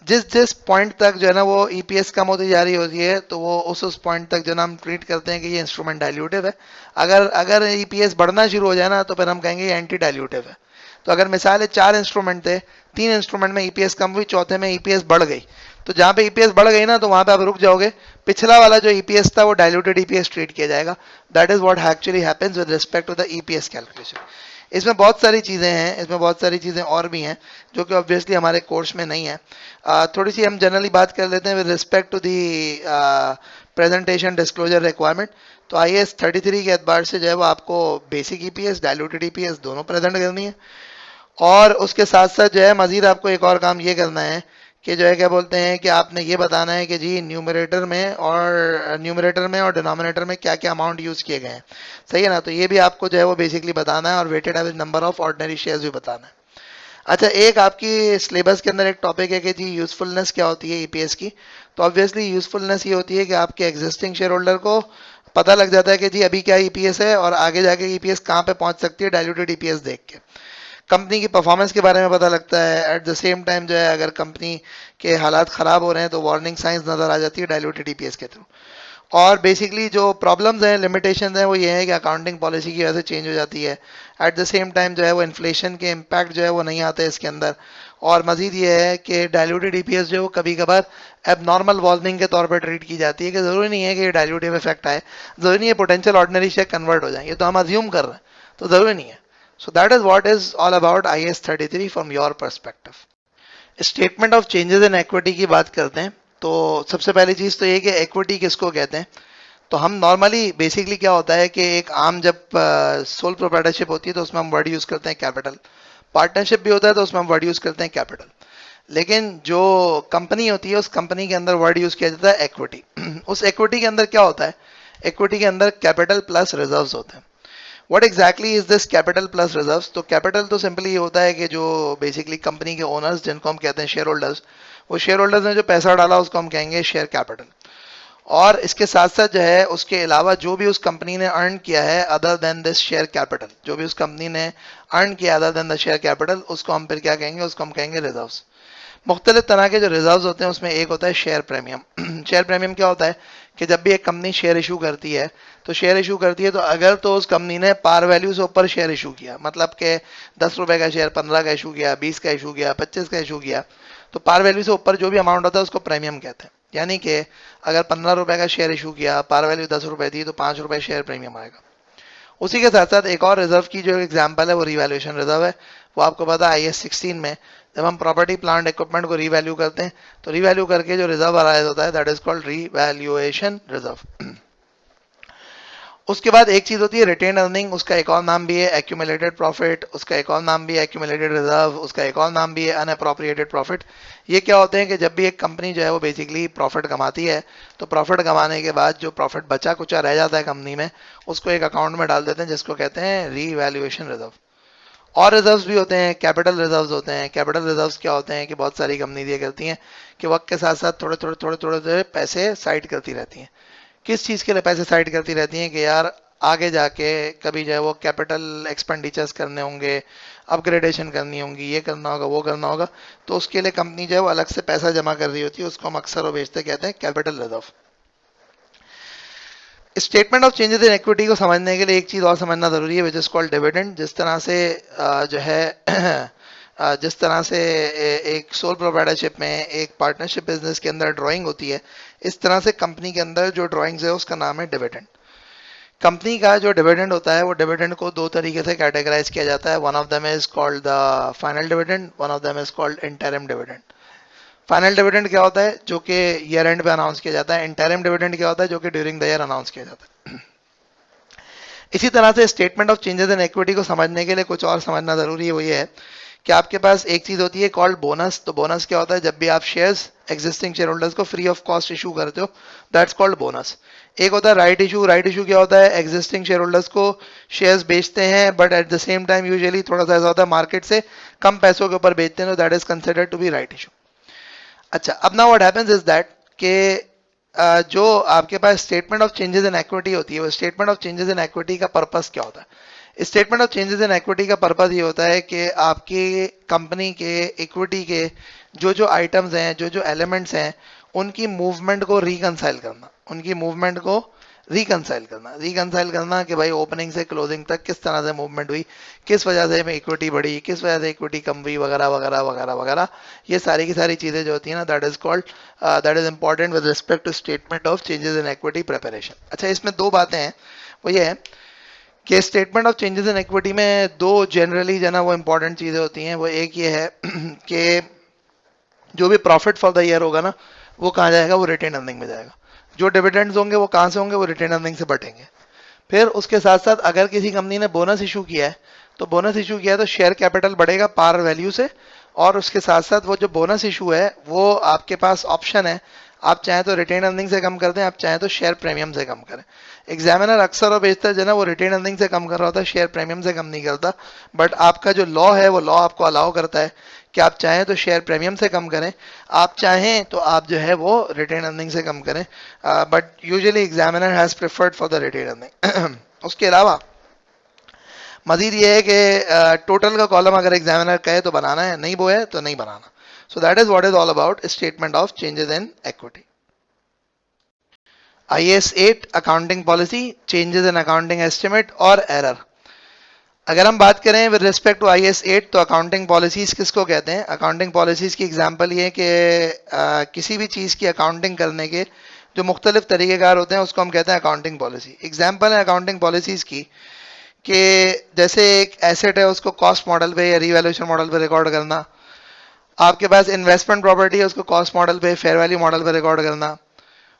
जिस जिस पॉइंट तक जो है ना वो ईपीएस कम होती जा रही होती है तो वो उस पॉइंट तक जो है ना हम ट्रीट करते हैं कि ये इंस्ट्रूमेंट डाइल्यूटिव है। अगर अगर ईपीएस बढ़ना शुरू हो जाए ना तो फिर हम कहेंगे ये एंटी डाइल्यूटिव है। तो अगर मिसाल है 4 इंस्ट्रूमेंट थे, 3 इंस्ट्रूमेंट में ईपीएस कम हुई, चौथे में ईपीएस बढ़ गई, तो जहां पे ईपीएस बढ़ गई ना तो वहां पे आप रुक जाओगे, पिछला वाला जो ईपीएस था वो डाइल्यूटेड ईपीएस ट्रीट किया जाएगा। That is what actually happens with respect to the EPS calculation. इसमें बहुत सारी चीजें हैं, इसमें बहुत सारी चीजें और भी हैं जो कि ऑब्वियसली हमारे कोर्स में नहीं है। थोड़ी सी हम जनरली बात कर लेते हैं with respect to the presentation disclosure requirement. तो आईएएस 33 के एतबार से जो है वो आपको बेसिक ईपीएस डाइल्यूटेड ईपीएस दोनों प्रेजेंट करनी है, और उसके साथ साथ जो है मजीद आपको एक और काम ये करना है कि जो है क्या बोलते हैं कि आपने ये बताना है कि जी न्यूमरेटर में और डिनोमिनेटर में क्या क्या अमाउंट यूज किए गए हैं। सही है ना। तो ये भी आपको जो है वो बेसिकली बताना है, और weighted average number of ordinary shares भी बताना है। अच्छा, एक आपकी सिलेबस के अंदर एक टॉपिक है कि जी यूजफुलनेस क्या होती है ईपीएस की। तो ऑब्वियसली यूजफुलनेस ये होती है कि आपके एग्जिस्टिंग शेयर होल्डर को पता लग जाता है कि जी अभी क्या ईपीएस है और आगे जाके ईपीएस कहाँ पे पहुंच सकती है डाइल्यूटेड ईपीएस देख के। कंपनी की परफॉर्मेंस के बारे में पता लगता है। एट द सेम टाइम जो है अगर कंपनी के हालात खराब हो रहे हैं तो वार्निंग साइंस नजर आ जाती है डाइल्यूटेड ईपीएस के थ्रू। और बेसिकली जो प्रॉब्लम्स हैं, लिमिटेशंस हैं, वो ये है कि अकाउंटिंग पॉलिसी की वजह से चेंज हो जाती है। एट द सेम टाइम जो है वो इन्फ्लेशन के इम्पैक्ट जो है वो नहीं आते इसके अंदर। और मजीद ये है कि डाइल्यूटेड ईपीएस जो है वो कभी कभार एबनॉर्मल वार्निंग के तौर पर ट्रीट की जाती है कि जरूरी नहीं है कि ये डाइल्यूटिव इफेक्ट आए, जरूरी नहीं है पोटेंशियल ऑर्डिनरी शेयर कन्वर्ट हो जाए, ये तो हम अज्यूम कर रहे हैं, तो जरूरी नहीं है। So that is what is all about IAS 33 from your perspective. Statement of changes in equity की बात करते हैं। तो सबसे पहली चीज तो ये कि इक्विटी किसको कहते हैं। तो हम नॉर्मली बेसिकली क्या होता है कि एक आम जब सोल प्रोप्राइटरशिप होती है तो उसमें हम वर्ड यूज करते हैं कैपिटल। पार्टनरशिप भी होता है तो उसमें हम वर्ड यूज करते हैं कैपिटल। लेकिन जो कंपनी होती है उस कंपनी के अंदर वर्ड यूज किया जाता है इक्विटी। उस इक्विटी के अंदर क्या होता है, इक्विटी के अंदर कैपिटल प्लस रिजर्व्स होते हैं। What exactly is this capital plus reserves. तो कैपिटल तो सिंपली ये होता है कि जो बेसिकली कंपनी के ओनर्स जिनको हम कहते हैं शेयर होल्डर्स, वो शेयर होल्डर्स ने जो पैसा डाला उसको हम कहेंगे शेयर कैपिटल। और इसके साथ साथ जो है उसके अलावा जो भी उस कंपनी ने अर्न किया है other than this share capital, जो भी उस कंपनी ने अर्न किया other than the share capital, उसको हम फिर क्या कहेंगे, उसको हम कहेंगे रिजर्व्स। मुख्तलिफ तरह के जो रिजर्व्स होते हैं उसमें एक होता है शेयर प्रीमियम। शेयर प्रीमियम क्या होता है कि जब भी एक कंपनी शेयर इशू करती है तो शेयर इशू करती है तो अगर तो उस कंपनी ने पार वैल्यू से ऊपर शेयर इशू किया, मतलब कि 10 रुपए का शेयर 15 का इशू किया, 20 का इशू किया, 25 का इशू किया, तो पार वैल्यू से ऊपर जो भी अमाउंट होता है उसको प्रीमियम कहते हैं। यानी कि अगर 15 रुपए का शेयर इशू किया, पार वैल्यू 10 रुपए थी, तो 5 रुपए शेयर प्रीमियम आएगा। उसी के साथ साथ एक और रिजर्व की जो एग्जांपल है वो रिवैल्यूएशन रिजर्व है। वो आपको पता है IAS 16 में जब हम प्रॉपर्टी प्लांट इक्विपमेंट को रिवैल्यू करते हैं तो रिवैल्यू करके जो रिजर्व अराइज होता है that is called revaluation reserve. उसके बाद एक चीज होती है रिटेन अर्निंग, उसका एक और नाम भी है एक्यूमुलेटेड प्रॉफिट, उसका एक और नाम भी है एक्यूमुलेटेड रिजर्व, उसका एक और नाम भी है अनअप्रोप्रिएटेड प्रॉफिट। ये क्या होते हैं कि जब भी एक कंपनी जो है वो बेसिकली प्रॉफिट कमाती है तो प्रॉफिट कमाने के बाद जो प्रॉफिट बचा कुचा रह जाता है कंपनी में उसको एक अकाउंट में डाल देते हैं जिसको कहते हैं रीवैल्यूएशन रिजर्व। और रिजर्व्स भी होते हैं, कैपिटल रिजर्व्स होते हैं। कैपिटल रिजर्व्स क्या होते हैं कि बहुत सारी कंपनी ये करती हैं कि वक्त के साथ साथ थोड़े पैसे साइड करती रहती हैं। किस चीज़ के लिए पैसे साइड करती रहती हैं कि यार आगे जाके कभी जो है वो कैपिटल एक्सपेंडिचर्स करने होंगे, अपग्रेडेशन करनी होंगी, ये करना होगा, वो करना होगा, तो उसके लिए कंपनी जो है वो अलग से पैसा जमा कर रही होती है, उसको हम अक्सर और बेचते कहते हैं capital reserve. Statement of changes in equity को समझने के लिए एक चीज और समझना जरूरी है, विच इज कॉल्ड डिविडेंड। जिस तरह से जो है जिस तरह से एक सोल प्रोप्राइटरशिप में, एक पार्टनरशिप बिजनेस के अंदर ड्राइंग होती है, इस तरह से कंपनी के अंदर जो ड्राइंग्स है उसका नाम है डिविडेंड। कंपनी का जो डिविडेंड होता है वो डिविडेंड को दो तरीके से कैटेगराइज किया जाता है। One of them is called the final dividend, one of them is called interim dividend. Final dividend क्या होता है? जो कि ईयर एंड पे अनाउंस किया जाता है। इंटरिम डिविडेंड क्या होता है? जो कि ड्यूरिंग द ईयर अनाउंस किया जाता है। इसी तरह से statement of changes in equity को समझने के लिए कुछ और समझना जरूरी है, वो ये है कि आपके पास एक चीज होती है कॉल्ड बोनस। तो बोनस क्या होता है? जब भी आप शेयर्स एग्जिस्टिंग शेयर होल्डर्स को फ्री ऑफ कॉस्ट इशू करते हो, दैट्स कॉल्ड बोनस। एक होता है राइट इशू। राइट इशू क्या होता है? एग्जिस्टिंग शेयर होल्डर्स को शेयर्स बेचते हैं, but at the same time usually थोड़ा सा ऐसा होता है मार्केट से कम पैसों के ऊपर बेचते हैं, तो that is considered to be right issue. अच्छा, अब now what happens is that कि जो आपके पास statement of changes in equity होती है, वो statement of changes in equity का पर्पस क्या होता है? Statement of changes in equity का पर्पस ये होता है कि आपकी कंपनी के इक्विटी के जो जो आइटम्स हैं, जो जो एलिमेंट्स हैं, उनकी मूवमेंट को रिकंसाइल करना। उनकी मूवमेंट को रिकंसाइल करना कि भाई ओपनिंग से क्लोजिंग तक किस तरह से मूवमेंट हुई, किस वजह से इक्विटी बढ़ी, किस वजह से इक्विटी कम हुई, वगैरह वगैरह वगैरह वगैरह। ये सारी की सारी चीजें जो होती है ना, that is called, that is important with respect to statement of changes in equity preparation. अच्छा, इसमें दो बातें हैं, वो ये है कि statement of changes in equity में दो जनरली जो है ना वो इंपॉर्टेंट चीजें होती हैं। वो एक ये है कि जो भी प्रॉफिट फॉर द ईयर होगा ना, वो कहाँ जाएगा? वो रिटेन अर्निंग में जाएगा। जो डिविडेंड्स होंगे वो कहाँ से होंगे? वो रिटेन अर्निंग से बटेंगे। फिर उसके साथ साथ अगर किसी कंपनी ने बोनस इशू किया है, तो बोनस इशू किया है तो शेयर कैपिटल बढ़ेगा पार वैल्यू से, और उसके साथ साथ वो जो बोनस इशू है वो आपके पास ऑप्शन है, आप चाहें तो रिटेन अर्निंग से कम कर दें, आप चाहें तो शेयर प्रीमियम से कम करें। एग्जामिनर अक्सर और बेशतर जो है ना वो रिटेन अर्निंग से कम कर रहा होता है, शेयर प्रीमियम से कम नहीं करता। बट आपका जो लॉ है वो लॉ आपको अलाउ करता है कि आप चाहें तो शेयर प्रीमियम से कम करें, आप चाहें तो आप जो है वो रिटेन अर्निंग से कम करें, but usually examiner has preferred for the retained earning. उसके अलावा मजीद ये है कि टोटल का कॉलम अगर एग्जामिनर कहे तो बनाना है, नहीं वो है तो नहीं बनाना। So that is what is all about statement of changes in equity. IAS 8 accounting policy, changes in accounting estimate और एरर। अगर हम बात करें विद रिस्पेक्ट टू IAS 8, तो अकाउंटिंग पॉलिसीज किसको कहते हैं? अकाउंटिंग पॉलिसीज की एग्जांपल ये है कि किसी भी चीज़ की अकाउंटिंग करने के जो मुख्तलिफ तरीक़ेकार होते हैं उसको हम कहते हैं अकाउंटिंग पॉलिसी। एग्जांपल है अकाउंटिंग पॉलिसीज की कि जैसे एक एसेट है उसको कॉस्ट मॉडल पे या रीवैल्यूएशन मॉडल पे रिकॉर्ड करना, आपके पास इन्वेस्टमेंट प्रॉपर्टी है उसको कॉस्ट मॉडल पे, फेयर वैल्यू मॉडल पे रिकॉर्ड करना।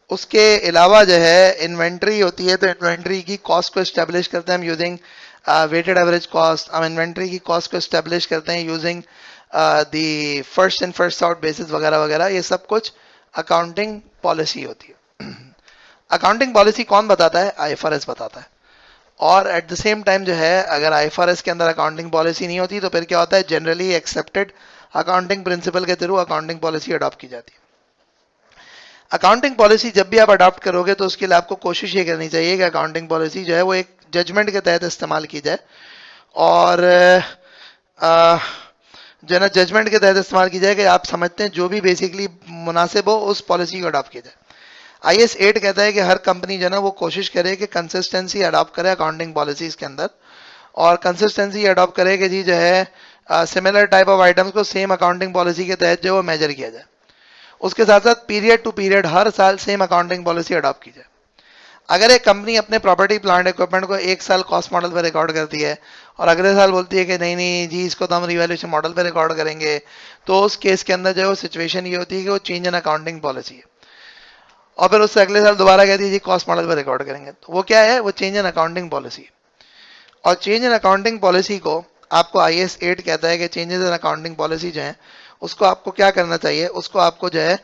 उसके अलावा जो है इन्वेंट्री होती है, तो इन्वेंट्री की कॉस्ट को इस्टेब्लिश करते हैं हम यूजिंग वेटेड एवरेज कॉस्ट। हम इन्वेंट्री की कॉस्ट को इस्टेब्लिश करते हैं using the first in first out basis वगैरह वगैरह। ये सब कुछ अकाउंटिंग पॉलिसी होती है। अकाउंटिंग पॉलिसी कौन बताता है? IFRS बताता है। और एट द सेम टाइम जो है अगर IFRS के अंदर अकाउंटिंग पॉलिसी नहीं होती तो फिर क्या होता है? जनरली एक्सेप्टेड अकाउंटिंग प्रिंसिपल के थ्रू अकाउंटिंग पॉलिसी अडॉप्ट की जाती है। अकाउंटिंग पॉलिसी जब भी आप अडॉप्ट करोगे तो उसके लिए आपको कोशिश ये करनी चाहिए कि अकाउंटिंग पॉलिसी जो है वो एक जजमेंट के तहत इस्तेमाल की जाए, और जो है ना जजमेंट के तहत इस्तेमाल की जाए कि आप समझते हैं जो भी बेसिकली मुनासिब हो उस पॉलिसी को अडॉप्ट किया जाए। IAS 8 कहता है कि हर कंपनी जो है ना वो कोशिश करे कि कंसिस्टेंसी अडॉप्ट करे अकाउंटिंग पॉलिसीज के अंदर, और कंसिस्टेंसी अडॉप्ट करे कि जी जो है सिमिलर टाइप ऑफ आइटम्स को सेम अकाउंटिंग पॉलिसी के तहत जो वो मेजर किया जाए। उसके साथ साथ पीरियड टू पीरियड हर साल सेम अकाउंटिंग पॉलिसी अडॉप्ट की जाए। अगर एक कंपनी अपने प्रॉपर्टी प्लांट इक्विपमेंट को एक साल कॉस्ट मॉडल पर रिकॉर्ड करती है और अगले साल बोलती है कि नहीं नहीं जी इसको तो हम रिवैल्यूएशन मॉडल पर रिकॉर्ड करेंगे, तो उस केस के अंदर जो है सिचुएशन ये होती है कि वो चेंज इन अकाउंटिंग पॉलिसी है, और फिर उससे अगले साल दोबारा कहती है जी कॉस्ट मॉडल पर रिकॉर्ड करेंगे। तो वो क्या है? वो चेंज इन अकाउंटिंग पॉलिसी। और चेंज इन अकाउंटिंग पॉलिसी को आपको IAS 8 कहता है कि चेंजेस इन अकाउंटिंग पॉलिसी जो है उसको आपको क्या करना चाहिए? उसको आपको जो है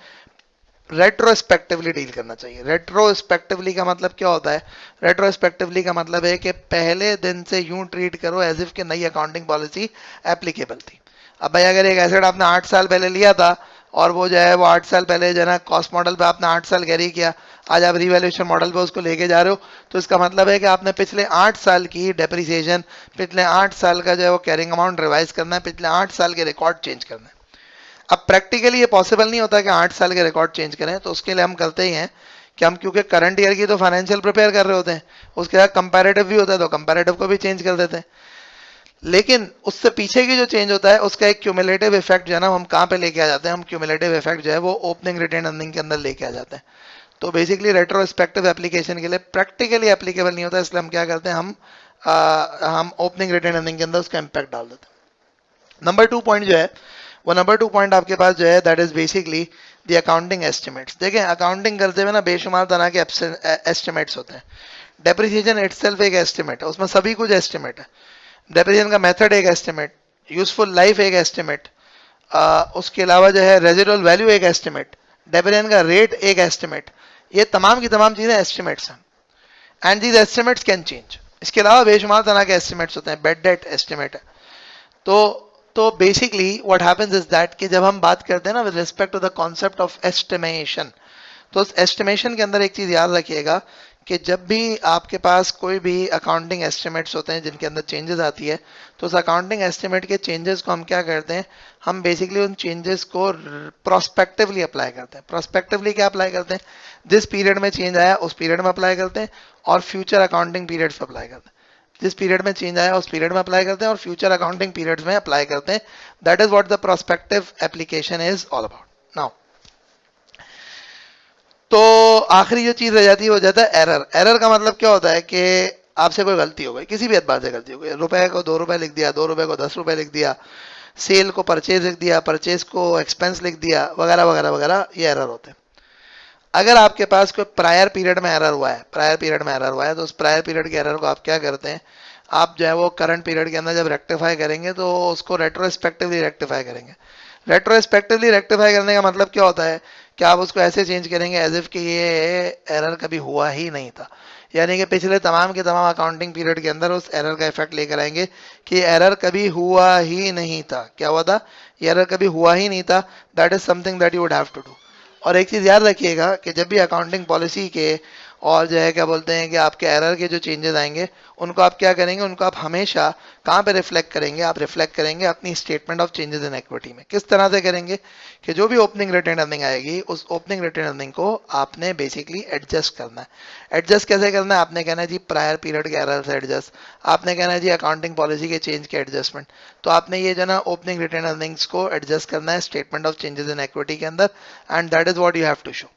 रेट्रोस्पेक्टिवली डील करना चाहिए। रेट्रोस्पेक्टिवली का मतलब क्या होता है? रेट्रोस्पेक्टिवली का मतलब है कि पहले दिन से यूं ट्रीट करो एज इफ कि नई अकाउंटिंग पॉलिसी एप्लीकेबल थी। अब भाई अगर एक एसेट आपने 8 साल पहले लिया था और वो जो है वो 8 साल पहले जो है ना कॉस्ट मॉडल पे आपने 8 साल कैरी किया, आज आप रिवैल्यूएशन मॉडल पे उसको लेके जा रहे हो, तो इसका मतलब है कि आपने पिछले 8 साल की डेप्रिसिएशन, पिछले 8 साल का जो है वो कैरिंग अमाउंट रिवाइज करना है, पिछले 8 साल के रिकॉर्ड चेंज करना है। अब प्रैक्टिकली ये पॉसिबल नहीं होता कि 8 साल के रिकॉर्ड चेंज करें, तो उसके लिए हम करते ही हैं कि हम क्योंकि करंट ईयर की तो फाइनेंशियल प्रिपेयर कर रहे होते हैं, उसके साथ कंपैरेटिव भी होता है तो कंपैरेटिव को भी चेंज कर देते हैं। लेकिन उससे पीछे की जो चेंज होता है उसका एक क्यूमुलेटिव इफेक्ट जो है ना, हम कहाँ पे लेके आ जाते हैं, हम क्यूमुलेटिव इफेक्ट जो है वो ओपनिंग रिटेन अर्निंग के अंदर लेके आ जाते हैं। तो बेसिकली रेट्रोस्पेक्टिव एप्लीकेशन के लिए प्रैक्टिकली एप्लीकेबल नहीं होता, इसलिए हम क्या करते हैं, हम ओपनिंग रिटेन अर्निंग के अंदर उसका इंपैक्ट डाल देते हैं। नंबर 2 पॉइंट जो है, वो नंबर 2 पॉइंट आपके पास जो है that is basically the accounting estimates. देखें अकाउंटिंग करते हुए ना बेशुमार तरह के एस्टिमेट्स होते हैं। डेप्रिसिएशन इटसेल्फ एक एस्टिमेट है, उसमें सभी कुछ एस्टिमेट है। डेप्रिसिएशन का मेथड एक एस्टिमेट, यूजफुल लाइफ एक एस्टिमेट, उसके अलावा जो है रेजिडुअल वैल्यू एक एस्टिमेट, डेप्रिसिएशन का रेट एक एस्टिमेट, ये तमाम की तमाम चीजें एस्टिमेट्स हैं and these estimates can change. इसके अलावा बेशुमार तरह के एस्टिमेट्स होते हैं, बेड डेट एस्टिमेट है। तो basically what happens is that कि जब हम बात करते हैं ना with respect to the concept of estimation, तो उस एस्टिमेशन के अंदर एक चीज याद रखिएगा कि जब भी आपके पास कोई भी अकाउंटिंग एस्टिमेट्स होते हैं जिनके अंदर चेंजेस आती है, तो उस अकाउंटिंग एस्टिमेट के चेंजेस को हम क्या करते हैं, हम बेसिकली उन चेंजेस को प्रोस्पेक्टिवली अप्लाई करते हैं। प्रोस्पेक्टिवली क्या अप्लाई करते हैं, जिस पीरियड में चेंज आया उस पीरियड में अप्लाई करते हैं और फ्यूचर अकाउंटिंग पीरियड्स पे अप्लाई करते हैं। जिस पीरियड में चेंज आया उस पीरियड में अप्लाई करते हैं और फ्यूचर अकाउंटिंग पीरियड्स में अप्लाई करते हैं। That is what the prospective application is all about. Now तो आखिरी जो चीज रह जाती है वो जाता है एरर। एरर का मतलब क्या होता है कि आपसे कोई गलती हो गई, किसी भी एतबार से गलती हो गई, रुपए को 2 रुपए लिख दिया, 2 रुपए को 10 रुपए लिख दिया, सेल को परचेज लिख दिया, परचेज को एक्सपेंस लिख दिया, वगैरह वगैरह वगैरह, ये एरर होते हैं। अगर आपके पास कोई प्रायर पीरियड में एरर हुआ है, प्रायर पीरियड में एरर हुआ है, तो उस प्रायर पीरियड के एरर को आप क्या करते हैं, आप जो है वो करंट पीरियड के अंदर जब रेक्टिफाई करेंगे तो उसको रेट्रोस्पेक्टिवली रेक्टिफाई करेंगे। रेट्रोस्पेक्टिवली रेक्टिफाई करने का मतलब क्या होता है कि आप उसको ऐसे चेंज करेंगे एज इफ कि ये एरर कभी हुआ ही नहीं था, यानी कि पिछले तमाम के तमाम अकाउंटिंग पीरियड के अंदर उस एरर का इफेक्ट लेकर आएंगे कि एरर कभी हुआ ही नहीं था। क्या हुआ था, ये एरर कभी हुआ ही नहीं था। That is something that you would have to do. और एक चीज याद रखिएगा कि जब भी अकाउंटिंग पॉलिसी के और जो है क्या बोलते हैं कि आपके एरर के जो चेंजेस आएंगे उनको आप क्या करेंगे, उनको आप हमेशा कहाँ पे रिफ्लेक्ट करेंगे, आप रिफ्लेक्ट करेंगे अपनी statement of changes in equity में। किस तरह से करेंगे कि जो भी ओपनिंग रिटेन अर्निंग आएगी उस ओपनिंग रिटेन अर्निंग को आपने बेसिकली एडजस्ट करना है। एडजस्ट कैसे करना है, आपने कहना है जी प्रायर पीरियड के एरर से एडजस्ट, आपने कहना है जी अकाउंटिंग पॉलिसी के चेंज के एडजस्टमेंट। तो आपने ये जो ना ओपनिंग रिटेन अर्निंग्स को एडजस्ट करना है statement of changes in equity के अंदर and that is what you have to show.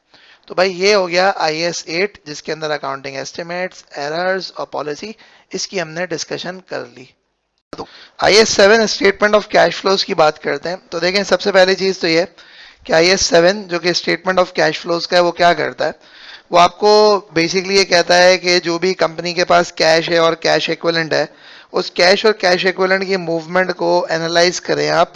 तो भाई ये हो गया IAS 8 जिसके अंदर अकाउंटिंग एस्टिमेट्स, एरर्स और पॉलिसी, इसकी हमने डिस्कशन कर ली। तो IAS 7 statement of cash flows की बात करते हैं। तो देखें सबसे पहली चीज तो ये कि IAS 7 जो कि स्टेटमेंट ऑफ कैश फ्लोज का है वो क्या करता है, वो आपको बेसिकली ये कहता है कि जो भी कंपनी के पास कैश है और कैश इक्विवेलेंट है, उस कैश और कैश इक्विवेलेंट की मूवमेंट को एनालाइज करें। आप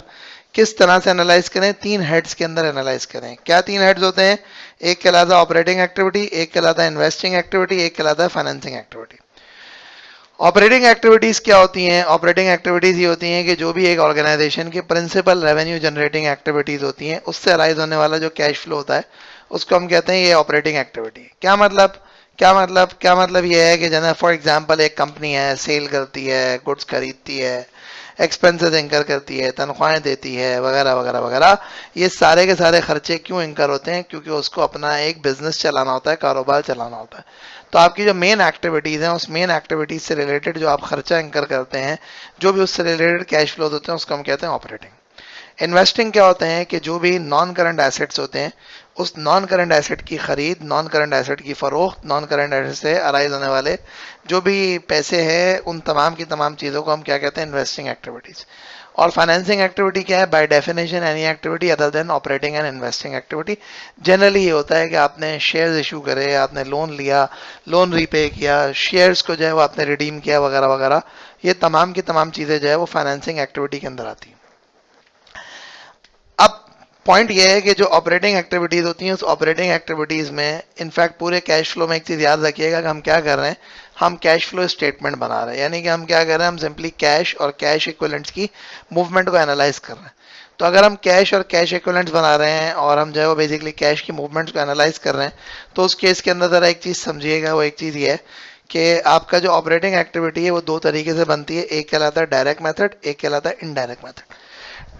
किस तरह से एनालाइज करें, 3 हेड्स के अंदर एनालाइज करें। क्या 3 हेड्स होते हैं, एक कहलाता है ऑपरेटिंग एक्टिविटी, एक कहलाता है इन्वेस्टिंग एक्टिविटी, एक कहलाता है फाइनेंसिंग एक्टिविटी। ऑपरेटिंग एक्टिविटीज क्या होती हैं, ऑपरेटिंग एक्टिविटीज ये होती हैं कि जो भी एक ऑर्गेनाइजेशन की प्रिंसिपल रेवेन्यू जनरेटिंग एक्टिविटीज होती हैं उससे अराइज होने वाला जो कैश फ्लो होता है उसको हम कहते हैं ये ऑपरेटिंग एक्टिविटी। क्या मतलब ये है कि जैसे फॉर एग्जांपल एक कंपनी है, सेल करती है, गुड्स खरीदती है, एक्सपेंसेस इंकर करती है, तनख्वाहें देती है, वगैरह वगैरह वगैरह। ये सारे के सारे खर्चे क्यों इंकर होते हैं, क्योंकि उसको अपना एक बिजनेस चलाना होता है, कारोबार चलाना होता है। तो आपकी जो मेन एक्टिविटीज हैं उस मेन एक्टिविटीज से रिलेटेड जो आप खर्चा इंकर करते हैं, जो भी उससे रिलेटेड कैश फ्लोज होते हैं उसको हम कहते हैं ऑपरेटिंग। इन्वेस्टिंग क्या होते हैं कि जो भी नॉन करंट एसेट्स होते हैं उस नॉन करंट एसेट की खरीद, नॉन करंट एसेट की फरोख्त, नॉन करंट एसेट से अराइज होने वाले जो भी पैसे हैं उन तमाम की तमाम चीज़ों को हम क्या कहते हैं, इन्वेस्टिंग एक्टिविटीज। और फाइनेंसिंग एक्टिविटी क्या है, by definition any activity other than operating and investing activity. Generally ये होता है कि आपने शेयर्स इशू करे, आपने लोन लिया, लोन रीपे किया, शेयर्स को जो है वो आपने रिडीम किया, वगैरह वगैरह, ये तमाम की तमाम चीज़ें जो है वो फाइनेंसिंग एक्टिविटी के अंदर आती हैं। अब पॉइंट ये है कि जो ऑपरेटिंग एक्टिविटीज होती हैं उस ऑपरेटिंग एक्टिविटीज में इनफैक्ट पूरे कैश फ्लो में एक चीज याद रखिएगा कि हम क्या कर रहे हैं, हम कैश फ्लो स्टेटमेंट बना रहे हैं। यानी कि हम क्या कर रहे हैं, हम सिंपली कैश और कैश इक्विवेलेंट्स की मूवमेंट को एनालाइज कर रहे हैं। तो अगर हम कैश और कैश इक्विवेलेंट्स बना रहे हैं और हम जो है वो बेसिकली कैश की मूवमेंट्स को एनालाइज कर रहे हैं, तो उस केस के अंदर जरा एक चीज समझिएगा, वो एक चीज ये है कि आपका जो ऑपरेटिंग एक्टिविटी है वो 2 तरीके से बनती है। एक कहलाता है डायरेक्ट मेथड, एक कहलाता है इनडायरेक्ट मेथड।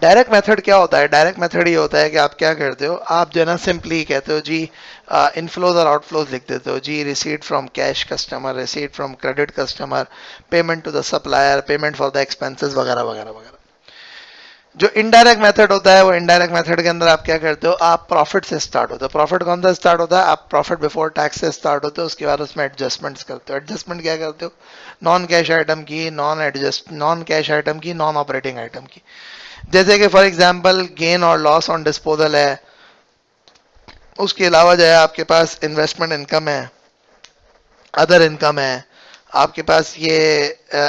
डायरेक्ट मेथड क्या होता है? डायरेक्ट मेथड ये होता है कि आप क्या करते हो, आप जो है ना सिंपली कहते हो जी इनफ्लोज और आउटफ्लोज लिख देते हो जी, receipt from cash customer, receipt from credit customer, payment to the supplier, payment for the expenses वगैरह वगैरह वगैरह। जो इनडायरेक्ट मेथड होता है, वो इनडायरेक्ट मेथड के अंदर आप क्या करते हो, आप प्रॉफिट से स्टार्ट होते हो। प्रॉफिट कौन सा स्टार्ट होता है? आप प्रॉफिट बिफोर टैक्स से स्टार्ट होते हो, उसके बाद उसमें एडजस्टमेंट्स करते हो। एडजस्टमेंट क्या करते हो? नॉन कैश आइटम की, नॉन कैश आइटम की, नॉन ऑपरेटिंग आइटम की। जैसे कि फॉर एग्जांपल गेन और लॉस ऑन डिस्पोजल है, उसके अलावा जो है आपके पास इन्वेस्टमेंट इनकम है, अदर इनकम है, आपके पास ये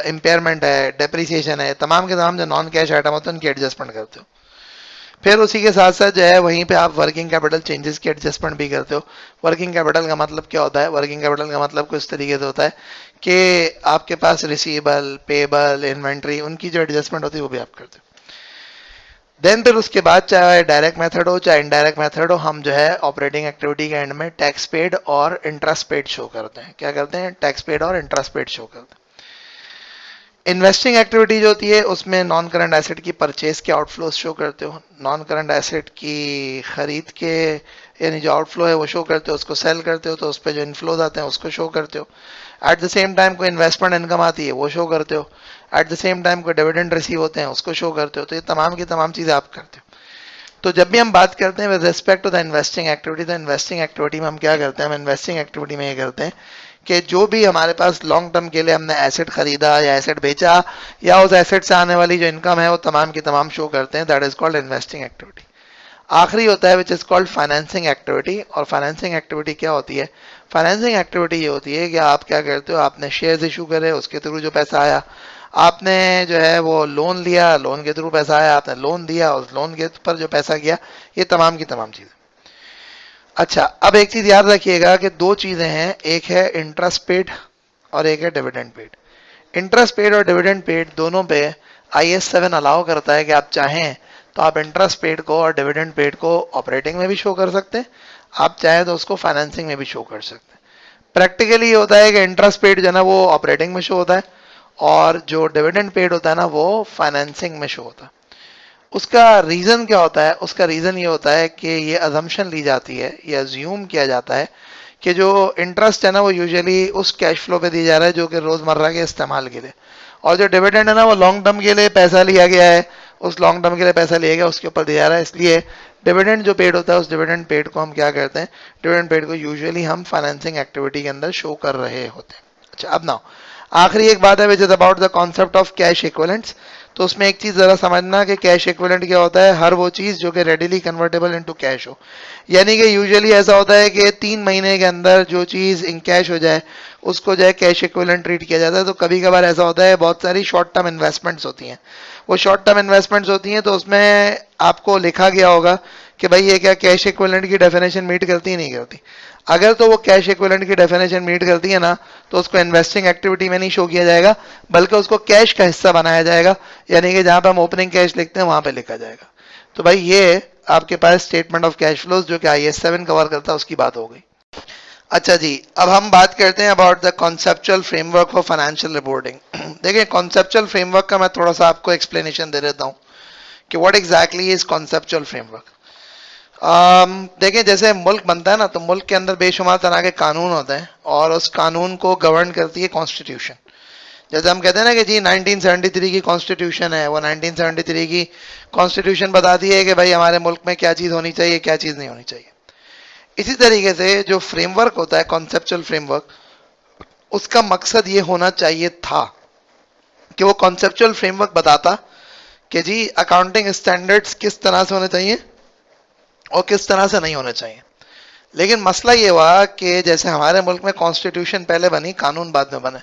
इम्पेयरमेंट है, डेप्रिसिएशन है, तमाम के तमाम जो नॉन कैश आइटम होते हैं उनकी एडजस्टमेंट करते हो। फिर उसी के साथ साथ जो है वहीं पे आप वर्किंग कैपिटल चेंजेस की एडजस्टमेंट भी करते हो। वर्किंग कैपिटल का मतलब क्या होता है? वर्किंग कैपिटल का मतलब कुछ तरीके से होता है कि आपके पास रिसीवेबल, पेबल, इन्वेंट्री, उनकी जो एडजस्टमेंट होती है वो भी आप करते हो। देन फिर उसके बाद चाहे डायरेक्ट मेथड हो चाहे इनडायरेक्ट मेथड हो, हम जो है ऑपरेटिंग एक्टिविटी के एंड में टैक्स पेड और इंटरेस्ट पेड शो करते हैं। क्या करते हैं? टैक्स पेड और इंटरेस्ट पेड शो करते हैं। इन्वेस्टिंग एक्टिविटी जो होती है उसमें नॉन करंट एसेट की परचेज के आउटफ्लोज शो करते हो, नॉन करंट एसेट की खरीद के यानी जो आउटफ्लो है वो शो करते हो, उसको सेल करते हो तो उस पर जो इनफ्लोज आते हैं उसको शो करते हो। एट द सेम टाइम कोई इन्वेस्टमेंट इनकम आती है वो शो करते हो। एट द सेम टाइम कोई डिविडेंड रिसीव होते हैं उसको शो करते हो। तो ये तमाम की तमाम चीज़ें आप करते हो। तो जब भी हम बात करते हैं with respect to the investing activity, तो इन्वेस्टिंग एक्टिविटी में हम क्या करते हैं? हम इन्वेस्टिंग एक्टिविटी में ये करते हैं कि जो भी हमारे पास लॉन्ग टर्म के लिए हमने एसेट खरीदा या एसेट बेचा या उस एसेट से आने वाली जो इनकम है वो तमाम की तमाम शो करते हैं। That is called investing activity. आखिरी होता है which is called financing activity. और फाइनेंसिंग एक्टिविटी क्या होती है? फाइनेंसिंग एक्टिविटी ये होती है कि आप क्या करते हो, आपने शेयर्स इशू करे, उसके थ्रू जो पैसा आया, आपने जो है वो लोन लिया, लोन के थ्रू पैसा आया, आपने लोन दिया, उस लोन के पर जो पैसा गया, ये तमाम की तमाम चीजें। अच्छा, अब एक चीज याद रखिएगा कि दो चीजें हैं, एक है इंटरेस्ट पेड और एक है डिविडेंड पेड। इंटरेस्ट पेड और डिविडेंड पेड दोनों पे IAS 7 अलाउ करता है कि आप चाहें तो आप इंटरेस्ट पेड को और डिविडेंड पेड को ऑपरेटिंग में भी शो कर सकते हैं, आप चाहें तो उसको फाइनेंसिंग में भी शो कर सकते हैं। प्रैक्टिकली ये होता है कि इंटरेस्ट पेड जो है ना वो ऑपरेटिंग में शो होता है और जो डिविडेंड पेड होता है ना वो फाइनेंसिंग में शो होता है। उसका रीजन क्या होता है? उसका रीजन ये होता है कि ये अजम्पशन ली जाती है, ये अज्यूम किया जाता है कि जो इंटरेस्ट है ना वो यूजुअली उस कैश फ्लो पे दिया जा रहा है जो कि रोजमर्रा के इस्तेमाल के लिए, और जो डिविडेंड है ना वो लॉन्ग टर्म के लिए पैसा लिया गया है, उस लॉन्ग टर्म के लिए पैसा लिया गया उसके ऊपर दिया जा रहा है। इसलिए डिविडेंड जो पेड होता है उस डिविडेंड पेड को हम क्या करते हैं? डिविडेंड पेड को यूजुअली हम फाइनेंसिंग एक्टिविटी के अंदर शो कर रहे होते हैं। अच्छा, अब नाउ आखिरी एक बात है which is about the concept of cash equivalents. तो उसमें एक चीज जरा समझना कि कैश इक्विवेलेंट क्या होता है? हर वो चीज जो कि रेडिली कन्वर्टेबल इनटू कैश हो। यानी कि यूजुअली ऐसा होता है कि 3 महीने के अंदर जो चीज इन कैश हो जाए उसको जो है कैश इक्विवेलेंट ट्रीट किया जाता है। तो कभी कभार ऐसा होता है, बहुत सारी शॉर्ट टर्म इन्वेस्टमेंट्स होती हैं, वो शॉर्ट टर्म इन्वेस्टमेंट्स होती हैं तो उसमें आपको लिखा गया होगा कि भाई ये क्या कैश इक्विवेलेंट की डेफिनेशन मीट करती है नहीं करती। अगर तो वो कैश इक्विवेलेंट की डेफिनेशन मीट करती है ना तो उसको इन्वेस्टिंग एक्टिविटी में नहीं शो किया जाएगा, बल्कि उसको कैश का हिस्सा बनाया जाएगा, यानी कि जहां पर हम ओपनिंग कैश लिखते हैं वहां पे लिखा जाएगा। तो भाई ये आपके पास स्टेटमेंट ऑफ कैश फ्लोज जो कि IAS 7 कवर करता है उसकी बात हो गई। अच्छा जी, अब हम बात करते हैं about the conceptual framework for financial reporting. देखिए, कॉन्सेप्चुअल फ्रेमवर्क का मैं थोड़ा सा आपको एक्सप्लेनेशन दे देता हूँ कि what exactly is conceptual framework. देखिए, जैसे मुल्क बनता है ना तो मुल्क के अंदर बेशुमार तरह के कानून होते हैं और उस कानून को गवर्न करती है कॉन्स्टिट्यूशन। जैसे हम कहते हैं ना कि जी 1973 की कॉन्स्टिट्यूशन है, वो 1973 की कॉन्स्टिट्यूशन बताती है कि भाई हमारे मुल्क में क्या चीज़ होनी चाहिए, क्या चीज़ नहीं होनी चाहिए। इसी तरीके से जो फ्रेमवर्क होता है, कॉन्सेप्चुअल फ्रेमवर्क, उसका मकसद ये होना चाहिए था कि वो कॉन्सेप्चुअल फ्रेमवर्क बताता कि जी अकाउंटिंग स्टैंडर्ड्स किस तरह से होने चाहिए और किस तरह से नहीं होने चाहिए। लेकिन मसला ये हुआ कि जैसे हमारे मुल्क में कॉन्स्टिट्यूशन पहले बनी, कानून बाद में बने,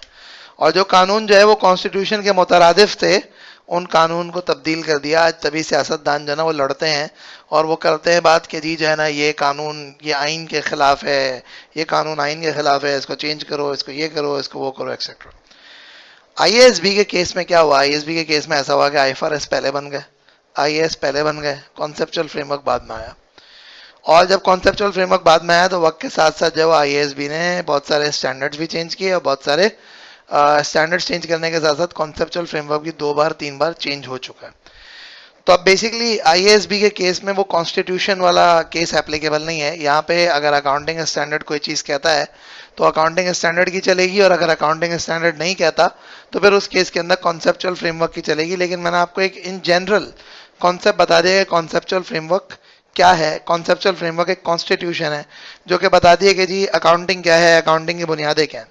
और जो कानून जो है वो कॉन्स्टिट्यूशन के मुतरादिफ थे, उन कानून को तब्दील कर दिया। आज तभी सियासतदान जो है ना वो लड़ते हैं और वो करते हैं बात कि जी जो है ना ये कानून ये आइन के खिलाफ है, ये कानून आइन के खिलाफ है, इसको चेंज करो, इसको ये करो, इसको वो करो, एक्सेट्रा। IASB के केस में क्या हुआ? IASB के केस में ऐसा हुआ कि IFRS पहले बन गए, IAS पहले बन गए, कॉन्सेप्चुअल फ्रेमवर्क बाद में आया। और जब कॉन्सेप्चुअल फ्रेमवर्क बाद में आया तो वक्त के साथ साथ जो IASB ने बहुत सारे स्टैंडर्ड्स भी चेंज किए और बहुत सारे स्टैंडर्ड्स चेंज करने के साथ साथ कॉन्सेप्चुअल फ्रेमवर्क भी 2 बार 3 बार चेंज हो चुका है। तो अब बेसिकली आईएएसबी के केस में वो कॉन्स्टिट्यूशन वाला केस एप्लीकेबल नहीं है। यहाँ पे अगर अकाउंटिंग स्टैंडर्ड कोई चीज़ कहता है तो अकाउंटिंग स्टैंडर्ड की चलेगी, और अगर अकाउंटिंग स्टैंडर्ड नहीं कहता तो फिर उस केस के अंदर कॉन्सेप्चुअल फ्रेमवर्क की चलेगी। लेकिन मैंने आपको एक इन जनरल कॉन्सेप्ट बता दिया कि कॉन्सेप्चुअल फ्रेमवर्क क्या है। कॉन्सेप्चुअल फ्रेमवर्क एक कॉन्स्टिट्यूशन है जो कि बता दिए कि जी अकाउंटिंग क्या है, अकाउंटिंग की बुनियादें क्या हैं।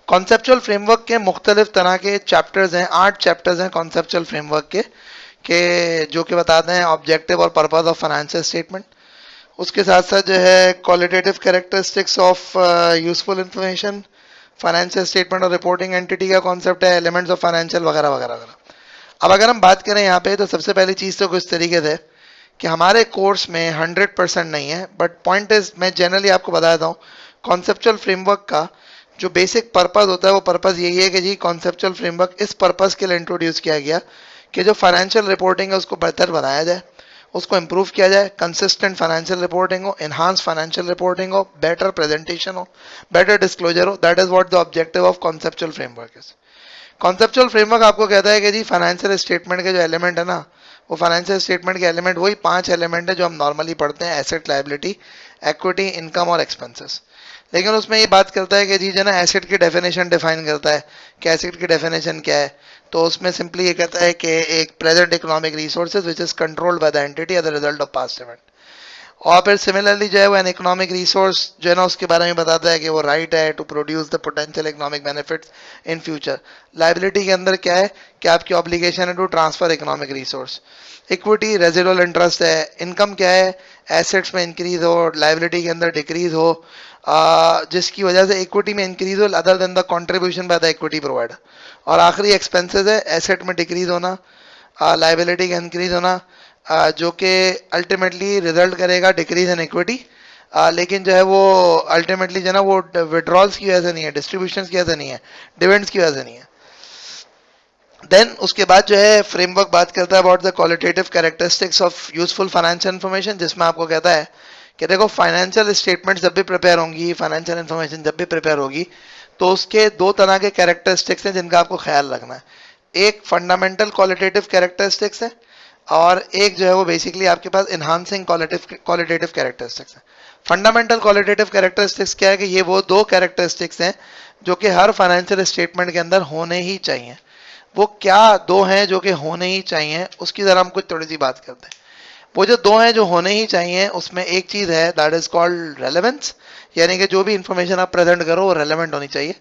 कॉन्सेप्चुअल फ्रेमवर्क के मुख्तलिफ तरह के चैप्टर्स हैं, 8 चैप्टर्स हैं कॉन्सेप्चुअल फ्रेमवर्क के जो कि बताते हैं ऑब्जेक्टिव और पर्पस ऑफ फाइनेंशियल स्टेटमेंट। उसके साथ साथ जो है qualitative characteristics of useful information, financial statement और रिपोर्टिंग एंटिटी का कॉन्सेप्ट है, एलिमेंट्स ऑफ फाइनेंशियल वगैरह वगैरह वगैरह। अब अगर हम बात करें यहाँ पे तो सबसे पहली चीज़ तो कुछ तरीके से कि हमारे कोर्स में 100% नहीं है, बट पॉइंट इज मैं जनरली आपको बता देता हूँ कॉन्सेप्चुअल फ्रेमवर्क का जो बेसिक पर्पस होता है वो पर्पस यही है कि जी कॉन्सेप्चुअल फ्रेमवर्क इस पर्पस के लिए इंट्रोड्यूस किया गया कि जो फाइनेंशियल रिपोर्टिंग है उसको बेहतर बनाया जाए, उसको इम्प्रूव किया जाए, कंसिस्टेंट फाइनेंशियल रिपोर्टिंग हो, इन्हांस फाइनेंशियल रिपोर्टिंग हो, बेटर प्रेजेंटेशन हो, बेटर डिस्क्लोजर हो। That is what the objective of conceptual framework is. Conceptual framework आपको कहता है कि जी फाइनेंशियल स्टेटमेंट के जो एलिमेंट है ना, वो फाइनेंशियल स्टेटमेंट के एलिमेंट वही 5 एलिमेंट है जो हम नॉर्मली पढ़ते हैं, एसेट, लायबिलिटी, इक्विटी, इनकम और एक्सपेंसेस। लेकिन उसमें ये बात करता है कि जी जो ना एसेट की डेफिनेशन डिफाइन करता है कि एसेट की डेफिनेशन क्या है। तो उसमें सिंपली ये कहता है कि एक present economic resources which is controlled by the entity as a result of past event. और फिर सिमिलरली जो है वो एन इकोनॉमिक रिसोर्स जो है ना उसके बारे में बताता है कि वो राइट है to produce the potential economic benefits in future. Liability के अंदर क्या है कि आपकी ऑब्लिगेशन है to transfer economic resource. Equity residual interest है। इनकम क्या है, एसेट्स में इंक्रीज हो, लाइबिलिटी के अंदर डिक्रीज हो, जिसकी वजह से इक्विटी में इंक्रीज हो other than the contribution by the equity provider. और आखिरी एक्सपेंसेस है, एसेट में डिक्रीज होना, लाइबिलिटी का इंक्रीज होना, जो कि अल्टीमेटली रिजल्ट करेगा डिक्रीज इन इक्विटी। लेकिन जो है वो अल्टीमेटली जो है ना वो विड्रॉल्स की वजह से नहीं है, डिस्ट्रीब्यूशन की वजह से नहीं है, डिविडेंड्स की वजह से नहीं है। देन उसके बाद जो है फ्रेमवर्क बात करता है about the qualitative characteristics of useful financial information, जिसमें आपको कहता है कि देखो फाइनेंशियल स्टेटमेंट जब भी प्रिपेयर होंगी, फाइनेंशियल इन्फॉर्मेशन जब भी प्रिपेयर होगी तो उसके 2 तरह के कैरेक्टरिस्टिक्स हैं जिनका आपको ख्याल रखना है। एक फंडामेंटल क्वालिटेटिव कैरेक्टरिस्टिक्स है और एक जो है वो बेसिकली आपके पास इन्हांसिंग क्वालिटेटिव कैरेक्टरिस्टिक्स है। फंडामेंटल क्वालिटेटिव कैरेक्टरिस्टिक्स क्या है कि ये वो 2 कैरेक्टरिस्टिक्स हैं जो कि हर फाइनेंशियल स्टेटमेंट के अंदर होने ही चाहिए। वो क्या 2 हैं जो कि होने ही चाहिए, उसकी जरा हम कुछ थोड़ी सी बात करते हैं। वो जो 2 हैं जो होने ही चाहिए उसमें एक चीज है दैट इज कॉल्ड रेलेवेंस, यानी कि जो भी इंफॉर्मेशन आप प्रेजेंट करो वो रेलेवेंट होनी चाहिए।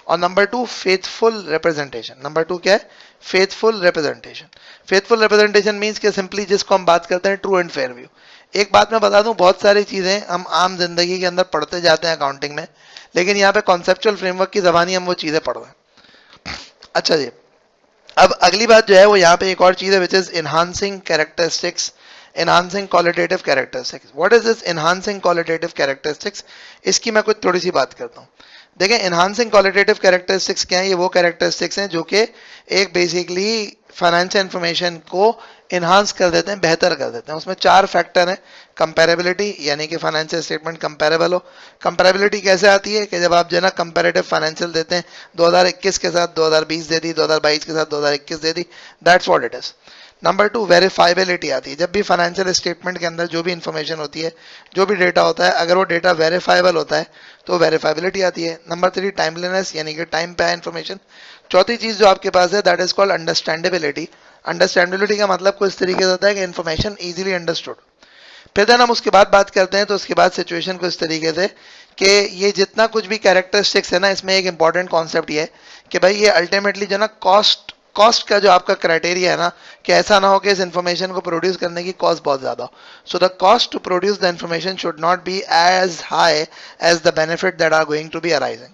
और नंबर 2 फेथफुल रिप्रेजेंटेशन। नंबर 2 क्या है, faithful representation. Faithful representation means कि सिंपली जिसको हम बात करते हैं ट्रू एंड फेयर व्यू। एक बात मैं बता दूं, बहुत सारी चीजें हम आम जिंदगी के अंदर पढ़ते जाते हैं अकाउंटिंग में, लेकिन यहाँ पे कॉन्सेप्चुअल फ्रेमवर्क की जबानी हम वो चीजें पढ़ रहे हैं। अच्छा जी, अब अगली बात जो है वो यहाँ पे एक और चीज है which is enhancing characteristics, enhancing qualitative characteristics. What is this enhancing qualitative characteristics, इसकी मैं कुछ थोड़ी सी बात करता हूँ। देखें इनहांसिंग क्वालिटेटिव कैरेक्टरिस्टिक्स क्या है, ये वो कैरेक्टरिस्टिक्स हैं जो कि एक बेसिकली फाइनेंशियल इंफॉर्मेशन को इन्हांस कर देते हैं, बेहतर कर देते हैं। उसमें 4 फैक्टर हैं। कंपेरेबिलिटी, यानी कि फाइनेंशियल स्टेटमेंट कंपेरेबल हो। कंपेरेबिलिटी कैसे आती है कि जब आप जो है ना कंपेरेटिव फाइनेंशियल देते हैं, 2021 के साथ 2020 दे दी, 2022 के साथ 2021 दे दी, that's what it is. Number 2 verifiability आती है। जब भी फाइनेंशियल स्टेटमेंट के अंदर जो भी इंफॉर्मेशन होती है, जो भी डेटा होता है, अगर वो डेटा वेरीफाइबल होता है तो वेरीफाइबिलिटी आती है। नंबर 3 टाइमलीनेस, यानी कि टाइम पे है इंफॉर्मेशन। चौथी चीज जो आपके पास है that is called understandability. Understandability का मतलब कुछ तरीके से होता है कि इंफॉर्मेशन इजीली अंडरस्टूड। फिर देन हम उसके बाद बात करते हैं तो उसके बाद सिचुएशन कुछ तरीके से कि ये जितना कुछ भी कैरेक्टरिस्टिक्स है ना, इसमें एक इंपॉर्टेंट कॉन्सेप्ट ये है कि भाई ये अल्टीमेटली जो ना कॉस्ट का जो आपका क्राइटेरिया है ना, कि ऐसा ना हो कि इस इंफॉर्मेशन को प्रोड्यूस करने की कॉस्ट बहुत ज्यादा हो। So the cost to produce the information should not be as high as the benefit that are going to be arising.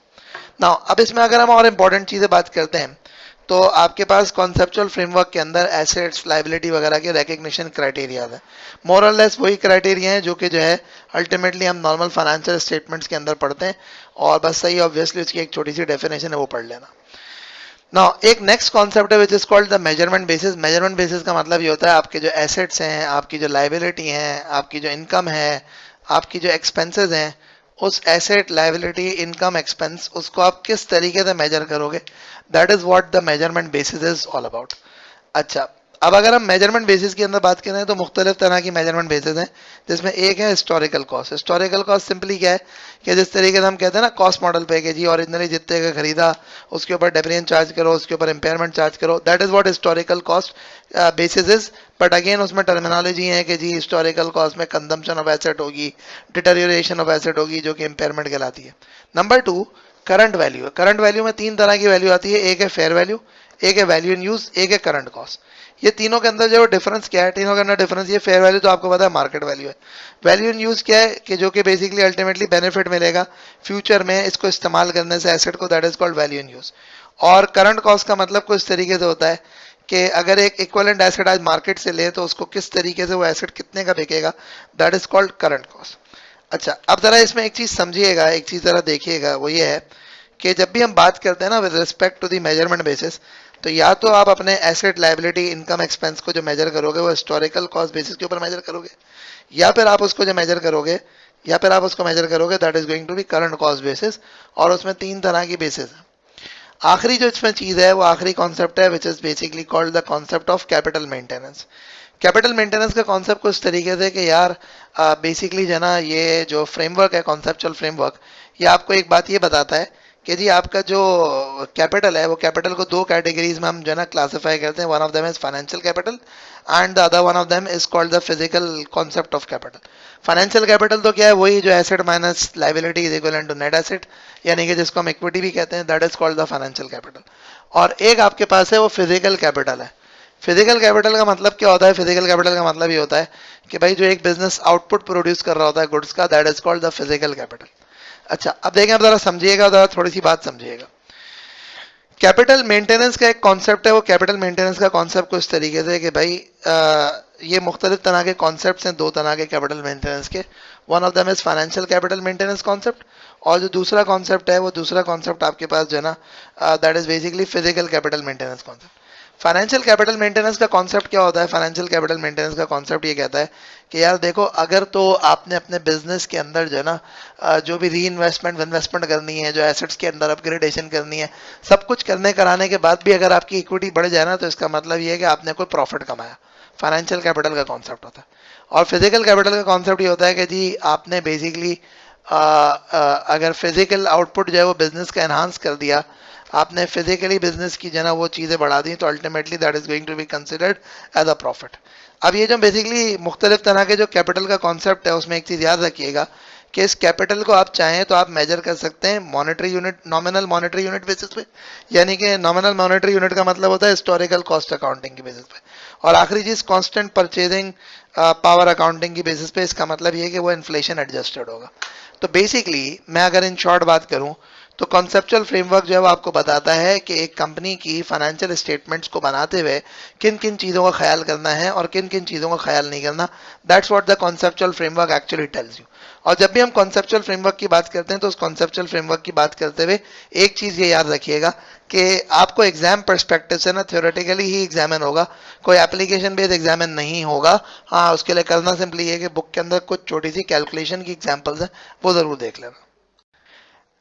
Now अब इसमें अगर हम और इंपॉर्टेंट चीजें बात करते हैं तो आपके पास कॉन्सेप्चुअल फ्रेमवर्क के अंदर एसेट्स, लाइबिलिटी वगैरह के रिकग्निशन क्राइटेरिया है। मोर और लेस वही क्राइटेरिया हैं जो कि जो है अल्टीमेटली हम नॉर्मल फाइनेंशियल स्टेटमेंट्स के अंदर पढ़ते हैं, और बस सही ऑब्वियसली उसकी एक छोटी सी डेफिनेशन है वो पढ़ लेना। नाउ एक नेक्स्ट कॉन्सेप्ट है which is called the measurement basis. Measurement basis का मतलब ये होता है आपके जो एसेट्स हैं, आपकी जो लाइबिलिटी हैं, आपकी जो इनकम है, आपकी जो एक्सपेंसेस हैं, उस एसेट, लाइबिलिटी, इनकम, एक्सपेंस, उसको आप किस तरीके से मेजर करोगे, that is what the measurement basis is all about. अच्छा, अब अगर हम मेजरमेंट बेसिस के अंदर बात करें तो मुख्तलिफ तरह की मेजरमेंट बेसिस हैं, जिसमें एक है historical cost. Historical cost simply क्या है कि जिस तरीके से हम कहते हैं ना कॉस्ट मॉडल पे कि जी ओरिजिनली जितने का खरीदा उसके ऊपर डेप्रिसिएशन चार्ज करो, उसके ऊपर इम्पेयरमेंट चार्ज करो, that is what historical cost basis is. But again उसमें टर्मिनोलॉजी है कि जी हिस्टोरिकल कॉस्ट में कंजम्पशन ऑफ एसेट होगी, डिटेरियोरेशन ऑफ एसेट होगी, जो कि इम्पेयरमेंट कहलाती है। नंबर टू करंट वैल्यू है। करंट वैल्यू में तीन तरह की वैल्यू आती है, एक है फेयर वैल्यू, एक है वैल्यू इन यूज, एक है करंट कॉस्ट। ये तीनों के अंदर जो डिफरेंस क्या है, तीनों के अंदर डिफरेंस ये फेयर वैल्यू तो आपको पता है मार्केट वैल्यू है। वैल्यू इन यूज क्या है कि जो कि बेसिकली अल्टीमेटली बेनिफिट मिलेगा फ्यूचर में इसको इस्तेमाल करने से एसेट को, that is called value in use. और करंट कॉस्ट का मतलब कुछ तरीके से होता है कि अगर एक इक्विवेलेंट एसेट आज मार्केट से ले तो उसको किस तरीके से वो एसेट कितने का बिकेगा, that is called current cost. अच्छा अब जरा इसमें एक चीज समझिएगा, एक चीज जरा देखिएगा, वो ये है कि जब भी हम बात करते हैं ना with respect to the measurement basis, तो या तो आप अपने एसेट लायबिलिटी इनकम एक्सपेंस को जो मेजर करोगे वो हिस्टोरिकल कॉस्ट बेसिस के ऊपर मेजर करोगे, या फिर आप उसको जो मेजर करोगे या फिर आप उसको मेजर करोगे that is going to be current cost basis. और उसमें तीन तरह की बेसिस है। आखिरी जो इसमें चीज है वो आखिरी कॉन्सेप्ट है which is basically called the concept of capital maintenance. Capital maintenance का कॉन्सेप्ट कुछ तरीके से कि यार बेसिकली जो है ना ये जो फ्रेमवर्क है, कॉन्सेप्चुअल फ्रेमवर्क, ये आपको एक बात ये बताता है कि जी आपका जो कैपिटल है वो कैपिटल को दो कैटेगरीज में हम जो है ना क्लासिफाई करते हैं। One of them is financial capital and the other one of them is called the physical concept of capital. Financial capital तो क्या है, वही जो asset minus liability is equivalent to net asset, यानी कि जिसको हम इक्विटी भी कहते हैं, that is called the financial capital. और एक आपके पास है वो फिजिकल कैपिटल है। फिजिकल कैपिटल का मतलब क्या होता है? फिजिकल कैपिटल का मतलब ये होता है कि भाई जो एक बिजनेस आउटपुट प्रोड्यूस कर रहा होता है गुड्स का, that is called the physical capital. अच्छा अब देखें, अब जरा समझिएगा, जरा थोड़ी सी बात समझिएगा। कैपिटल मेंटेनेंस का एक कॉन्सेप्ट है, वो कैपिटल मेंटेनेंस का कॉन्सेप्ट कुछ तरीके से कि भाई ये मुख्तलिफ तरह के कॉन्सेप्ट हैं, दो तरह के कैपिटल मेंटेनेंस के। One of them is financial capital maintenance concept, और जो दूसरा कॉन्सेप्ट है वो दूसरा कॉन्सेप्ट आपके पास जो है ना that is basically physical capital maintenance concept. Financial capital maintenance का कॉन्सेप्ट क्या होता है? फाइनेंशियल कैपिटल मेंटेनेंस का कॉन्सेप्ट ये कहता है कि यार देखो, अगर तो आपने अपने बिजनेस के अंदर जो है ना जो भी री इन्वेस्टमेंट इन्वेस्टमेंट करनी है, जो एसेट्स के अंदर अपग्रेडेशन करनी है, सब कुछ करने कराने के बाद भी अगर आपकी इक्विटी बढ़ जाए ना, तो इसका मतलब ये है कि आपने कोई प्रॉफिट कमाया। फाइनेंशियल कैपिटल का कॉन्सेप्ट होता है। और फिजिकल कैपिटल का कॉन्सेप्ट ये होता है कि जी आपने बेसिकली अगर फिजिकल आउटपुट जो है वो बिजनेस का एनहांस कर दिया, आपने फिजिकली बिजनेस की जो ना वो चीज़ें बढ़ा दी, तो ultimately that is going to be considered as a profit. अब ये जो बेसिकली मुख्तलिफ तरह के जो कैपिटल का कॉन्सेप्ट है, उसमें एक चीज़ याद रखिएगा कि इस कैपिटल को आप चाहें तो आप मेजर कर सकते हैं monetary unit, nominal monetary unit basis पे, यानी कि नॉमिनल मॉनेटरी यूनिट का मतलब होता है हिस्टोरिकल कॉस्ट अकाउंटिंग की बेसिस पे। और आखिरी चीज़ कांस्टेंट परचेजिंग पावर अकाउंटिंग की बेसिस पे, इसका मतलब ये है कि वो इन्फ्लेशन एडजस्टेड होगा। तो बेसिकली मैं अगर इन शॉर्ट बात करूं तो कॉन्सेप्चुअल फ्रेमवर्क जो है वो आपको बताता है कि एक कंपनी की फाइनेंशियल स्टेटमेंट्स को बनाते हुए किन किन चीज़ों का ख्याल करना है और किन किन चीज़ों का ख्याल नहीं करना। That's what the conceptual framework actually tells you. और जब भी हम कॉन्सेप्चुअल फ्रेमवर्क की बात करते हैं तो उस कॉन्सेप्चुअल फ्रेमवर्क की बात करते हुए एक चीज़ ये याद रखिएगा कि आपको एग्जाम परस्पेक्टिव से ना थ्योरेटिकली ही एग्जामिन होगा, कोई एप्लीकेशन बेस्ड एग्जामिन नहीं होगा। हाँ, उसके लिए करना सिंपली ये कि बुक के अंदर कुछ छोटी सी कैलकुलेशन की एग्जाम्पल्स हैं, वो ज़रूर देख लेना।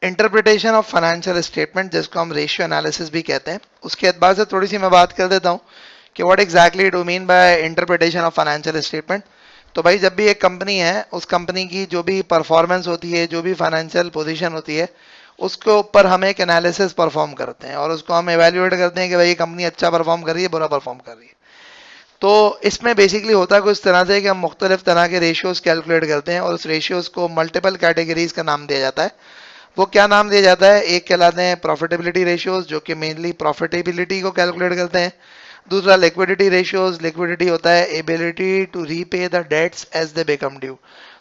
इंटरप्रिटेशन ऑफ फाइनेंशियल स्टेटमेंट, जिसको हम रेशियो एनालिसिस भी कहते हैं, उसके एतबार से थोड़ी सी मैं बात कर देता हूँ कि what exactly do mean by interpretation of financial statement. तो भाई जब भी एक कंपनी है, उस कंपनी की जो भी परफॉर्मेंस होती है, जो भी फाइनेंशियल पोजीशन होती है, उसके ऊपर हम एक एनालिसिस परफॉर्म करते हैं और उसको हम एवेल्युएट करते हैं कि भाई ये कंपनी अच्छा परफॉर्म कर रही है, बुरा परफॉर्म कर रही है। तो इसमें बेसिकली होता है कुछ तरह से कि हम मुख्तलिफ तरह के रेशियोज कैलकुलेट करते हैं और उस रेशियोज को मल्टीपल कैटेगरीज का नाम दिया जाता है। वो क्या नाम दिया जाता है? एक कहलाते हैं प्रॉफिटेबिलिटी रेशियोज, जो कि मेनली प्रॉफिटेबिलिटी को कैलकुलेट करते हैं। दूसरा लिक्विडिटी रेशियोज, लिक्विडिटी होता है ability to repay the debts as they become due.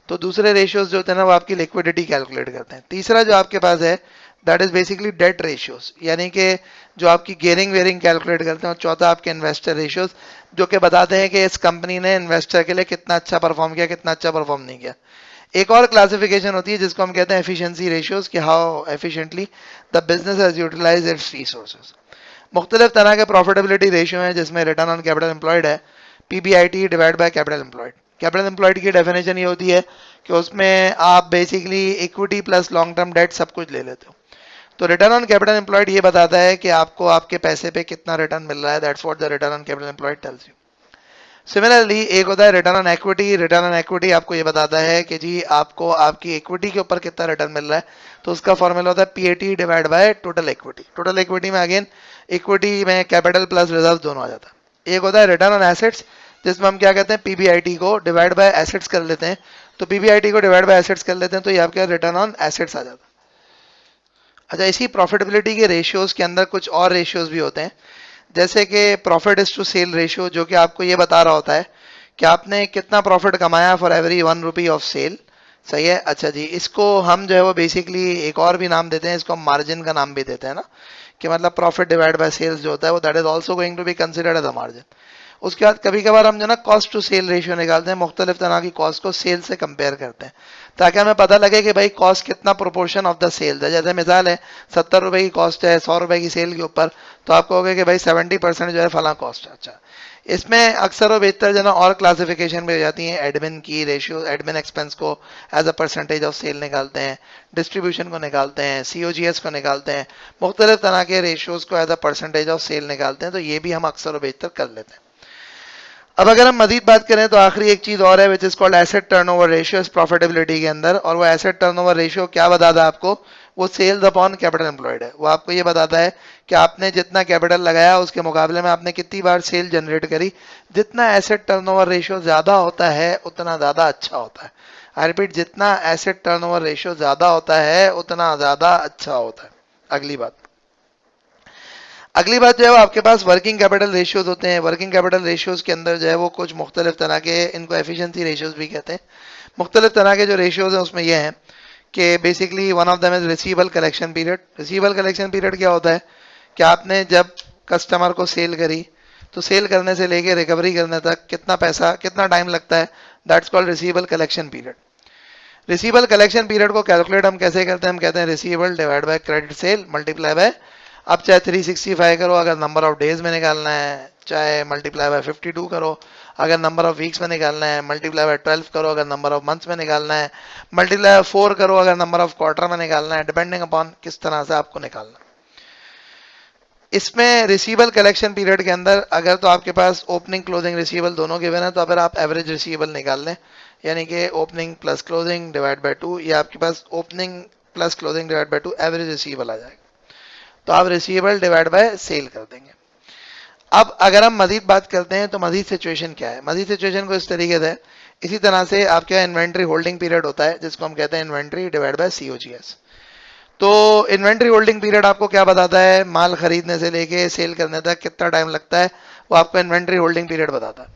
तो दूसरे रेशियोज जो होते हैं ना वो आपकी लिक्विडिटी कैलकुलेट करते हैं। तीसरा जो आपके पास है that is basically debt ratios, यानी कि जो आपकी गेयरिंग वेयरिंग कैलकुलेट करते हैं। और चौथा आपके इन्वेस्टर रेशियोज, जो कि बताते हैं कि इस कंपनी ने इन्वेस्टर के लिए कितना अच्छा परफॉर्म किया, कितना अच्छा परफॉर्म नहीं किया। एक और क्लासिफिकेशन होती है जिसको हम कहते हैं एफिशिएंसी रेशियोज, कि how efficiently the business has utilised its resources. मुख्तलिफ तरह के प्रॉफिटेबिलिटी रेशियो हैं, जिसमें रिटर्न ऑन कैपिटल एम्प्लॉयड है, PBIT divide by capital employed. Capital employed की डेफिनेशन ये होती है कि उसमें आप basically equity plus long term debt सब कुछ ले लेते हो। तो रिटर्न ऑन कैपिटल एम्प्लॉयड ये बताता है कि आपको आपके पैसे पे कितना रिटर्न मिल रहा है। That's what the return on capital employed tells you. Similarly एक होता है return on equity. Return on equity आपको ये बताता है कि जी आपको आपकी इक्विटी के ऊपर कितना रिटर्न मिल रहा है, तो उसका फॉर्मूला होता है PAT divide by total equity. Total equity में अगेन इक्विटी में कैपिटल प्लस रिजर्व दोनों आ जाता है। एक होता है रिटर्न ऑन एसेट्स, जिसमें हम क्या कहते हैं पीबीआईटी को डिवाइड बाय एसेट्स कर लेते हैं, तो पीबीआईटी को डिवाइड बाय एसेट्स कर लेते हैं तो ये आपका रिटर्न ऑन एसेट्स आ जाता है। अच्छा, इसी प्रॉफिटेबिलिटी के रेशियोज के अंदर कुछ और रेशियोज भी होते हैं, जैसे कि profit is to sale ratio, जो कि आपको ये बता रहा होता है कि आपने कितना प्रॉफिट कमाया for every 1 rupee of sale. सही है। अच्छा जी, इसको हम जो है वो बेसिकली एक और भी नाम देते हैं, इसको हम मार्जिन का नाम भी देते हैं ना, कि मतलब प्रॉफिट डिवाइड बाय सेल्स जो होता है वो that is also going to be considered as a margin. उसके बाद कभी कभार हम जो ना कॉस्ट टू सेल रेशियो निकालते हैं, मुख्तलिफ तरह की कॉस्ट को सेल से कंपेयर करते हैं, ताकि हमें पता लगे कि भाई कॉस्ट कितना प्रोपोर्शन ऑफ द सेल्स है। जैसे मिसाल है 70 रुपए की कॉस्ट है 100 रुपए की सेल के ऊपर, तो आप कहोगे कि भाई 70% जो है फला कॉस्ट है। अच्छा, इसमें अक्सर और बेहतर जो ना और क्लासिफिकेशन भी हो जाती है, एडमिन की रेशियो, एडमिन एक्सपेंस को as a percentage of sale निकालते हैं, डिस्ट्रीब्यूशन को निकालते हैं, सीओजीएस को निकालते हैं, मुख्तलिफ तरह के रेशियोज को as a percentage of sale निकालते हैं, तो ये भी हम अक्सर और बेहतर कर लेते हैं। अब अगर हम मजीद बात करें तो आखिरी एक चीज और है which is called asset turnover ratio profitability के अंदर, और वो एसेट टर्नओवर रेशियो क्या बताता है आपको, वो सेल्स अपॉन कैपिटल एम्प्लॉयड है। वो आपको ये बताता है कि आपने जितना कैपिटल लगाया उसके मुकाबले में आपने कितनी बार सेल जनरेट करी। जितना एसेट टर्नओवर रेशियो ज्यादा होता है उतना ज्यादा अच्छा होता है। आई रिपीट, जितना एसेट टर्नओवर रेशियो ज्यादा होता है उतना ज्यादा अच्छा होता है। अगली बात जो है वो आपके पास वर्किंग कैपिटल रेशियोज होते हैं। वर्किंग कैपिटल रेशियोज के अंदर जो है वो कुछ मुख्तलिफ तरह के, इनको एफिशिएंसी रेशियोज भी कहते हैं। मुख्तलिफ तरह के जो रेशियोज हैं उसमें ये हैं कि basically one of them is receivable collection period. Receivable collection period क्या होता है कि आपने जब कस्टमर को सेल करी, तो सेल करने से लेके रिकवरी करने तक कितना पैसा, कितना टाइम लगता है, that's called receivable collection period. Receivable collection period को कैलकुलेट हम कैसे करते हैं, हम कहते हैं receivable divide by credit sale multiply by, अब चाहे 365 करो अगर नंबर ऑफ डेज में निकालना है, चाहे मल्टीप्लाई बाय 52 करो अगर नंबर ऑफ वीक्स में निकालना है, मल्टीप्लाई बाय 12 करो अगर नंबर ऑफ मंथ्स में निकालना है, मल्टीप्लाई बाय 4 करो अगर नंबर ऑफ क्वार्टर में निकालना है, डिपेंडिंग अपॉन किस तरह से आपको निकालना है। इसमें रिसीवेबल कलेक्शन पीरियड के अंदर अगर तो आपके पास ओपनिंग क्लोजिंग रिसीवेबल दोनों गिवन है, तो अगर आप एवरेज रिसीवेबल निकाल लें, यानी कि opening plus closing divide by 2, या आपके पास opening plus closing divide by 2 average receivable आ जाएगा, तो आप रिसीवेबल डिवाइड बाय सेल कर देंगे। अब अगर हम मजीद बात करते हैं तो मजीद सिचुएशन क्या है, मजीद सिचुएशन को इस तरीके से, इसी तरह से आपके इन्वेंट्री होल्डिंग पीरियड होता है जिसको हम कहते हैं इन्वेंट्री डिवाइड बाय सीओजीएस। तो इन्वेंट्री होल्डिंग पीरियड आपको क्या बताता है, माल खरीदने से लेके सेल करने तक कितना टाइम लगता है, वो आपको इन्वेंट्री होल्डिंग पीरियड बताता है।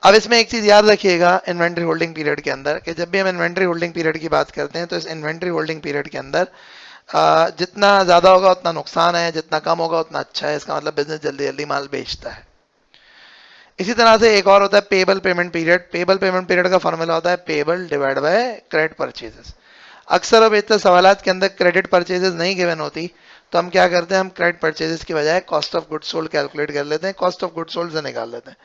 अब इसमें एक चीज याद रखिएगा इन्वेंट्री होल्डिंग पीरियड के अंदर, कि जब भी हम इन्वेंट्री होल्डिंग पीरियड की बात करते हैं तो इस इन्वेंट्री होल्डिंग पीरियड के अंदर जितना ज्यादा होगा उतना नुकसान है, जितना कम होगा उतना अच्छा है। इसका मतलब बिजनेस जल्दी जल्दी माल बेचता है। इसी तरह से एक और होता है payable payment period. Payable payment period का फॉर्मूला होता है payable divide by credit purchases. अक्सर और बेहतर सवालात के अंदर क्रेडिट परचेजेस नहीं गिवन होती, तो हम क्या करते हैं, हम क्रेडिट परचेजेस की बजाय cost of good sold calculate कर लेते हैं, कॉस्ट ऑफ गुड सोल्ड से निकाल लेते हैं।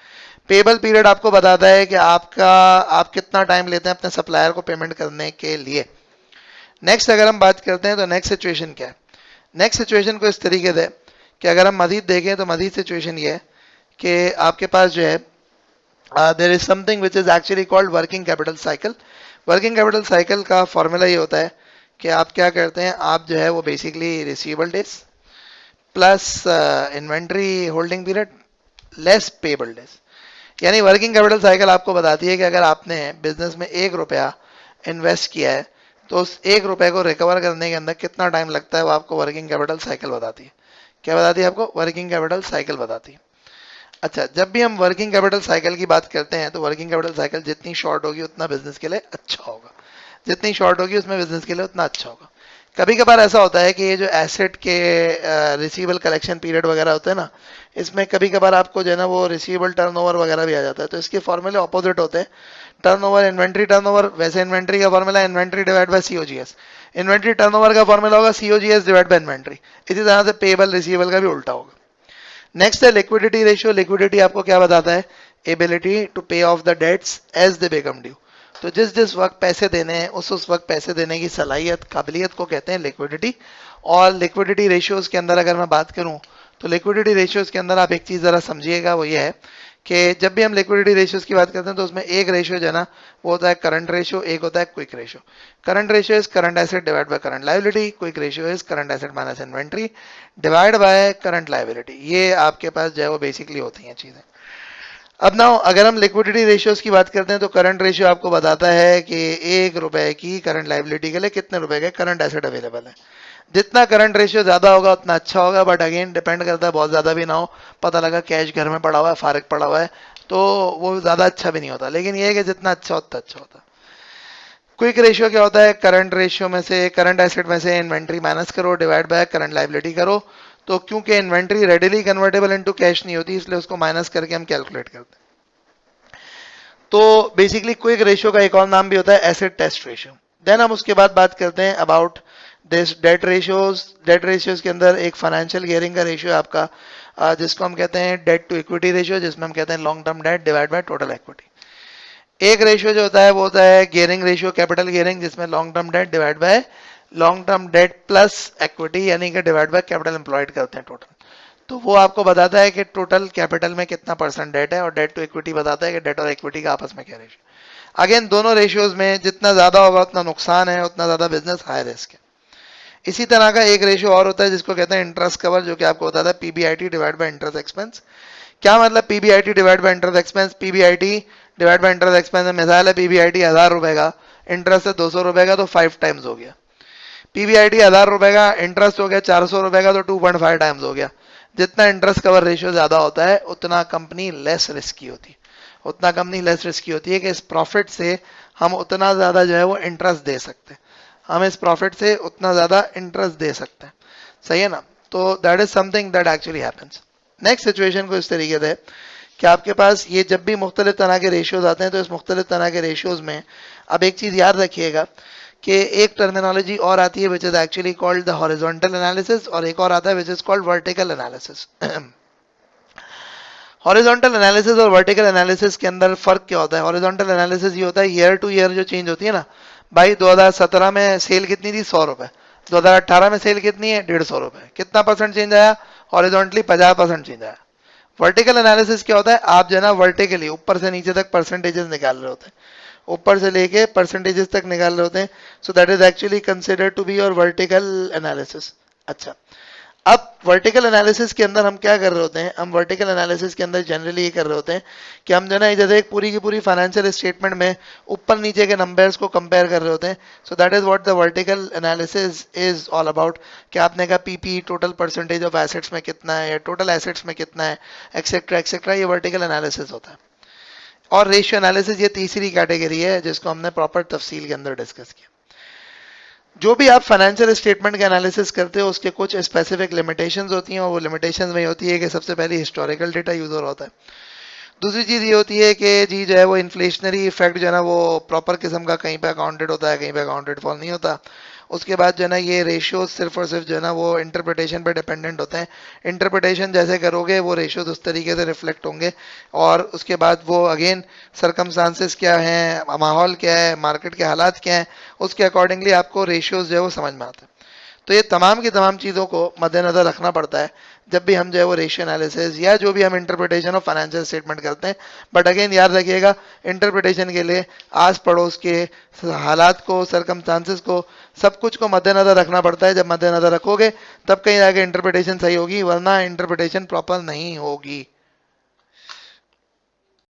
पेबल पीरियड आपको बताता है कि आप कितना टाइम लेते हैं अपने सप्लायर को पेमेंट करने के लिए। नेक्स्ट अगर हम बात करते हैं तो नेक्स्ट सिचुएशन क्या है, नेक्स्ट सिचुएशन को इस तरीके से कि अगर हम मजीद देखें तो मजीद सिचुएशन ये है कि आपके पास जो है there is something which is actually called working capital cycle. Working capital cycle का फॉर्मूला ये होता है कि आप क्या करते हैं, आप जो है वो basically receivable days plus inventory holding period less payable days. यानी वर्किंग कैपिटल साइकिल आपको बताती है कि अगर आपने बिजनेस में 1 रुपया इन्वेस्ट किया है तो उस 1 रुपए को रिकवर करने के अंदर कितना टाइम लगता है, वो आपको वर्किंग कैपिटल साइकिल बताती है। क्या बताती है आपको, वर्किंग कैपिटल साइकिल बताती है। अच्छा, जब भी हम वर्किंग कैपिटल साइकिल की बात करते हैं तो वर्किंग कैपिटल साइकिल जितनी शॉर्ट होगी उतना बिजनेस के लिए अच्छा होगा, जितनी शॉर्ट होगी उसमें बिजनेस के लिए उतना अच्छा होगा। कभी कभार ऐसा होता है कि ये जो एसेट के रिसीवेबल कलेक्शन पीरियड वगैरह होते हैं ना, इसमें कभी कभार आपको जो है ना वो रिसीवेबल टर्नओवर वगैरह भी आ जाता है, तो इसके फॉर्मूले ऑपोजिट होते हैं। टर्नओवर इन्वेंट्री टर्नओवर, वैसे इन्वेंट्री का formula inventory divide by COGS, inventory turnover का फॉर्मूला होगा सीओजीएस डिवाइड बाय इन्वेंट्री। इसी तरह से पेबल रिसीवेबल का भी उल्टा होगा। नेक्स्ट है लिक्विडिटी रेशियो। लिक्विडिटी आपको क्या बताता है, ability to pay off the debts as they become due. तो जिस जिस वक्त पैसे देने हैं उस वक्त पैसे देने की सलाहियत, काबिलियत को कहते हैं लिक्विडिटी। और लिक्विडिटी रेशियोज के अंदर अगर मैं बात करूं तो लिक्विडिटी रेशियोज के अंदर आप एक चीज जरा समझिएगा, वो ये है कि जब भी हम लिक्विडिटी रेशियोज की बात करते हैं तो उसमें एक रेशियो जो है ना वो होता है करंट रेशियो, एक होता है quick ratio. Current ratio is current asset divide by current liability, quick ratio is current asset minus inventory divide by current liability. ये आपके पास जो है वो बेसिकली होती हैं चीजें। अब ना अगर हम लिक्विडिटी रेशियोज की बात करते हैं तो करंट रेशियो आपको बताता है कि 1 रुपए की करंट लायबिलिटी के लिए कितने रुपए के करंट एसेट अवेलेबल है। जितना करंट रेशियो ज्यादा होगा उतना अच्छा होगा, बट अगेन डिपेंड करता है, बहुत ज्यादा भी ना हो, पता लगा कैश घर में पड़ा हुआ है, फारिग पड़ा हुआ है, तो वो ज्यादा अच्छा भी नहीं होता। लेकिन ये है कि जितना अच्छा उतना अच्छा होता। क्विक रेशियो क्या होता है, करंट रेशियो में से करंट एसेट में से इन्वेंट्री माइनस करो डिवाइड बाय करंट लायबिलिटी करो। तो क्योंकि inventory readily convertible into cash नहीं होती, इसलिए उसको माइनस करके हम कैलकुलेट करते हैं। तो बेसिकली क्विक रेशियो का एक और नाम भी होता है एसिड टेस्ट रेशियो। देन हम उसके बाद बात करते हैं about this debt ratios. Debt ratios के अंदर एक फाइनेंशियल गियरिंग का रेशियो है आपका, जिसको हम कहते हैं डेट टू इक्विटी रेशियो, जिसमें हम कहते हैं long term date divide by total equity. एक रेशियो जो होता है वो होता है गियरिंग रेशियो, कैपिटल गियरिंग, जिसमें long term date divide by long term date plus equity यानी कि डिवाइड बाय कैपिटल एम्प्लॉयड करते हैं टोटल। तो वो आपको बताता है कि टोटल कैपिटल में कितना परसेंट डेट है, और डेट टू इक्विटी बताता है कि डेट और इक्विटी का आपस में क्या रेशियो। अगेन दोनों रेशियोज में जितना ज्यादा होगा उतना नुकसान है, उतना ज्यादा बिजनेस हाई रिस्क है। इसी तरह का एक रेशियो और होता है जिसको कहते हैं इंटरेस्ट कवर, जो कि आपको बताता है PBIT divide bye interest expense. क्या मतलब PBIT divide bye interest expense? PBIT divide bye interest expense में मिसाल है पीबीआईटी 1000 रुपए का, इंटरेस्ट है 200 रुपए का, तो 5 टाइम्स हो गया। पीबीआईटी 1000 रुपए का, इंटरेस्ट हो गया 400 रुपए का, तो 2.5 टाइम्स हो गया। जितना इंटरेस्ट कवर रेशियो ज्यादा होता है उतना कंपनी लेस रिस्की होती है, उतना कंपनी लेस रिस्की होती है कि इस प्रॉफिट से हम उतना ज्यादा जो है वो इंटरेस्ट दे सकते हैं, हम इस प्रॉफिट से उतना ज्यादा इंटरेस्ट दे सकते हैं। सही है ना? तो that is something that actually happens. Next situation को इस तरीके से कि आपके पास ये जब भी मुख्तलिफ तरह के रेशियोज आते हैं तो इस मुख्तलिफ तरह के रेशियोज में अब एक चीज याद रखिएगा कि एक टर्मिनोलॉजी और आती है विच is actually called the horizontal analysis, और एक और आता है which is called vertical analysis. Horizontal analysis और वर्टिकल एनालिसिस के अंदर फर्क क्या होता है? हॉरिजॉन्टल एनालिसिस ये होता है ईयर टू ईयर जो चेंज होती है ना, भाई 2017 में सेल कितनी थी? 100 रुपए। 2018 में सेल कितनी है? 150 रुपए। कितना परसेंट चेंज आया? हॉरिजॉन्टली 50% चेंज आया। वर्टिकल एनालिसिस क्या होता है? आप जो है ना वर्टिकली ऊपर से नीचे तक परसेंटेजेस निकाल रहे होते हैं, ऊपर से लेके परसेंटेजेस तक निकाल रहे होते हैं। So that is actually considered to be your vertical analysis. अच्छा, अब वर्टिकल एनालिसिस के अंदर हम क्या कर रहे होते हैं? हम वर्टिकल एनालिसिस के अंदर जनरली ये कर रहे होते हैं कि हम जो है ना जैसे एक पूरी की पूरी फाइनेंशियल स्टेटमेंट में ऊपर नीचे के नंबर्स को कंपेयर कर रहे होते हैं। So that is what the vertical analysis is all about. कि आपने कहा PP total percentage of assets में कितना है, या टोटल एसेट्स में कितना है, एक्सेट्रा एक्सेट्रा, ये वर्टिकल एनालिसिस होता है। और रेशियो एनालिसिस ये तीसरी कैटेगरी है जिसको हमने प्रॉपर तफसील के अंदर डिस्कस किया। जो भी आप फाइनेंशियल स्टेटमेंट का एनालिसिस करते हो उसके कुछ स्पेसिफिक लिमिटेशंस होती हैं, और वो लिमिटेशंस में होती है कि सबसे पहले हिस्टोरिकल डेटा यूज हो रहा होता है। दूसरी चीज ये होती है कि जी जो है वो इन्फ्लेशनरी इफेक्ट जो है ना वो प्रॉपर किस्म का कहीं पे अकाउंटेड होता है, कहीं पे अकाउंटेड फॉल नहीं होता। उसके बाद जो है ना ये रेशियोज सिर्फ और सिर्फ जो है ना वो इंटरप्रिटेशन पे डिपेंडेंट होते हैं। इंटरप्रिटेशन जैसे करोगे वो रेशियोज उस तरीके से रिफ्लेक्ट होंगे। और उसके बाद वो अगेन सरकमस्टांसेस क्या हैं, माहौल क्या है, मार्केट के हालात क्या हैं, उसके अकॉर्डिंगली आपको रेशियोज जो है वो समझ में आते हैं। तो ये तमाम की तमाम चीज़ों को मद्देनजर रखना पड़ता है जब भी हम जो है वो रेशियो एनालिसिस या जो भी हम इंटरप्रिटेशन ऑफ फाइनेंशियल स्टेटमेंट करते हैं। बट अगेन याद रखिएगा, इंटरप्रिटेशन के लिए आस पड़ोस के हालात को, सरकमस्टांसेस को, सब कुछ को मद्देनजर रखना पड़ता है। जब मद्देनजर रखोगे तब कहीं जाके इंटरप्रिटेशन सही होगी, वरना इंटरप्रिटेशन प्रॉपर नहीं होगी।